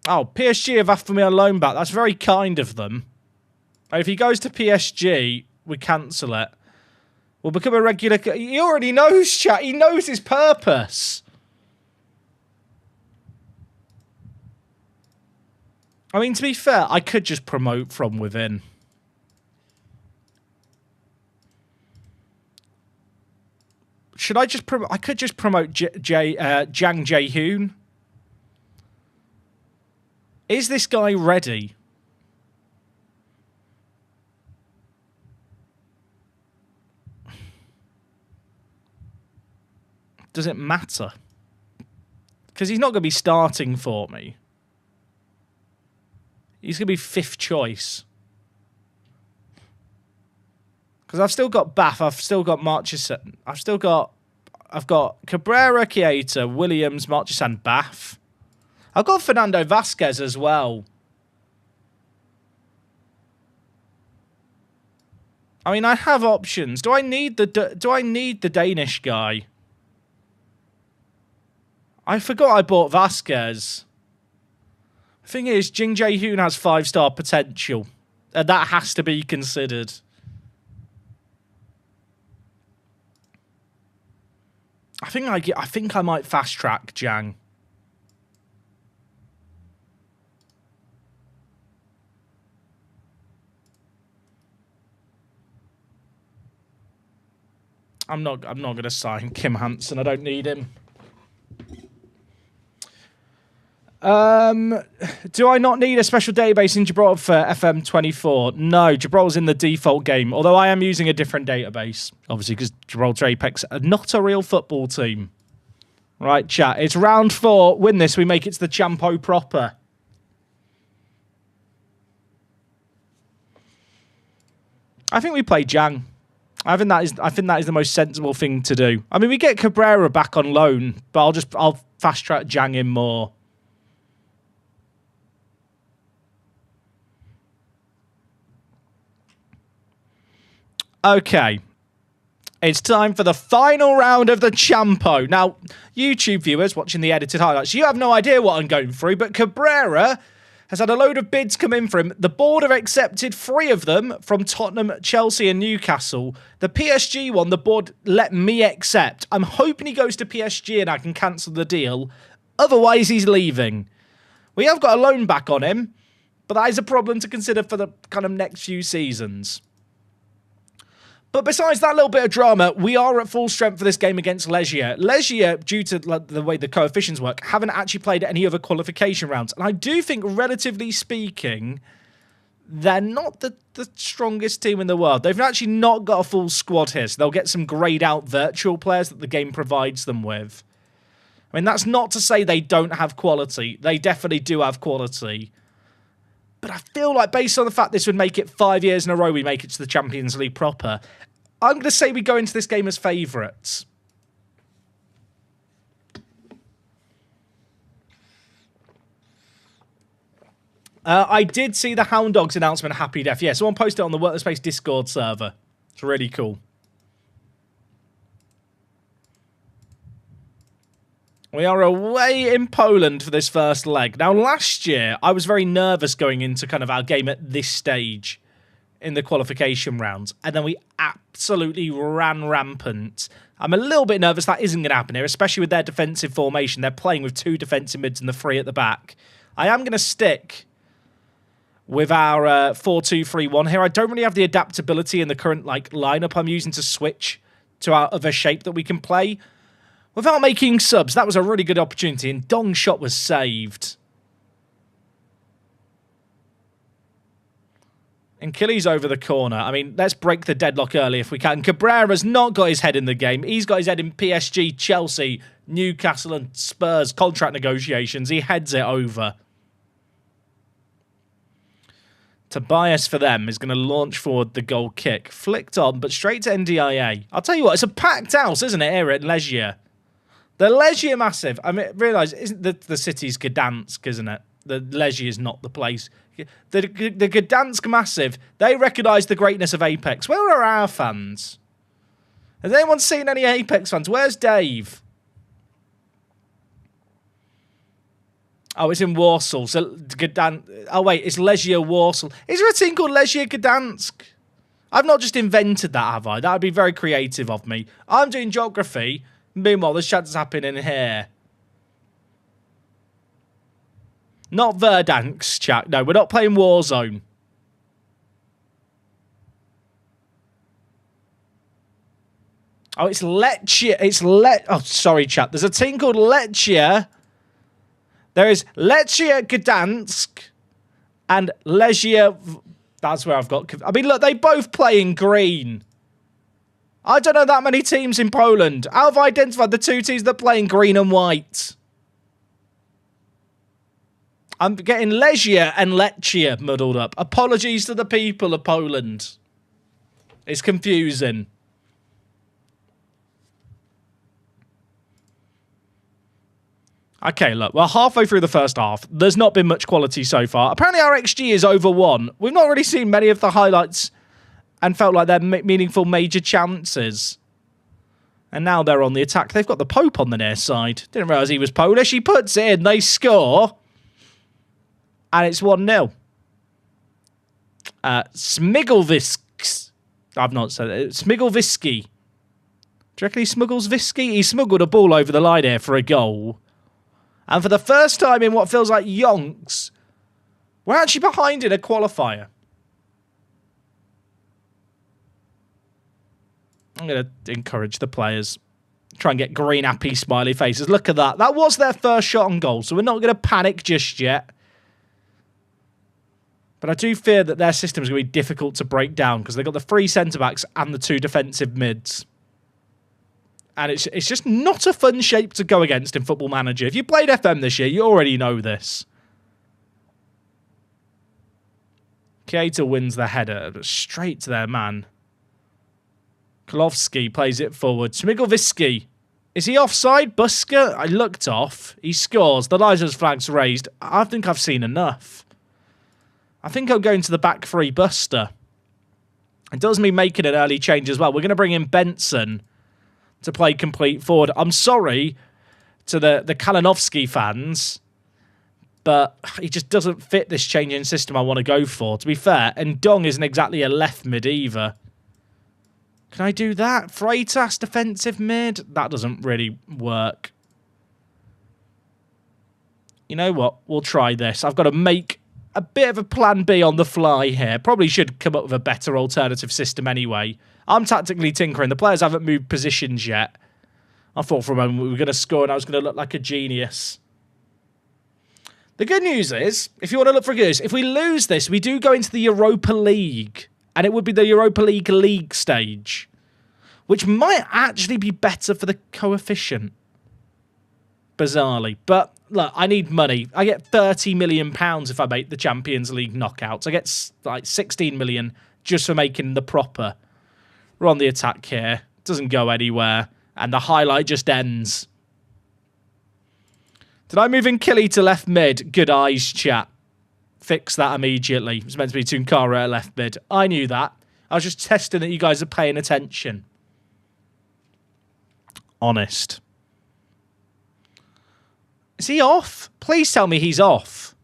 Oh, PSG have offered me a loan back. That's very kind of them. If he goes to PSG, we cancel it. We'll become a regular... He already knows, chat. He knows his purpose. I mean, to be fair, I could just promote from within. Should I just promote... I could just promote Jang Jae-hoon. Is this guy ready? Does it matter? Because he's not going to be starting for me. He's going to be 5th choice. Because I've still got Bath. I've still got Marchesson. I've got Cabrera, Keita, Williams, Marchesson, Bath. I've got Fernando Vasquez as well. I mean, I have options. Do I need the Danish guy? I forgot I bought Vasquez. The thing is, Jing Jae-hoon has 5-star potential, and that has to be considered. I think I might fast track Jang. I'm not going to sign Kim Hansen. I don't need him. Do I not need a special database in Gibraltar for FM24? No, Gibraltar's in the default game. Although I am using a different database, obviously, because Gibraltar Apex are not a real football team. Right, chat. It's round 4. Win this, we make it to the Champo proper. I think we play Jang. I think that is the most sensible thing to do. I mean, we get Cabrera back on loan, but I'll fast track Jang in more. Okay, It's time for the final round of the Champo. Now, YouTube viewers watching the edited highlights, you have no idea what I'm going through, but Cabrera has had a load of bids come in for him. The board have accepted 3 of them from Tottenham, Chelsea and Newcastle. The PSG one, the board let me accept. I'm hoping he goes to PSG and I can cancel the deal. Otherwise, he's leaving. We have got a loan back on him, but that is a problem to consider for the kind of next few seasons. But besides that little bit of drama, we are at full strength for this game against Legia. Legia, due to the way the coefficients work, haven't actually played any other qualification rounds. And I do think, relatively speaking, they're not the strongest team in the world. They've actually not got a full squad here, so they'll get some greyed-out virtual players that the game provides them with. I mean, that's not to say they don't have quality. They definitely do have quality. But I feel like, based on the fact this would make it 5 years in a row we make it to the Champions League proper, I'm going to say we go into this game as favourites. I did see the Hound Dogs announcement, Happy Death. Yeah, someone posted it on the Workspace Discord server. It's really cool. We are away in Poland for this first leg. Now, last year, I was very nervous going into kind of our game at this stage in the qualification rounds, and then we absolutely ran rampant. I'm a little bit nervous that isn't going to happen here, especially with their defensive formation. They're playing with 2 defensive mids and the 3 at the back. I am going to stick with our 4-2-3-1 here. I don't really have the adaptability in the current lineup I'm using to switch to our other shape that we can play without making subs. That was a really good opportunity, and Dong's shot was saved. And Killy's over the corner. I mean, let's break the deadlock early if we can. Cabrera's not got his head in the game. He's got his head in PSG, Chelsea, Newcastle and Spurs contract negotiations. He heads it over. Tobias for them is going to launch forward the goal kick. Flicked on, but straight to NDIA. I'll tell you what, it's a packed house, isn't it, here at Legia? The Legia Massive. I mean, realise, isn't the city's Gdansk, isn't it? The Legia is not the place. The Gdansk Massive, they recognise the greatness of Apex. Where are our fans? Has anyone seen any Apex fans? Where's Dave? Oh, it's in Warsaw. So oh, wait, it's Legia Warsaw. Is there a team called Legia Gdansk? I've not just invented that, have I? That would be very creative of me. I'm doing geography. Meanwhile, there's chat's happening here. Not Verdansk, chat. No, we're not playing Warzone. Oh, it's Lechia. Oh, sorry, chat. There's a team called Lechia. There is Lechia Gdansk and Legia. That's where I've got. I mean, look, they both play in green. I don't know that many teams in Poland. How have I identified the 2 teams that play in green and white? I'm getting Legia and Lechia muddled up. Apologies to the people of Poland. It's confusing. Okay, look, we're halfway through the first half. There's not been much quality so far. Apparently our XG is over 1. We've not really seen many of the highlights and felt like they're meaningful major chances. And now they're on the attack. They've got the Pope on the near side. Didn't realise he was Polish. He puts it in. They score. And it's 1-0. Smigelvisks. I've not said it. Smigelviski. Do you reckon he smuggles Visky? He smuggled a ball over the line here for a goal. And for the first time in what feels like yonks, we're actually behind in a qualifier. I'm going to encourage the players. Try and get green, happy, smiley faces. Look at that. That was their first shot on goal, so we're not going to panic just yet. But I do fear that their system is going to be difficult to break down because they've got the 3 centre-backs and the 2 defensive mids. And it's just not a fun shape to go against in Football Manager. If you played FM this year, you already know this. Keita wins the header straight to their man. Kolowski plays it forward. Smigelviski. Is he offside? Buska? I looked off. He scores. The license flag's raised. I think I've seen enough. I think I'm going to the back 3 Buster. It does mean making an early change as well. We're going to bring in Benson to play complete forward. I'm sorry to the Kalinowski fans, but he just doesn't fit this changing system I want to go for, to be fair. And Dong isn't exactly a left mid either. Can I do that? Freitas defensive mid? That doesn't really work. You know what? We'll try this. I've got to make a bit of a plan B on the fly here. Probably should come up with a better alternative system anyway. I'm tactically tinkering. The players haven't moved positions yet. I thought for a moment we were going to score and I was going to look like a genius. The good news is, if you want to look for good, if we lose this, we do go into the Europa League. And it would be the Europa League stage. Which might actually be better for the coefficient. Bizarrely. But, look, I need money. I get £30 million if I make the Champions League knockouts. I get, like, 16 million just for making the proper. We're on the attack here. Doesn't go anywhere. And the highlight just ends. Did I move in Killy to left mid? Good eyes, chat. Fix that immediately. It was meant to be Tunkara at left mid. I knew that. I was just testing that you guys are paying attention. Honest. Is he off? Please tell me he's off.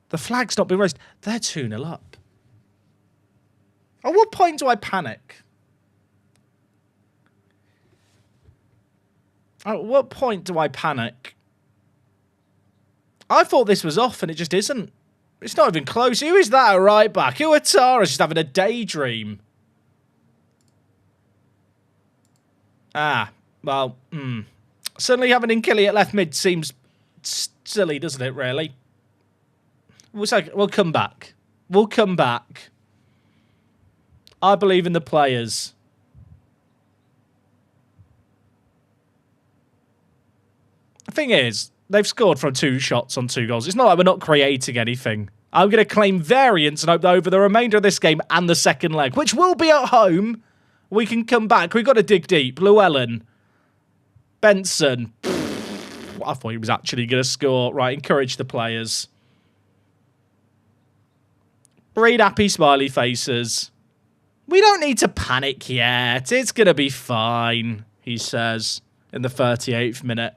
The flag's not been raised. They're 2-0 up. At what point do I panic? At what point do I panic? I thought this was off and it just isn't. It's not even close. Who is that at right back? Iwatara's just having a daydream. Ah, well, Suddenly having Nkili at left mid seems silly, doesn't it, really? We'll come back. We'll come back. I believe in the players. The thing is, they've scored from 2 shots on 2 goals. It's not like we're not creating anything. I'm going to claim variance and hope that over the remainder of this game and the second leg, which will be at home, we can come back. We've got to dig deep. Llewellyn. Benson. I thought he was actually going to score. Right, encourage the players. Breed happy smiley faces. We don't need to panic yet. It's going to be fine, he says in the 38th minute.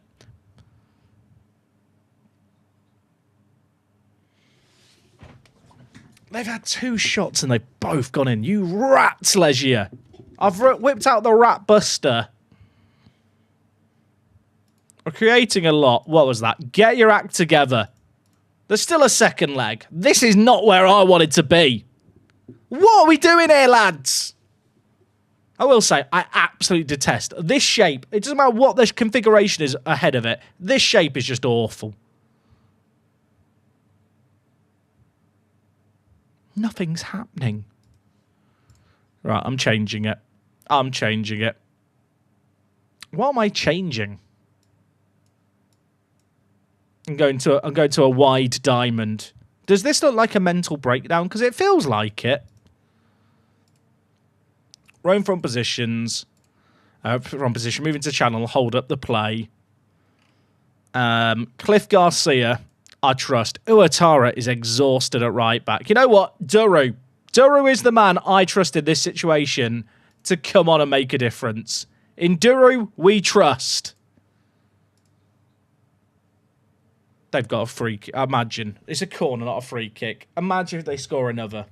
They've had 2 shots and they've both gone in. You rats, Legia. I've whipped out the rat buster. We're creating a lot. What was that? Get your act together. There's still a second leg. This is not where I wanted to be. What are we doing here, lads? I will say, I absolutely detest this shape. It doesn't matter what the configuration is ahead of it. This shape is just awful. Nothing's happening. Right, I'm changing it. I'm changing it. What am I changing? I'm going to a wide diamond. Does this look like a mental breakdown? Because it feels like it. Roam from positions. From position. Moving to channel. Hold up the play. Cliff Garcia. I trust. Iwatara is exhausted at right back. You know what? Duru. Duru is the man I trust in this situation to come on and make a difference. In Duru, we trust. They've got a free kick. Imagine. It's a corner, not a free kick. Imagine if they score another.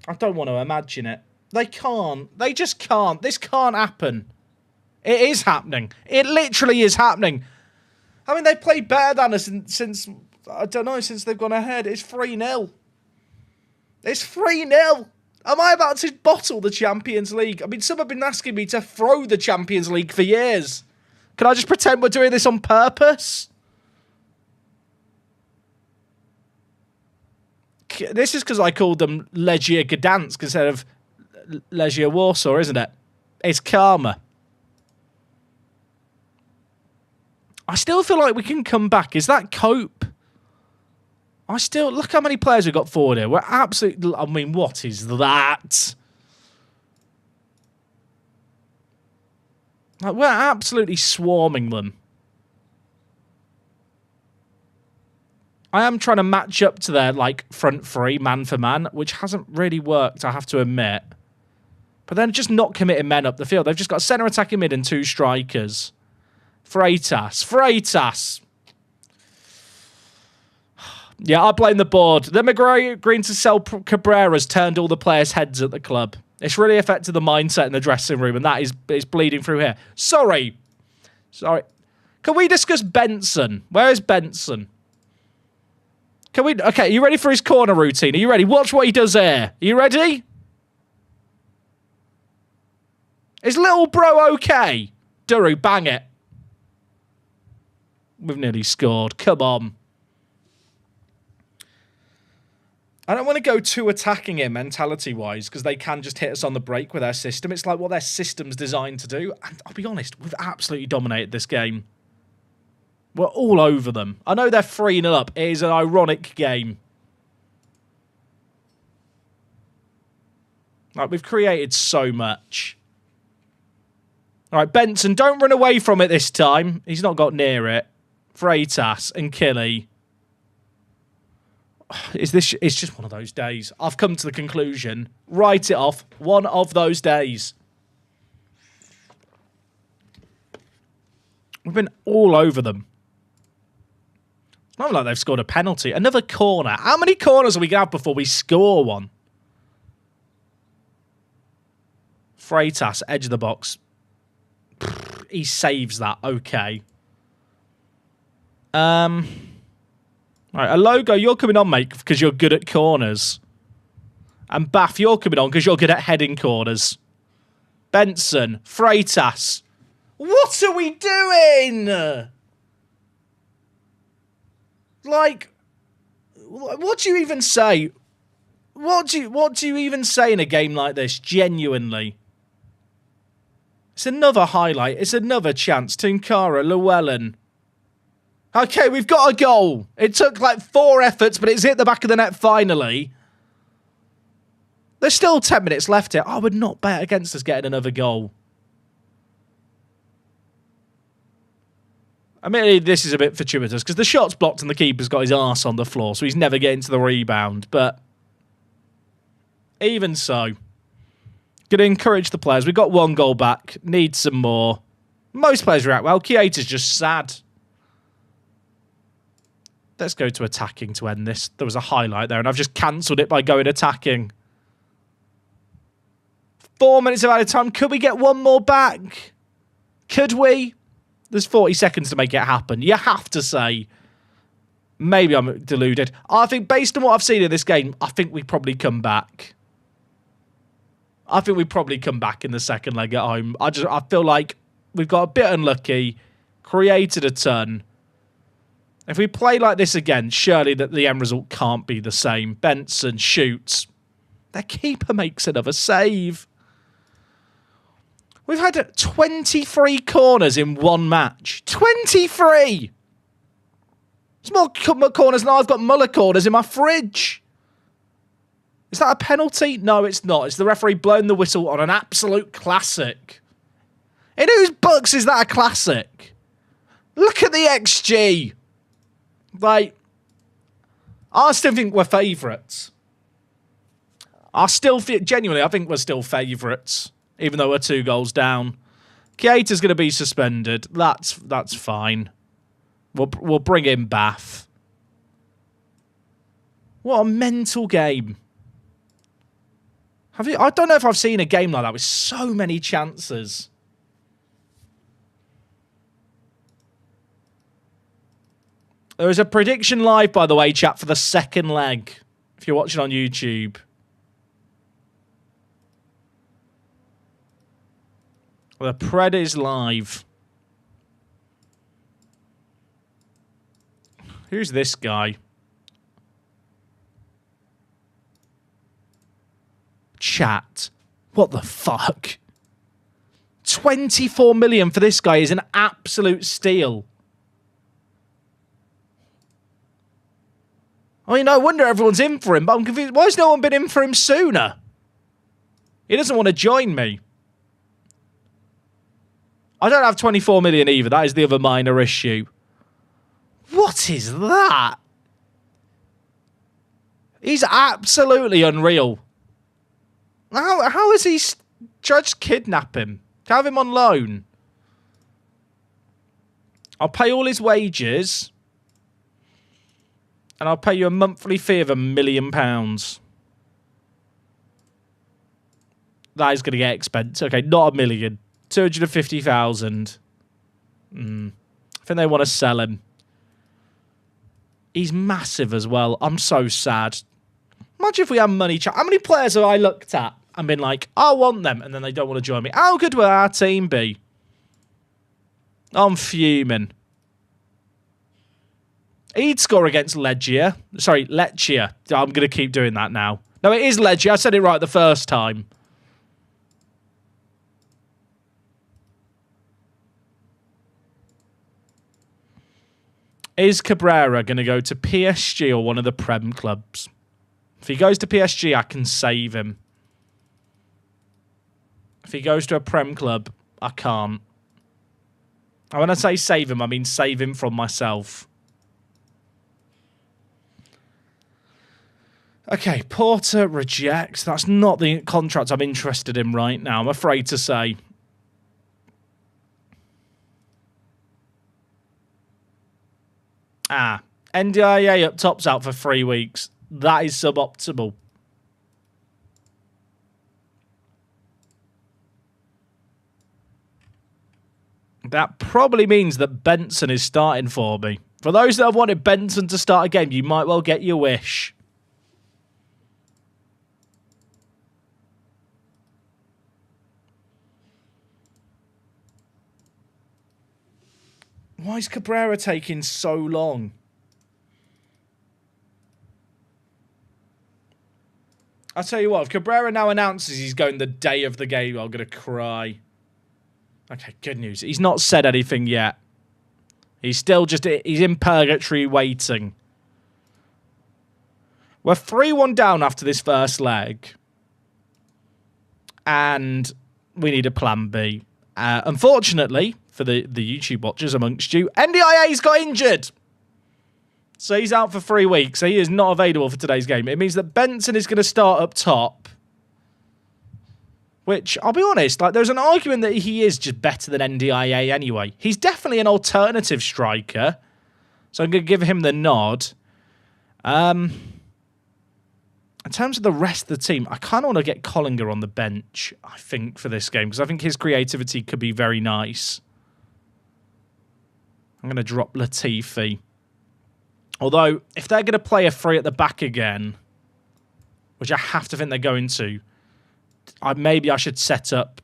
I don't want to imagine it. They can't. They just can't. This can't happen. It is happening. It literally is happening. I mean, they've played better than us since, I don't know, since they've gone ahead. It's 3-0. It's 3-0. Am I about to bottle the Champions League? I mean, some have been asking me to throw the Champions League for years. Can I just pretend we're doing this on purpose? This is because I called them Legia Gdansk instead of Legia Warsaw, isn't it? It's karma. I still feel like we can come back. Is that cope? Look how many players we've got forward here. We're absolutely, I mean, what is that? Like, we're absolutely swarming them. I am trying to match up to their, like, front three, man for man, which hasn't really worked, I have to admit. But they're just not committing men up the field. They've just got a centre attacking mid and 2 strikers. Freitas. Yeah, I blame the board. The agreeing to sell Cabrera's turned all the players' heads at the club. It's really affected the mindset in the dressing room, and that is bleeding through here. Sorry. Can we discuss Benson? Where is Benson? Can we... Okay, are you ready for his corner routine? Are you ready? Watch what he does here. Are you ready? Is little bro okay? Duru, bang it. We've nearly scored. Come on. I don't want to go too attacking here mentality-wise because they can just hit us on the break with their system. It's like what their system's designed to do. And I'll be honest, we've absolutely dominated this game. We're all over them. I know they're 3-0 up. It is an ironic game. Like, we've created so much. All right, Benson, don't run away from it this time. He's not got near it. Freitas and Killy. It's just one of those days. I've come to the conclusion. Write it off. One of those days. We've been all over them. It's not like they've scored a penalty. Another corner. How many corners are we going to have before we score one? Freitas, edge of the box. He saves that. Okay. Right, a logo, you're coming on, mate, because you're good at corners. And Bath, you're coming on because you're good at heading corners. Benson, Freitas. What are we doing? Like, what do you even say? What do you even say in a game like this, genuinely? It's another highlight. It's another chance. Tunkara, Llewellyn. Okay, we've got a goal. It took like 4 efforts, but it's hit the back of the net finally. There's still 10 minutes left here. I would not bet against us getting another goal. I mean, this is a bit fortuitous because the shot's blocked and the keeper's got his arse on the floor, so he's never getting to the rebound. But even so, going to encourage the players. We've got 1 goal back. Need some more. Most players react well. Keita's just sad. Let's go to attacking to end this. There was a highlight there, and I've just cancelled it by going attacking. 4 minutes of added time. Could we get 1 more back? Could we? There's 40 seconds to make it happen. You have to say. Maybe I'm deluded. I think based on what I've seen in this game, I think we probably come back. I think we probably come back in the second leg at home. I feel like we've got a bit unlucky, created a ton. If we play like this again, surely that the end result can't be the same. Benson shoots. Their keeper makes another save. We've had 23 corners in 1 match. 23! It's more corners than I've got Muller corners in my fridge. Is that a penalty? No, it's not. It's the referee blowing the whistle on an absolute classic. In whose books is that a classic? Look at the XG. Like, I still think we're favourites. I still feel, genuinely, I think we're still favourites, even though we're 2 goals down. Keita's going to be suspended. That's fine. We'll bring in Bath. What a mental game. I don't know if I've seen a game like that with so many chances. There is a prediction live, by the way, chat, for the second leg, if you're watching on YouTube. The Pred is live. Who's this guy? Chat. What the fuck? 24 million for this guy is an absolute steal. I mean, no wonder everyone's in for him, but I'm confused. Why has no one been in for him sooner? He doesn't want to join me. I don't have 24 million either. That is the other minor issue. What is that? He's absolutely unreal. How is he judged kidnap him? To have him on loan? I'll pay all his wages. And I'll pay you a monthly fee of £1 million. That is going to get expensive. Okay, not 1 million. 250,000. I think they want to sell him. He's massive as well. I'm so sad. Imagine if we had money. How many players have I looked at and been like, I want them, and then they don't want to join me? How good will our team be? I'm fuming. He'd score against Legia. Sorry, Lecce. I'm going to keep doing that now. No, it is Lecce. I said it right the first time. Is Cabrera going to go to PSG or one of the Prem clubs? If he goes to PSG, I can save him. If he goes to a Prem club, I can't. And when I say save him, I mean save him from myself. Okay, Porter rejects. That's not the contract I'm interested in right now, I'm afraid to say. NDIA up top's out for 3 weeks. That is suboptimal. That probably means that Benson is starting for me. For those that have wanted Benson to start a game, you might well get your wish. Why is Cabrera taking so long? I'll tell you what, if Cabrera now announces he's going the day of the game, I'm going to cry. Okay, good news. He's not said anything yet. He's still just... He's in purgatory waiting. We're 3-1 down after this first leg. And we need a plan B. Unfortunately, for the YouTube watchers amongst you, NDIA's got injured. So he's out for 3 weeks. So he is not available for today's game. It means that Benson is going to start up top. Which, I'll be honest, like there's an argument that he is just better than NDIA anyway. He's definitely an alternative striker. So I'm going to give him the nod. In terms of the rest of the team, I kind of want to get Collinger on the bench, I think, for this game. Because I think his creativity could be very nice. I'm going to drop Latifi. Although, if they're going to play a 3 at the back again, which I have to think they're going to, maybe I should set up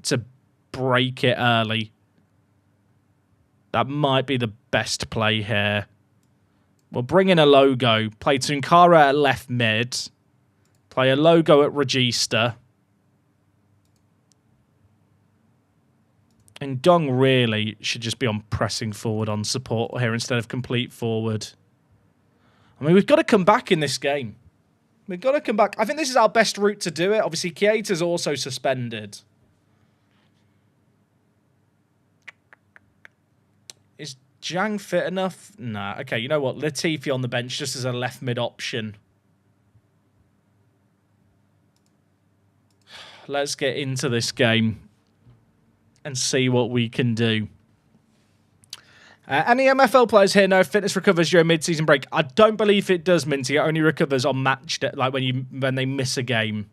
to break it early. That might be the best play here. We'll bring in a logo. Play Tunkara at left mid. Play a logo at Regista. And Dong really should just be on pressing forward on support here instead of complete forward. I mean, we've got to come back in this game. We've got to come back. I think this is our best route to do it. Obviously, Keita's also suspended. Is Zhang fit enough? Nah. Okay, you know what? Latifi on the bench just as a left mid option. Let's get into this game and see what we can do. Any MFL players here know if fitness recovers during mid-season break? I don't believe it does, Minty. It only recovers on match day, like when they miss a game.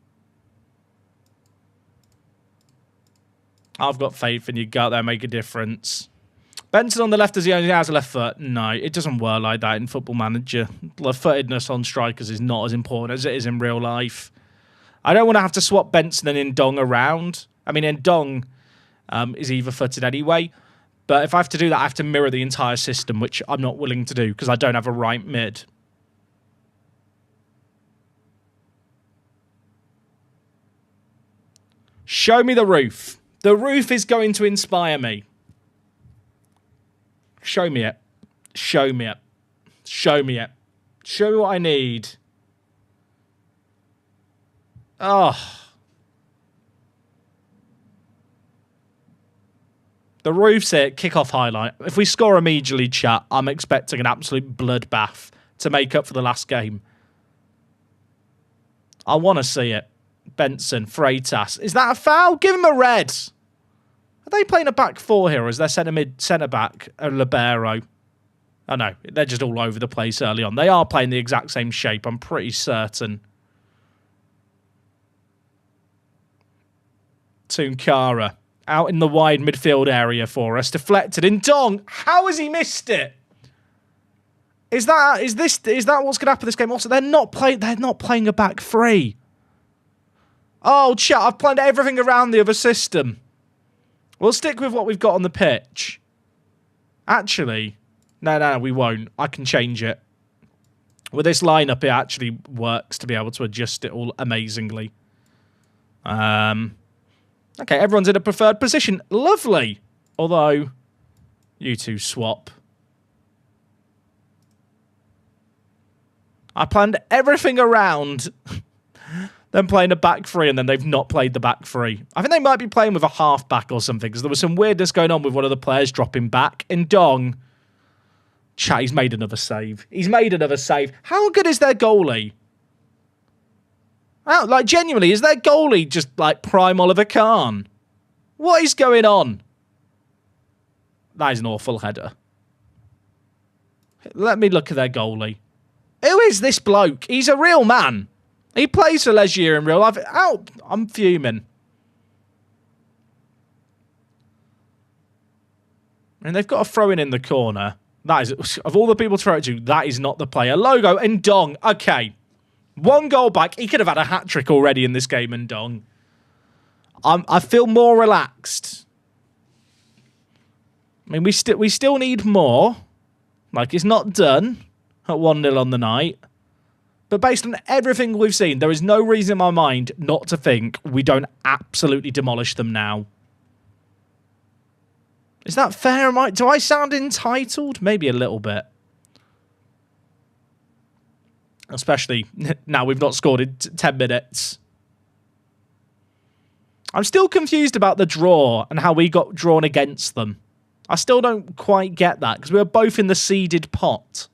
I've got faith in you. Go out there, make a difference. Benson on the left as he only has a left foot. No, it doesn't work like that in Football Manager. Left-footedness on strikers is not as important as it is in real life. I don't want to have to swap Benson and Ndong around. I mean, Ndong is either-footed anyway. But if I have to do that, I have to mirror the entire system, which I'm not willing to do because I don't have a right mid. Show me the roof. The roof is going to inspire me. Show me it. Show me it. Show me it. Show me what I need. Oh. The roof's it. Kickoff highlight. If we score immediately, chat, I'm expecting an absolute bloodbath to make up for the last game. I want to see it. Benson, Freitas. Is that a foul? Give him a red. Are they playing a back four here, or is their centre back a libero? Oh no, they're just all over the place early on. They are playing the exact same shape, I'm pretty certain. Tunkara out in the wide midfield area for us. Deflected in Dong. How has he missed it? Is that what's going to happen this game? Also, they're not playing a back three. Oh, chat, I've planned everything around the other system. We'll stick with what we've got on the pitch. Actually, no, we won't. I can change it. With this lineup, it actually works to be able to adjust it all amazingly. Okay, everyone's in a preferred position. Lovely. Although, you two swap. I planned everything around them playing a back three, and then they've not played the back three. I think they might be playing with a half back or something, because there was some weirdness going on with one of the players dropping back. In Dong, chat, he's made another save. He's made another save. How good is their goalie? Like, genuinely, is their goalie just like prime Oliver Kahn? What is going on? That is an awful header. Let me look at their goalie. Who is this bloke? He's a real man. He plays for Legier in real life. Ow, I'm fuming. And they've got a throw in the corner. That is, of all the people to throw it to, that is not the player. Logo and Dong. Okay. One goal back. He could have had a hat-trick already in this game, and Dong. I feel more relaxed. I mean, we still need more. Like, it's not done at 1-0 on the night. But based on everything we've seen, there is no reason in my mind not to think we don't absolutely demolish them now. Is that fair? Do I sound entitled? Maybe a little bit. Especially now we've not scored in 10 minutes. I'm still confused about the draw and how we got drawn against them. I still don't quite get that, because we were both in the seeded pot.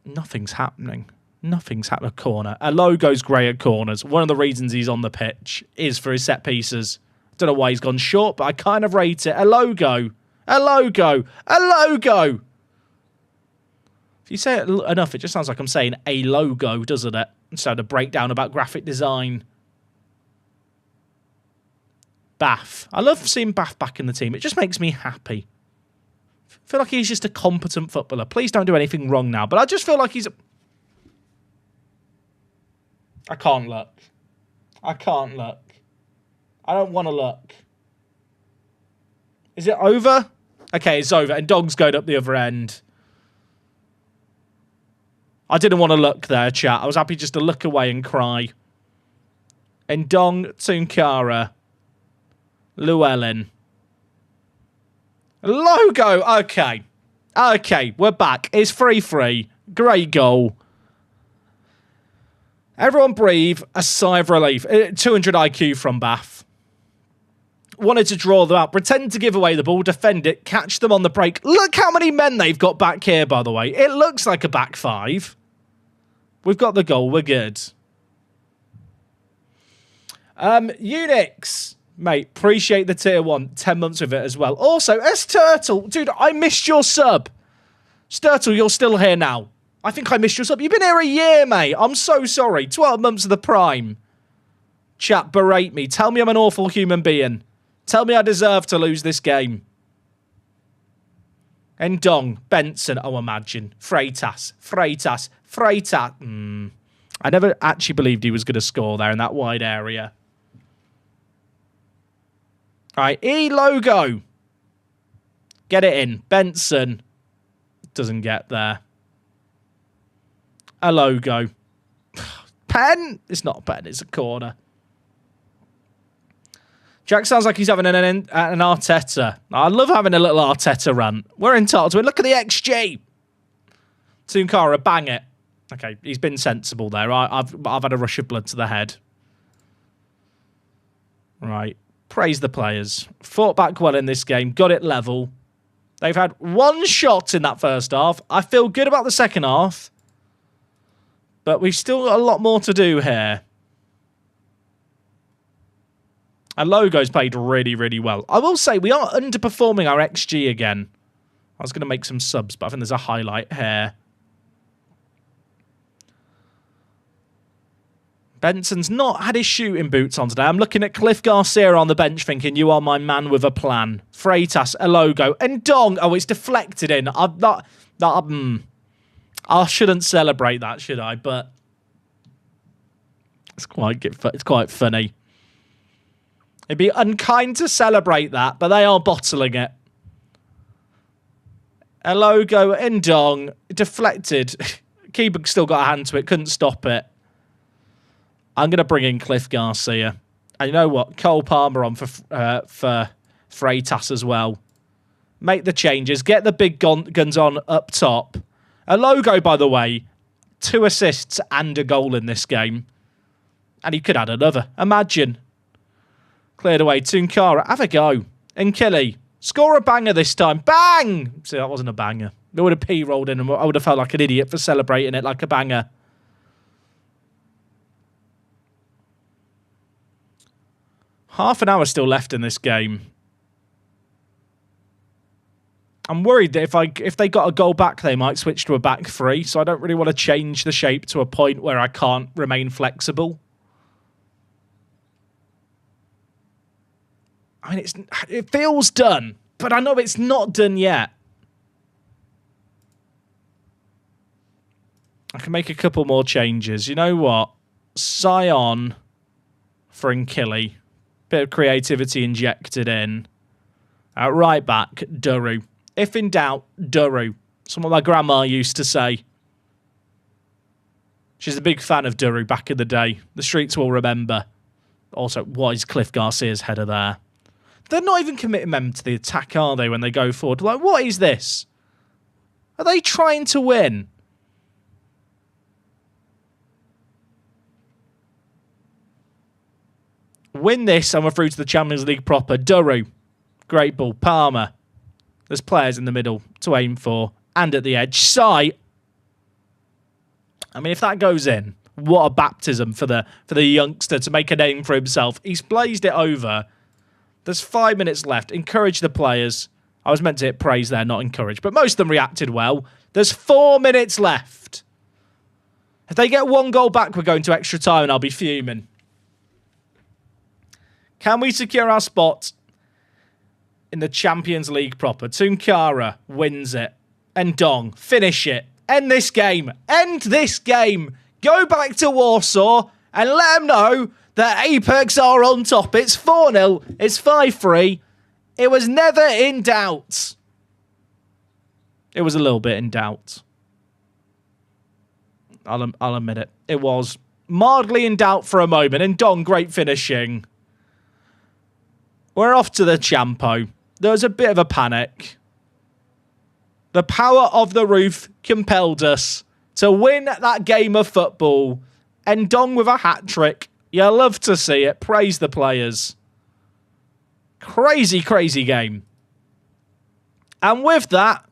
Nothing's happening. Nothing's happening. A corner. A logo's grey at corners. One of the reasons he's on the pitch is for his set pieces. Don't know why he's gone short, but I kind of rate it. A logo. A logo. A logo. If you say it enough, it just sounds like I'm saying a logo, doesn't it? Instead of a breakdown about graphic design. Bath. I love seeing Bath back in the team. It just makes me happy. I feel like he's just a competent footballer. Please don't do anything wrong now, but I just feel like he's... I can't look. I can't look. I don't want to look. Is it over? Okay, it's over. And Dog's going up the other end. I didn't want to look there, chat. I was happy just to look away and cry. And Dong, Tunkara, Llewellyn. Logo! Okay. Okay, we're back. It's 3-3. Great goal. Everyone breathe. A sigh of relief. 200 IQ from Bath. Wanted to draw them out. Pretend to give away the ball. Defend it. Catch them on the break. Look how many men they've got back here, by the way. It looks like a back five. We've got the goal. We're good. Unix. Mate, appreciate the tier 1. 10 months of it as well. Also, S-Turtle. Dude, I missed your sub. Sturtle, you're still here now. I think I missed your sub. You've been here a year, mate. I'm so sorry. 12 months of the prime. Chat, berate me. Tell me I'm an awful human being. Tell me I deserve to lose this game. Endong, Benson. Oh, imagine. Freitas. I never actually believed he was going to score there in that wide area. All right, E-Logo. Get it in. Benson. Doesn't get there. A logo. Pen? It's not a pen, it's a corner. Jack sounds like he's having an Arteta. I love having a little Arteta rant. We're entitled to it. Look at the XG. Tunkara, bang it. Okay, he's been sensible there. I've had a rush of blood to the head. Right. Praise the players. Fought back well in this game. Got it level. They've had one shot in that first half. I feel good about the second half. But we've still got a lot more to do here. Our logo's played really, really well. I will say we are underperforming our XG again. I was going to make some subs, but I think there's a highlight here. Benson's not had his shooting boots on today. I'm looking at Cliff Garcia on the bench thinking, you are my man with a plan. Freitas, a logo. And Dong. Oh, it's deflected in. I'm not... I shouldn't celebrate that, should I? But it's quite funny. It'd be unkind to celebrate that, but they are bottling it. A logo and Dong. Deflected. Keeper still got a hand to it. Couldn't stop it. I'm going to bring in Cliff Garcia. And you know what? Cole Palmer on for Freitas as well. Make the changes. Get the big guns on up top. A logo, by the way. 2 assists and a goal in this game. And he could add another. Imagine. Cleared away. Tunkara, have a go. And Kelly, score a banger this time. Bang! See, that wasn't a banger. It would have P-rolled in and I would have felt like an idiot for celebrating it like a banger. Half an hour still left in this game. I'm worried that if they got a goal back, they might switch to a back 3. So I don't really want to change the shape to a point where I can't remain flexible. I mean, it feels done, but I know it's not done yet. I can make a couple more changes. You know what? Sion for Nkili. Bit of creativity injected in. Right back, Duru. If in doubt, Duru. Something my grandma used to say. She's a big fan of Duru back in the day. The streets will remember. Also, what is Cliff Garcia's header there? They're not even committing them to the attack, are they, when they go forward? Like, what is this? Are they trying to win? Win this and we're through to the Champions League proper. Duru. Great ball. Palmer. There's players in the middle to aim for. And at the edge. Sai. I mean, if that goes in, what a baptism for the youngster to make a name for himself. He's blazed it over. There's 5 minutes left. Encourage the players. I was meant to hit praise there, not encourage. But most of them reacted well. There's 4 minutes left. If they get 1 goal back, we're going to extra time and I'll be fuming. Can we secure our spot in the Champions League proper? Tunkara wins it. And Dong, finish it. End this game. End this game. Go back to Warsaw and let them know that Apex are on top. It's 4-0. It's 5-3. It was never in doubt. It was a little bit in doubt. I'll admit it. It was mildly in doubt for a moment. And Dong, great finishing. We're off to the Champo. There was a bit of a panic. The power of the roof compelled us to win that game of football. And Dong with a hat-trick. You love to see it. Praise the players. Crazy, crazy game. And with that,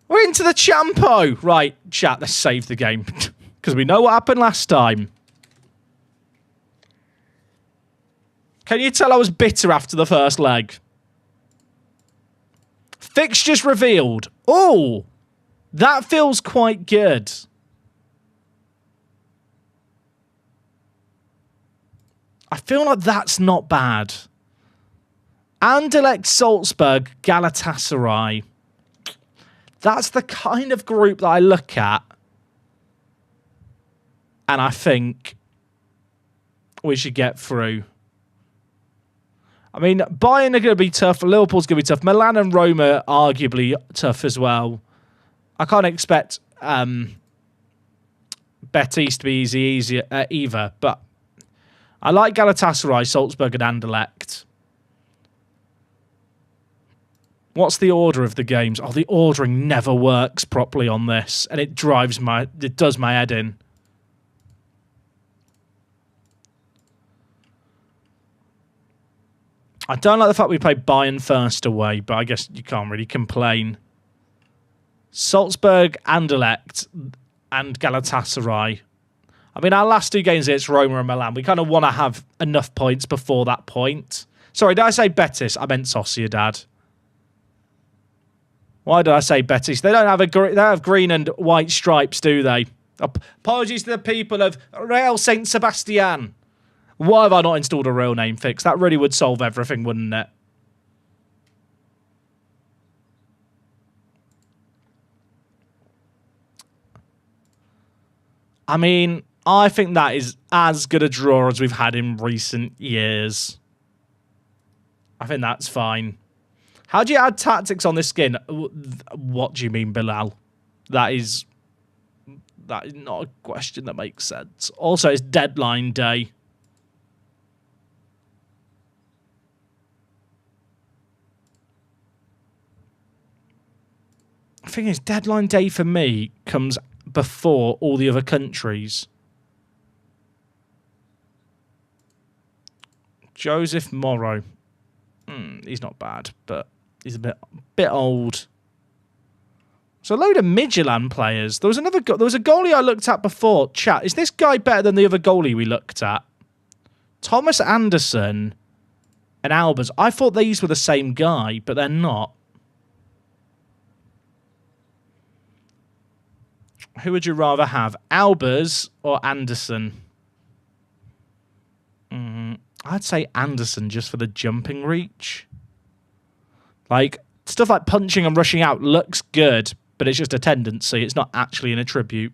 we're into the Champo. Right, chat, let's save the game. Because we know what happened last time. Can you tell I was bitter after the first leg? Fixtures revealed. Oh, that feels quite good. I feel like that's not bad. Anderlecht, Salzburg, Galatasaray. That's the kind of group that I look at. And I think we should get through. I mean, Bayern are going to be tough. Liverpool's going to be tough. Milan and Roma are arguably tough as well. I can't expect Betis to be easy either. But I like Galatasaray, Salzburg and Anderlecht. What's the order of the games? Oh, the ordering never works properly on this. And it does my head in. I don't like the fact we played Bayern first away, but I guess you can't really complain. Salzburg, Anderlecht. and Galatasaray. I mean, our last 2 games, it's Roma and Milan. We kind of want to have enough points before that point. Sorry, did I say Betis? I meant Sociedad. Why did I say Betis? They don't have green and white stripes, do they? Apologies to the people of Real Saint Sebastian. Why have I not installed a real name fix? That really would solve everything, wouldn't it? I mean, I think that is as good a draw as we've had in recent years. I think that's fine. How do you add tactics on this skin? What do you mean, Bilal? That is not a question that makes sense. Also, it's deadline day. The thing is, deadline day for me comes before all the other countries. Joseph Morrow. He's not bad, but he's a bit old. So a load of Midtjylland players. There was a goalie I looked at before. Chat, is this guy better than the other goalie we looked at? Thomas Anderson and Albers. I thought these were the same guy, but they're not. Who would you rather have, Albers or Anderson? I'd say Anderson just for the jumping reach. Like, stuff like punching and rushing out looks good, but it's just a tendency. It's not actually an attribute.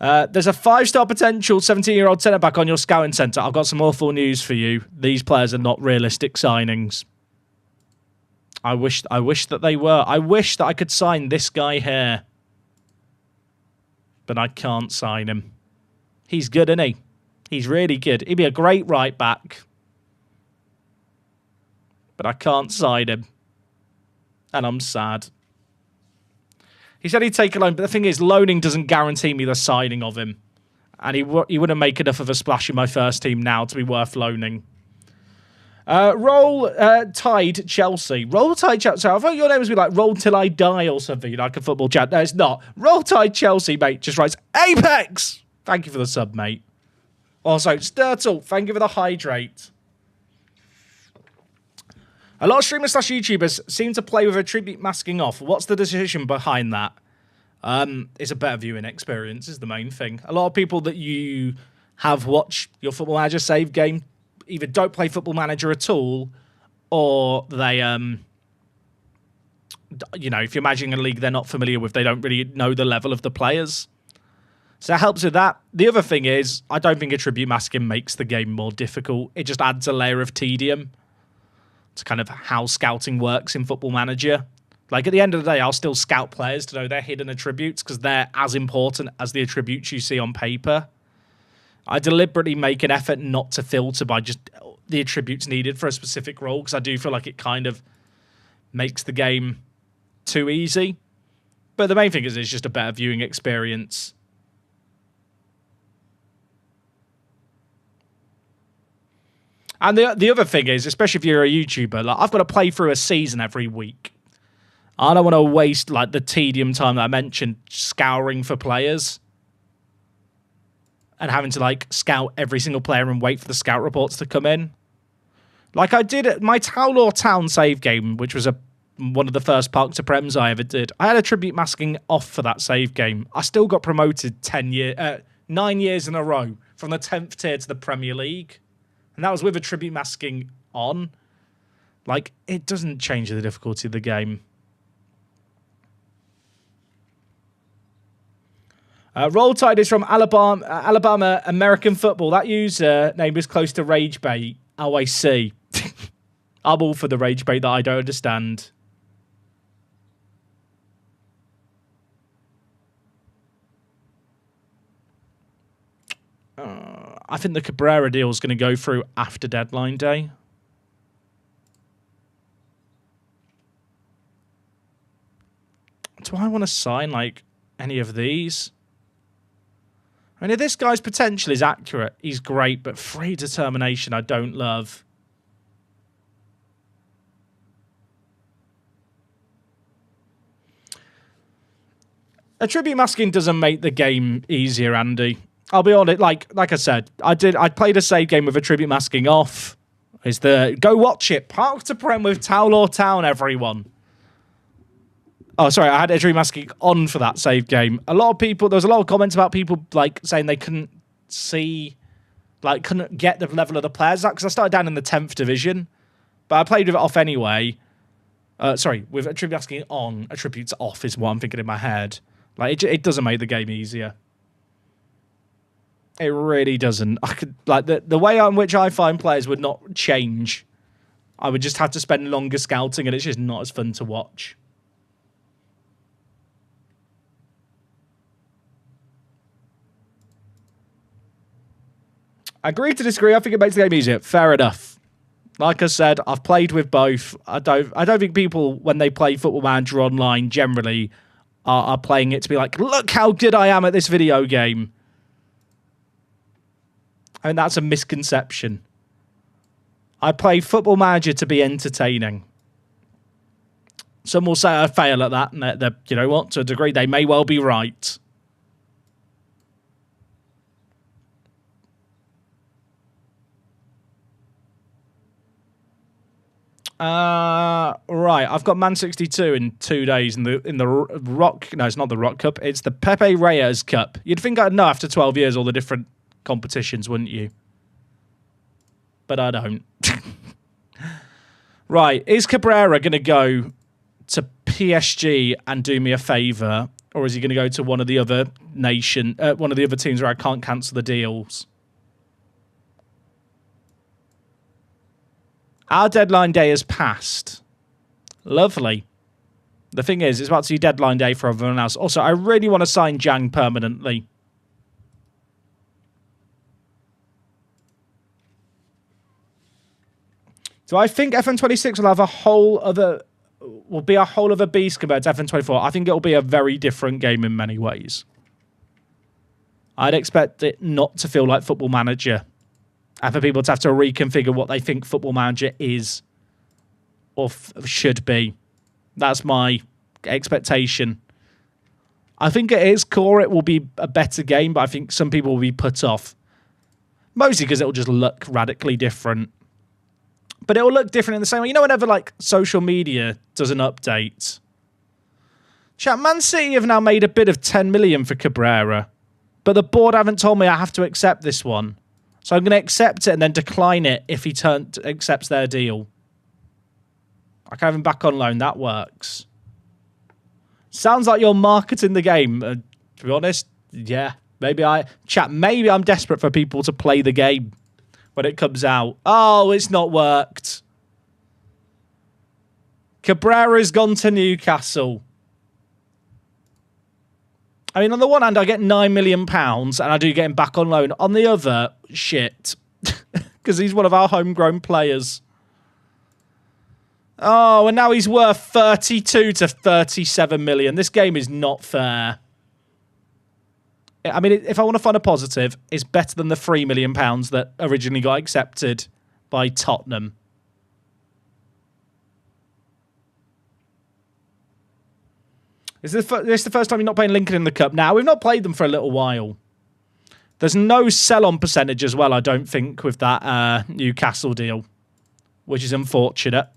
There's a 5-star potential 17-year-old centre-back on your scouting centre. I've got some awful news for you. These players are not realistic signings. I wish that they were. I wish that I could sign this guy here. But I can't sign him. He's good, isn't he? He's really good. He'd be a great right back. But I can't sign him. And I'm sad. He said he'd take a loan, but the thing is, loaning doesn't guarantee me the signing of him. And he wouldn't make enough of a splash in my first team now to be worth loaning. Roll Tide Chelsea. Roll Tide Chelsea. I thought your name was like Roll Till I Die or something, like a football chat. No, it's not. Roll Tide Chelsea, mate, just writes Apex. Thank you for the sub, mate. Also, Sturtle, thank you for the hydrate. A lot of streamers / YouTubers seem to play with attribute masking off. What's the decision behind that? It's a better viewing experience is the main thing. A lot of people that you have watched your Football Manager save game either don't play Football Manager at all, or they, you know, if you're managing a league they're not familiar with, they don't really know the level of the players. So that helps with that. The other thing is, I don't think attribute masking makes the game more difficult. It just adds a layer of tedium to kind of how scouting works in Football Manager. Like, at the end of the day, I'll still scout players to know their hidden attributes because they're as important as the attributes you see on paper. I deliberately make an effort not to filter by just the attributes needed for a specific role because I do feel like it kind of makes the game too easy. But the main thing is it's just a better viewing experience. And the other thing is, especially if you're a YouTuber, like I've got to play through a season every week. I don't want to waste like the tedium time that I mentioned scouring for players and having to like scout every single player and wait for the scout reports to come in. Like I did at my Tower Town save game, which was one of the first Park to Prems I ever did. I had attribute masking off for that save game. I still got promoted 9 years in a row from the 10th tier to the Premier League. And that was with attribute masking on. Like, it doesn't change the difficulty of the game. Roll Tide is from Alabama American Football. That user name is close to Rage Bait. Oh, I see. I'm all for the Rage Bait that I don't understand. I think the Cabrera deal is going to go through after deadline day. Do I want to sign, like, any of these? I mean, if this guy's potential is accurate, he's great, but free determination I don't love. Attribute masking doesn't make the game easier, Andy. I'll be honest. Like I said, I played a save game with attribute masking off. Go watch it. Park to Prem with Towel or Town, everyone. Oh, sorry, I had attribute masking on for that save game. There was a lot of comments about people like saying they couldn't see, like couldn't get the level of the players because I started down in the 10th division, but I played with it off anyway. Sorry, with attribute masking on, attributes off is what I'm thinking in my head. Like it doesn't make the game easier. It really doesn't. I could the way in which I find players would not change. I would just have to spend longer scouting, and it's just not as fun to watch. Agree to disagree. I think it makes the game easier. Fair enough. Like I said, I've played with both. I don't think people, when they play Football Manager online, generally are playing it to be like, look how good I am at this video game. I mean, that's a misconception. I play Football Manager to be entertaining. Some will say I fail at that, and you know what? To a degree, they may well be right. Right, I've got Man 62 in 2 days in the Rock. No, it's not the Rock Cup. It's the Pepe Reyes Cup. You'd think I'd know after 12 years all the different competitions, wouldn't you? But I don't. Right, is Cabrera going to go to PSG and do me a favour, or is he going to go to one of the other teams where I can't cancel the deals? Our deadline day has passed. Lovely. The thing is, it's about to be deadline day for everyone else. Also, I really want to sign Jang permanently. So I think FN26 will have a whole other beast compared to FN24. I think it'll be a very different game in many ways. I'd expect it not to feel like Football Manager, and for people to have to reconfigure what they think Football Manager is or should be. That's my expectation. I think at its core it will be a better game, but I think some people will be put off. Mostly because it will just look radically different. But it will look different in the same way. You know, whenever like social media does an update. Chat, Man City have now made a bid of 10 million for Cabrera, but the board haven't told me I have to accept this one. So I'm going to accept it and then decline it if he accepts their deal. I can have him back on loan. That works. Sounds like you're marketing the game. To be honest, yeah. Maybe I'm desperate for people to play the game when it comes out. Oh, it's not worked. Cabrera's gone to Newcastle. I mean, on the one hand, I get £9 million and I do get him back on loan. On the other, shit. Because he's one of our homegrown players. Oh, and now he's worth 32 to 37 million. This game is not fair. I mean, if I want to find a positive, it's better than the £3 million that originally got accepted by Tottenham. Is this the first time you're not playing Lincoln in the Cup? Now, we've not played them for a little while. There's no sell-on percentage as well, I don't think, with that Newcastle deal, which is unfortunate.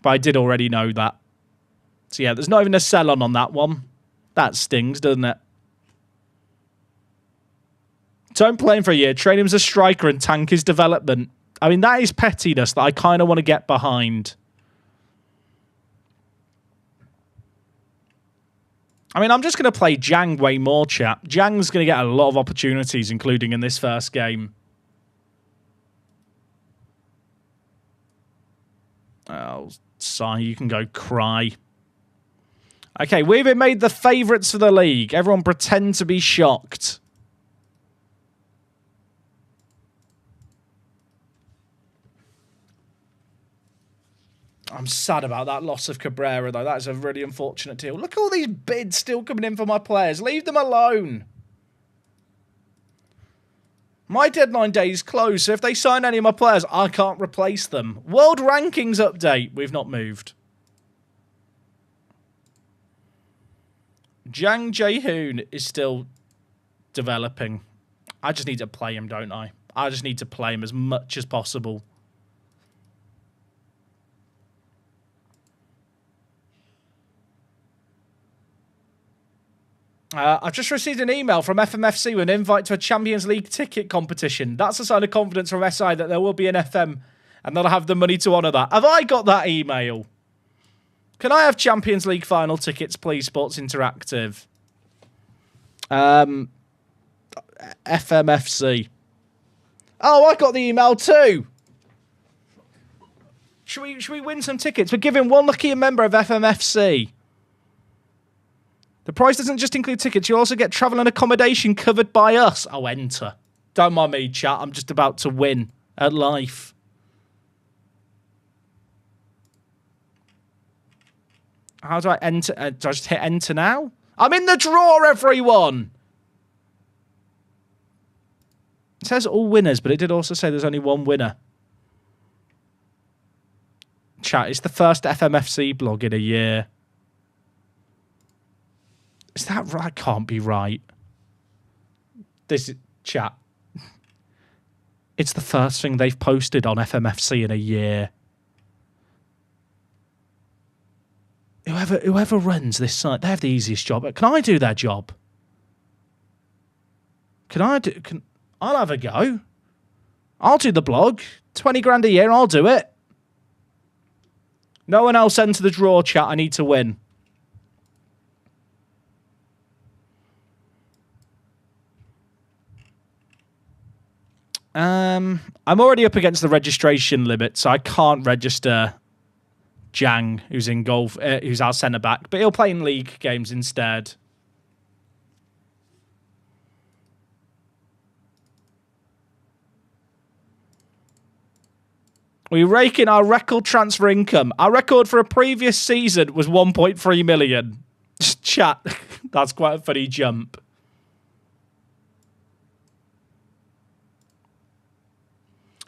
But I did already know that. So, yeah, there's not even a sell-on on that one. That stings, doesn't it? Don't play him for a year. Train him as a striker and tank his development. I mean, that is pettiness that I kind of want to get behind. I mean, I'm just going to play Jang way more, chat. Jang's going to get a lot of opportunities, including in this first game. Oh, sigh, you can go cry. Okay, we've been made the favourites for the league. Everyone pretend to be shocked. I'm sad about that loss of Cabrera, though. That is a really unfortunate deal. Look at all these bids still coming in for my players. Leave them alone. My deadline day is closed, so if they sign any of my players, I can't replace them. World Rankings update. We've not moved. Jang Jae-hoon is still developing. I just need to play him, don't I? I just need to play him as much as possible. I've just received an email from FMFC with an invite to a Champions League ticket competition. That's a sign of confidence from SI that there will be an FM and they'll have the money to honour that. Have I got that email? Can I have Champions League final tickets, please, Sports Interactive? FMFC. Oh, I got the email too. Should we win some tickets? We're giving one lucky member of FMFC. The prize doesn't just include tickets. You also get travel and accommodation covered by us. Oh, enter. Don't mind me, chat. I'm just about to win at life. How do I enter? Do I just hit enter now? I'm in the draw, everyone! It says all winners, but it did also say there's only one winner. Chat, it's the first FMFC blog in a year. Is that right? Can't be right. This is chat. It's the first thing they've posted on FMFC in a year. Whoever runs this site, they have the easiest job. Can I do their job? I'll have a go. I'll do the blog. 20 grand a year, I'll do it. No one else enter the draw, chat. I need to win. I'm already up against the registration limit, so I can't register Jang, who's in goal, who's our centre back, but he'll play in league games instead. We rake in our record transfer income. Our record for a previous season was 1.3 million. Chat, that's quite a funny jump.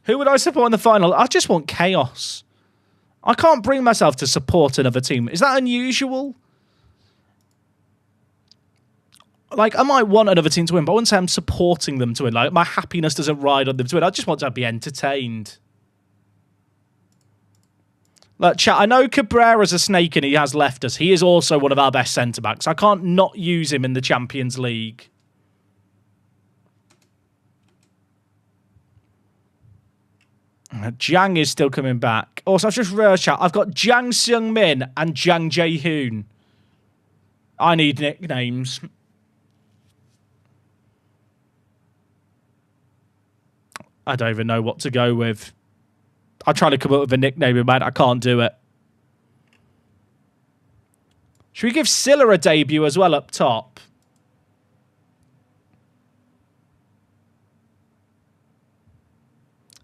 Who would I support in the final? I just want chaos. I can't bring myself to support another team. Is that unusual? Like, I might want another team to win, but I wouldn't say I'm supporting them to win. Like, my happiness doesn't ride on them to win. I just want to be entertained. Look, chat, I know Cabrera's a snake and he has left us. He is also one of our best centre-backs. I can't not use him in the Champions League. Jang is still coming back. Also, I've just realised, chat, I've got Jang Seung-min and Jang Jae-hoon. I need nicknames. I don't even know what to go with. I try to come up with a nickname in mind. I can't do it. Should we give Silla a debut as well up top?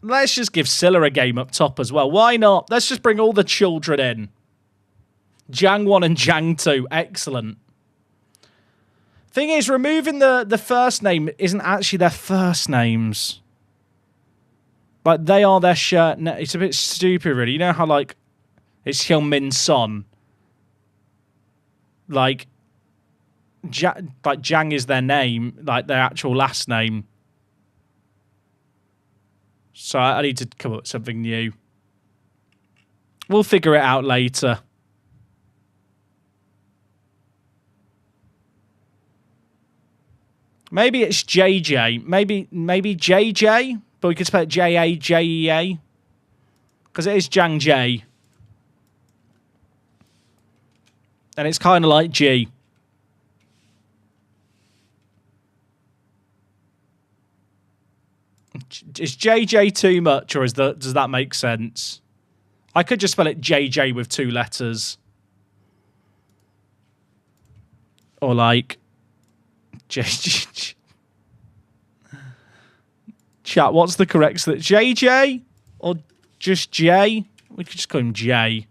Let's just give Silla a game up top as well. Why not? Let's just bring all the children in. Jang 1 and Jang 2. Excellent. Thing is, removing the first name isn't actually their first names. Like, they are their shirt. It's a bit stupid, really. You know how, like, it's Hyun-min Son? Like Jang is their name, like their actual last name. So I need to come up with something new. We'll figure it out later. Maybe it's JJ. Maybe JJ, but we could spell it Jajea. Because it is Jang J. And it's kind of like G. Is JJ too much, or does that make sense? I could just spell it JJ with 2 letters. Or like... JJ. Chat, what's the correct... JJ? Or just J? We could just call him J.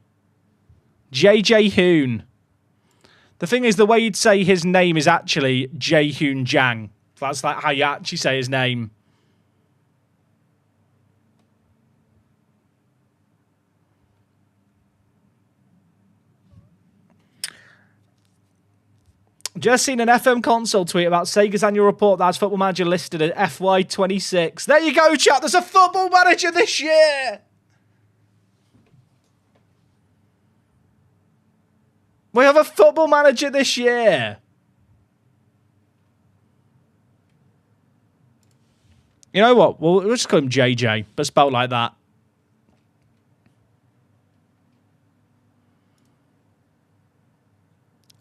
JJ Hoon. The thing is, the way you'd say his name is actually Jae-hoon Jang. That's like how you actually say his name. Just seen an FM console tweet about Sega's annual report that has Football Manager listed at FY26. There you go, chat. There's a Football Manager this year. We have a Football Manager this year. You know what? We'll just call him JJ, but spelled like that.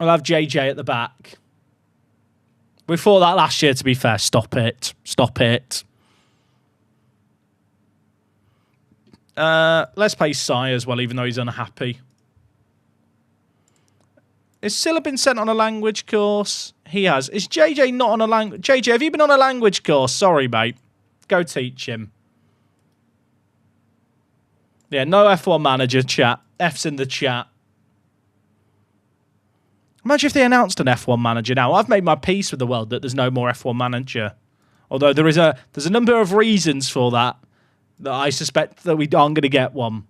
I'll have JJ at the back. We thought that last year, to be fair. Stop it. Stop it. Let's play Sai as well, even though he's unhappy. Has Silla been sent on a language course? He has. Is JJ not on a language... JJ, have you been on a language course? Sorry, mate. Go teach him. Yeah, no F1 Manager, chat. F's in the chat. Imagine if they announced an F1 Manager now. I've made my peace with the world that there's no more F1 Manager. Although there's a number of reasons for that I suspect that we aren't going to get one.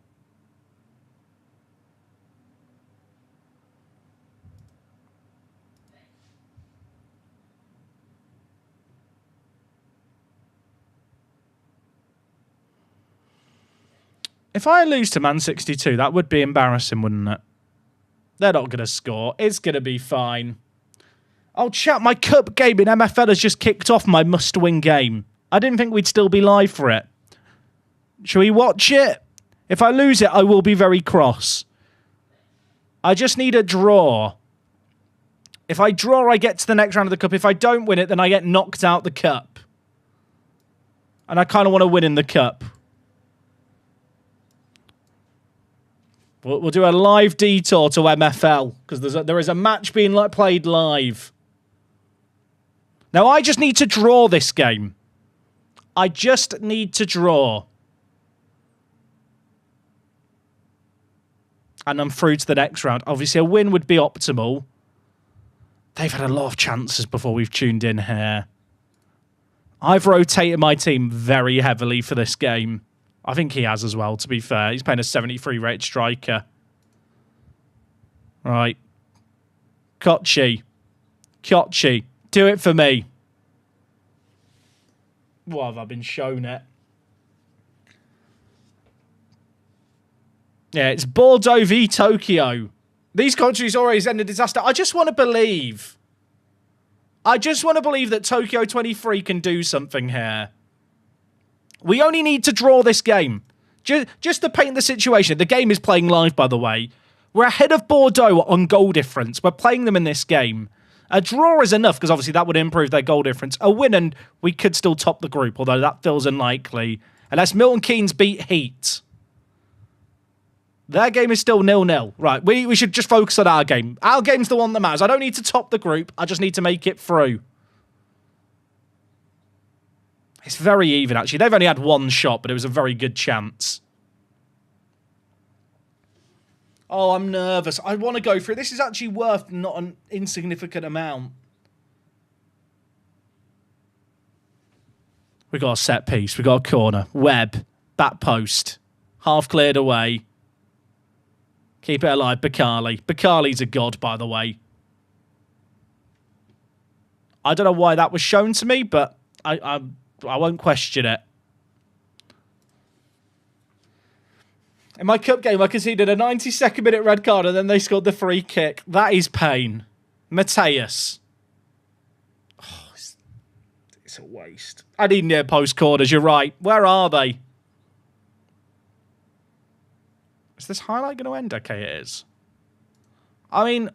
If I lose to Man 62, that would be embarrassing, wouldn't it? They're not going to score. It's going to be fine. Oh, chat, my cup game in MFL has just kicked off my must-win game. I didn't think we'd still be live for it. Shall we watch it? If I lose it, I will be very cross. I just need a draw. If I draw, I get to the next round of the cup. If I don't win it, then I get knocked out the cup. And I kind of want to win in the cup. We'll do a live detour to MFL because there is a match being played live. Now, I just need to draw this game. I just need to draw. And I'm through to the next round. Obviously, a win would be optimal. They've had a lot of chances before we've tuned in here. I've rotated my team very heavily for this game. I think he has as well, to be fair. He's playing a 73 rated striker. Right. Kochi. Do it for me. What have I been shown it? Yeah, it's Bordeaux v Tokyo. These countries always end in disaster. I just want to believe. that Tokyo 23 can do something here. We only need to draw this game. Just to paint the situation. The game is playing live, by the way. We're ahead of Bordeaux on goal difference. We're playing them in this game. A draw is enough, because obviously that would improve their goal difference. A win, and we could still top the group, although that feels unlikely. Unless Milton Keynes beat Heat. Their game is still 0-0. Right, we should just focus on our game. Our game's the one that matters. I don't need to top the group. I just need to make it through. It's very even, actually. They've only had one shot, but it was a very good chance. Oh, I'm nervous. I want to go for it. This is actually worth not an insignificant amount. We got a set piece. We got a corner. Webb. Back post. Half cleared away. Keep it alive. Bakali. Bakali's a god, by the way. I don't know why that was shown to me, but I won't question it. In my cup game, I conceded a 92nd minute red card and then they scored the free kick. That is pain. Mateus. Oh, it's a waste. I need near post corners, you're right. Where are they? Is this highlight going to end? Okay, it is. I mean,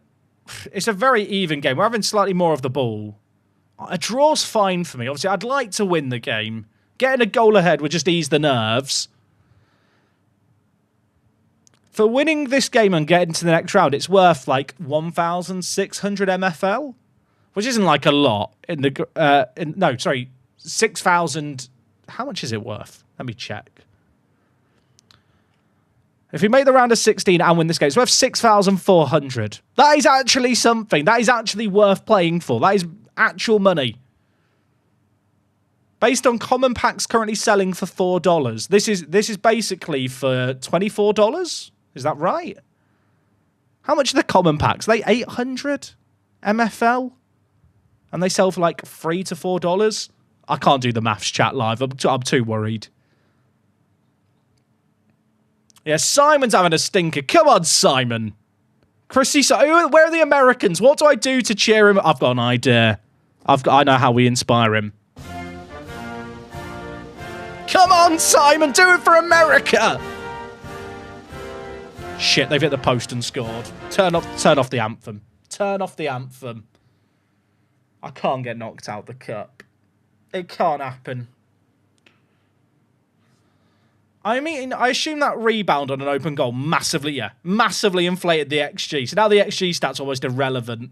it's a very even game. We're having slightly more of the ball. A draw's fine for me. Obviously, I'd like to win the game. Getting a goal ahead would just ease the nerves. For winning this game and getting to the next round, it's worth like 1,600 MFL, which isn't like a lot. No, sorry, 6,000. How much is it worth? Let me check. If we make the round of 16 and win this game, it's worth 6,400. That is actually something. That is actually worth playing for. That is actual money. Based on common packs currently selling for $4. This is basically for $24. Is that right? How much are the common packs? Are they 800 MFL? And they sell for like $3 to $4. I can't do the maths chat live. I'm too worried. Yeah, Simon's having a stinker. Come on, Simon. Chrissy, where are the Americans? What do I do to cheer him? I've got an idea. I know how we inspire him. Come on, Simon, do it for America. Shit, they've hit the post and scored. Turn off the anthem. Turn off the anthem. I can't get knocked out the cup. It can't happen. I mean, I assume that rebound on an open goal massively inflated the XG. So now the XG stat's almost irrelevant.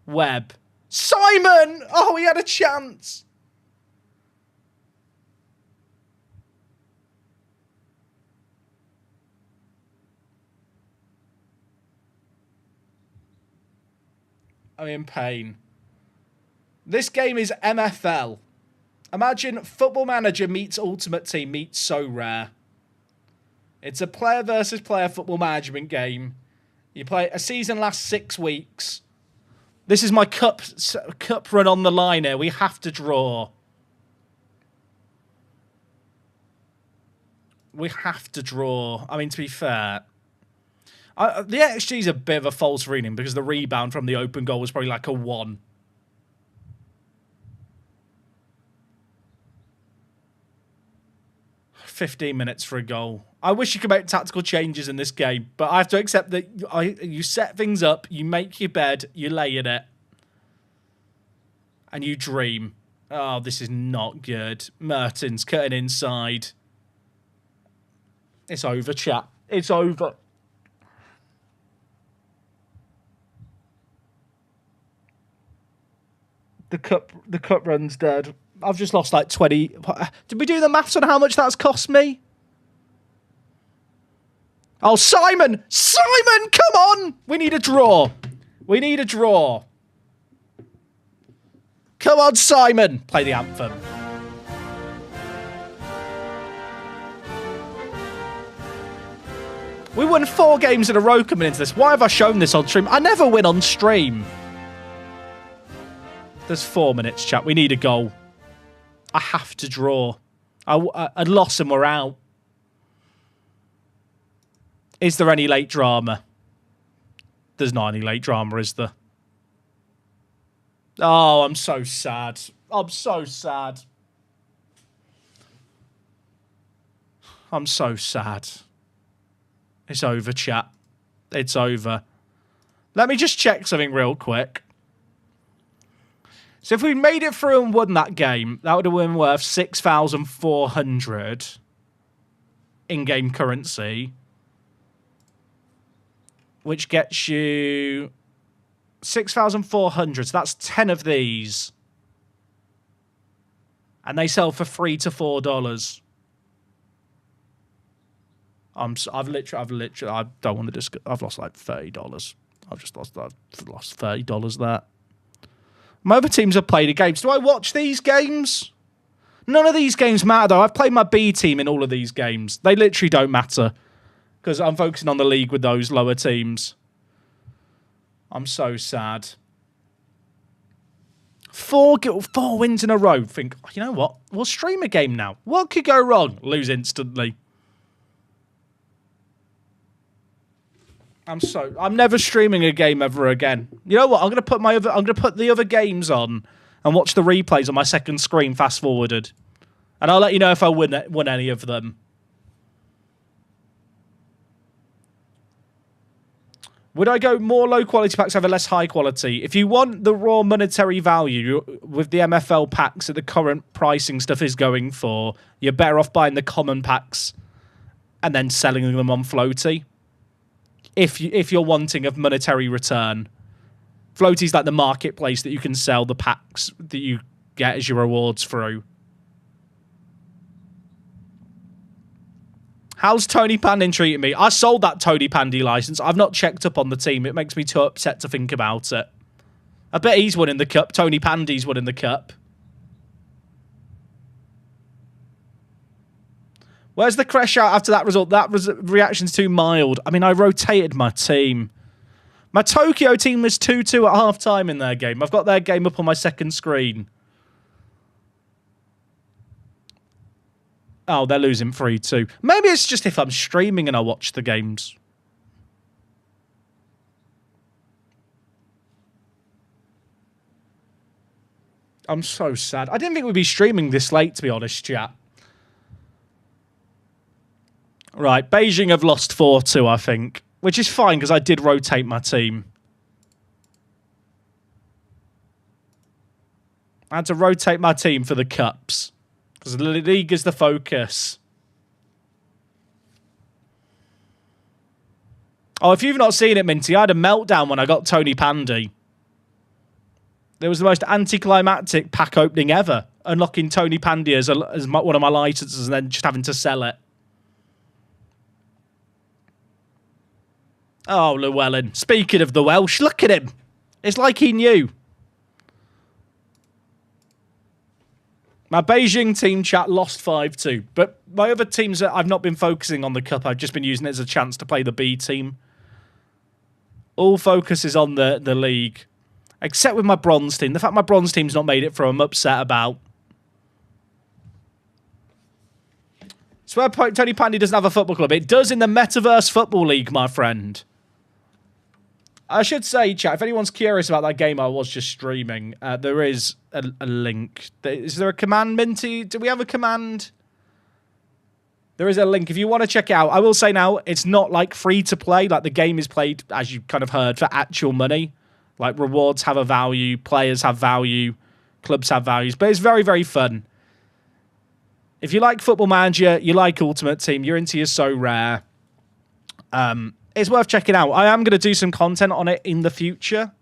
Webb. Simon! Oh, he had a chance. I'm in pain. This game is MFL. Imagine Football Manager meets Ultimate Team meets So Rare. It's a player versus player football management game. You play a season lasts 6 weeks. This is my cup run on the line here. We have to draw. We have to draw. I mean, to be fair, the XG is a bit of a false reading because the rebound from the open goal was probably like a 1. $15 minutes for a goal. I wish you could make tactical changes in this game, but I have to accept that you set things up, you make your bed, you lay in it, and you dream. Oh, this is not good. Mertens cutting inside. It's over, chat. It's over. The cup run's dead. I've just lost like 20. Did we do the maths on how much that's cost me? Oh, Simon! Simon, come on! We need a draw. We need a draw. Come on, Simon. Play the anthem. We won 4 games in a row coming into this. Why have I shown this on stream? I never win on stream. There's 4 minutes, chat. We need a goal. I have to draw. I'd lost and we're out. Is there any late drama? There's not any late drama, is there? Oh, I'm so sad. I'm so sad. I'm so sad. It's over, chat. It's over. Let me just check something real quick. So if we made it through and won that game, that would have been worth 6,400 in-game currency, which gets you 6,400. So that's 10 of these, and they sell for $3 to $4. I don't want to discuss. I've lost like $30. I've lost $30 there. My other teams have played the games. Do I watch these games? None of these games matter, though. I've played my B team in all of these games. They literally don't matter because I'm focusing on the league with those lower teams. I'm so sad. 4 wins in a row. Think, you know what? We'll stream a game now. What could go wrong? Lose instantly. I'm never streaming a game ever again. You know what? I'm gonna put the other games on and watch the replays on my second screen fast forwarded. And I'll let you know if I win any of them. Would I go more low quality packs over less high quality? If you want the raw monetary value with the MFL packs that the current pricing stuff is going for, you're better off buying the common packs and then selling them on floaty. If you're wanting a monetary return. Floaty's like the marketplace that you can sell the packs that you get as your rewards through. How's Tony Pandin treating me? I sold that Tony Pandy license. I've not checked up on the team. It makes me too upset to think about it. I bet he's winning the cup. Tony Pandy's winning the cup. Where's the crash out after that result? That reaction's too mild. I mean, I rotated my team. My Tokyo team was 2-2 at half-time in their game. I've got their game up on my second screen. Oh, they're losing 3-2. Maybe it's just if I'm streaming and I watch the games. I'm so sad. I didn't think we'd be streaming this late, to be honest, chat. Right, Beijing have lost 4-2, I think. Which is fine, because I did rotate my team. I had to rotate my team for the cups. Because the league is the focus. Oh, if you've not seen it, Minty, I had a meltdown when I got Tony Pandy. It was the most anticlimactic pack opening ever. Unlocking Tony Pandy as one of my licenses and then just having to sell it. Oh, Llewellyn. Speaking of the Welsh, look at him. It's like he knew. My Beijing team chat lost 5-2. But my other teams, I've not been focusing on the cup. I've just been using it as a chance to play the B team. All focus is on the league. Except with my bronze team. The fact my bronze team's not made it through, I'm upset about. Swear Tony Pandy doesn't have a football club. It does in the Metaverse Football League, my friend. I should say, chat, if anyone's curious about that game I was just streaming, there is a link. Is there a command, Minty? Do we have a command? There is a link. If you want to check it out, I will say now, it's not like free to play. Like the game is played, as you kind of heard, for actual money. Like rewards have a value, players have value, clubs have values. But it's very, very fun. If you like Football Manager, you like Ultimate Team, you're into your So Rare. It's worth checking out. I am going to do some content on it in the future.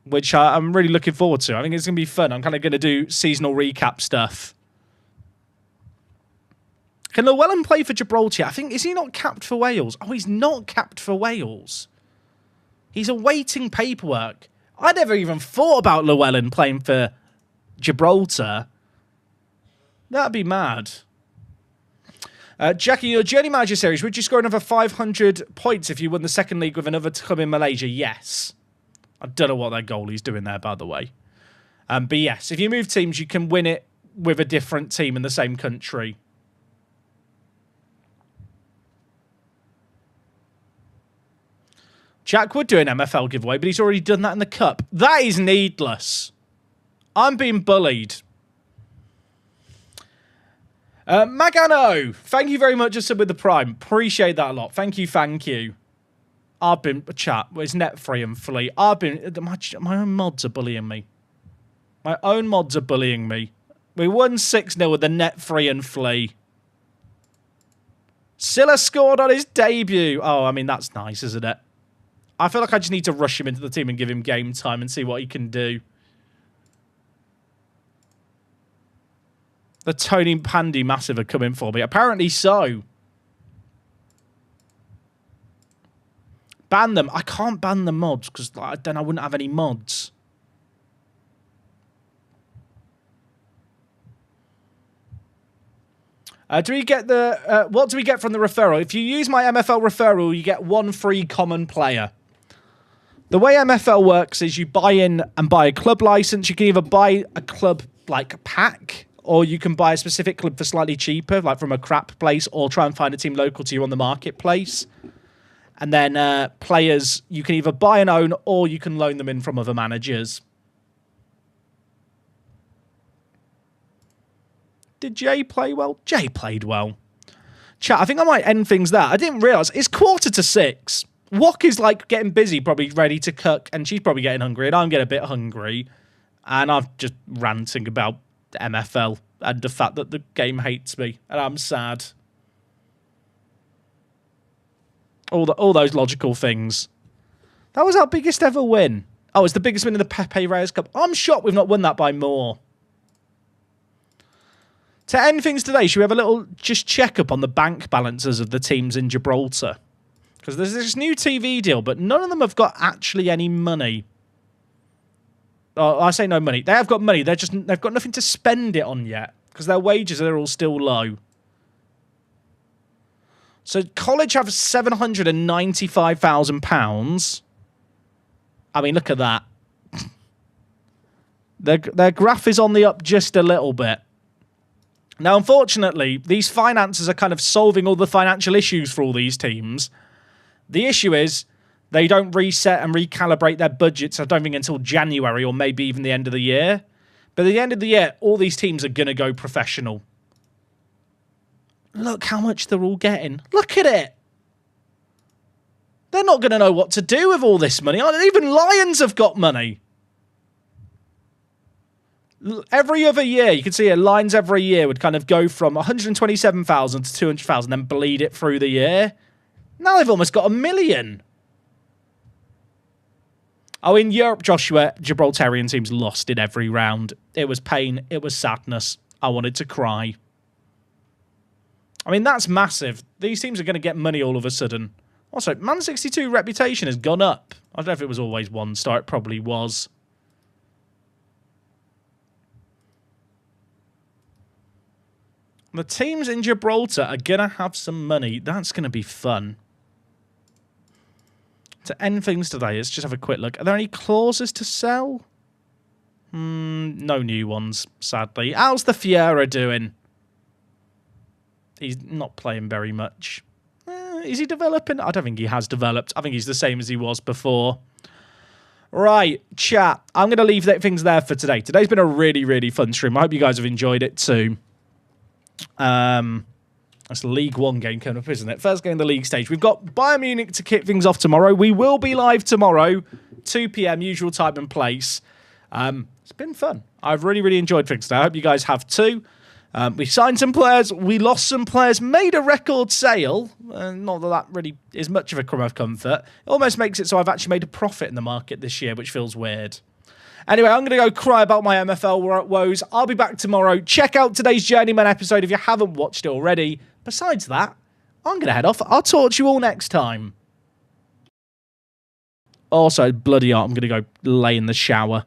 Which I'm really looking forward to. I think it's going to be fun. I'm kind of going to do seasonal recap stuff. Can Llewellyn play for Gibraltar? I think, is he not capped for Wales? Oh, he's not capped for Wales. He's awaiting paperwork. I never even thought about Llewellyn playing for Gibraltar. That'd be mad. Jackie, your Journey Manager series, would you score another 500 points if you won the second league with another club in Malaysia? Yes. I don't know what that goalie's doing there, by the way. But yes, if you move teams, you can win it with a different team in the same country. Jack would do an MFL giveaway, but he's already done that in the Cup. That is needless. I'm being bullied. Magano, thank you very much for sub with the Prime. Appreciate that a lot. Thank you, thank you. I've been, chat, it's net free and fully. I've been, my own mods are bullying me. My own mods are bullying me. We won 6-0 with the net free and flea. Silla scored on his debut. Oh, I mean, that's nice, isn't it? I feel like I just need to rush him into the team and give him game time and see what he can do. The Tony Pandy Massive are coming for me. Apparently so. Ban them. I can't ban the mods because then I wouldn't have any mods. Do we get the... what do we get from the referral? If you use my MFL referral, you get 1 free common player. The way MFL works is you buy in and buy a club license. You can either buy a club like pack, or you can buy a specific club for slightly cheaper, like from a crap place, or try and find a team local to you on the marketplace. And then players, you can either buy and own, or you can loan them in from other managers. Did Jay play well? Jay played well. Chat, I think I might end things there. I didn't realise. It's 5:45. Wok is like getting busy, probably ready to cook, and she's probably getting hungry, and I'm getting a bit hungry. And I'm just ranting about the MFL and the fact that the game hates me, and I'm sad. All those logical things. That was our biggest ever win. Oh, it's the biggest win in the Pepe Reyes Cup. I'm shocked we've not won that by more. To end things today, should we have a little just check up on the bank balances of the teams in Gibraltar? Because there's this new TV deal, but none of them have got actually any money. Oh, I say no money. They have got money. They've got nothing to spend it on yet because their wages are all still low. So college have £795,000. I mean, look at that. Their graph is on the up just a little bit. Now, unfortunately, these finances are kind of solving all the financial issues for all these teams. The issue is they don't reset and recalibrate their budgets, I don't think, until January or maybe even the end of the year. But at the end of the year, all these teams are going to go professional. Look how much they're all getting. Look at it. They're not going to know what to do with all this money. Even Lions have got money. Every other year, you can see Lions every year would kind of go from 127,000 to 200,000, then bleed it through the year. Now they've almost got 1 million. Oh, in Europe, Joshua, Gibraltarian teams lost in every round. It was pain. It was sadness. I wanted to cry. I mean, that's massive. These teams are going to get money all of a sudden. Also, Man 62 reputation has gone up. I don't know if it was always 1-star. It probably was. The teams in Gibraltar are going to have some money. That's going to be fun. To end things today, let's just have a quick look. Are there any clauses to sell? No new ones, sadly. How's the Fiera doing? He's not playing very much. Is he developing? I don't think he has developed. I think he's the same as he was before. Right, chat. I'm going to leave things there for today. Today's been a really, really fun stream. I hope you guys have enjoyed it too. That's the League One game coming up, isn't it? First game of the league stage. We've got Bayern Munich to kick things off tomorrow. We will be live tomorrow, 2 p.m, usual time and place. It's been fun. I've really, really enjoyed things today. I hope you guys have too. We signed some players, we lost some players, made a record sale. Not that really is much of a crumb of comfort. It almost makes it so I've actually made a profit in the market this year, which feels weird. Anyway, I'm going to go cry about my MFL woes. I'll be back tomorrow. Check out today's Journeyman episode if you haven't watched it already. Besides that, I'm going to head off. I'll talk to you all next time. Also, bloody hell, I'm going to go lay in the shower.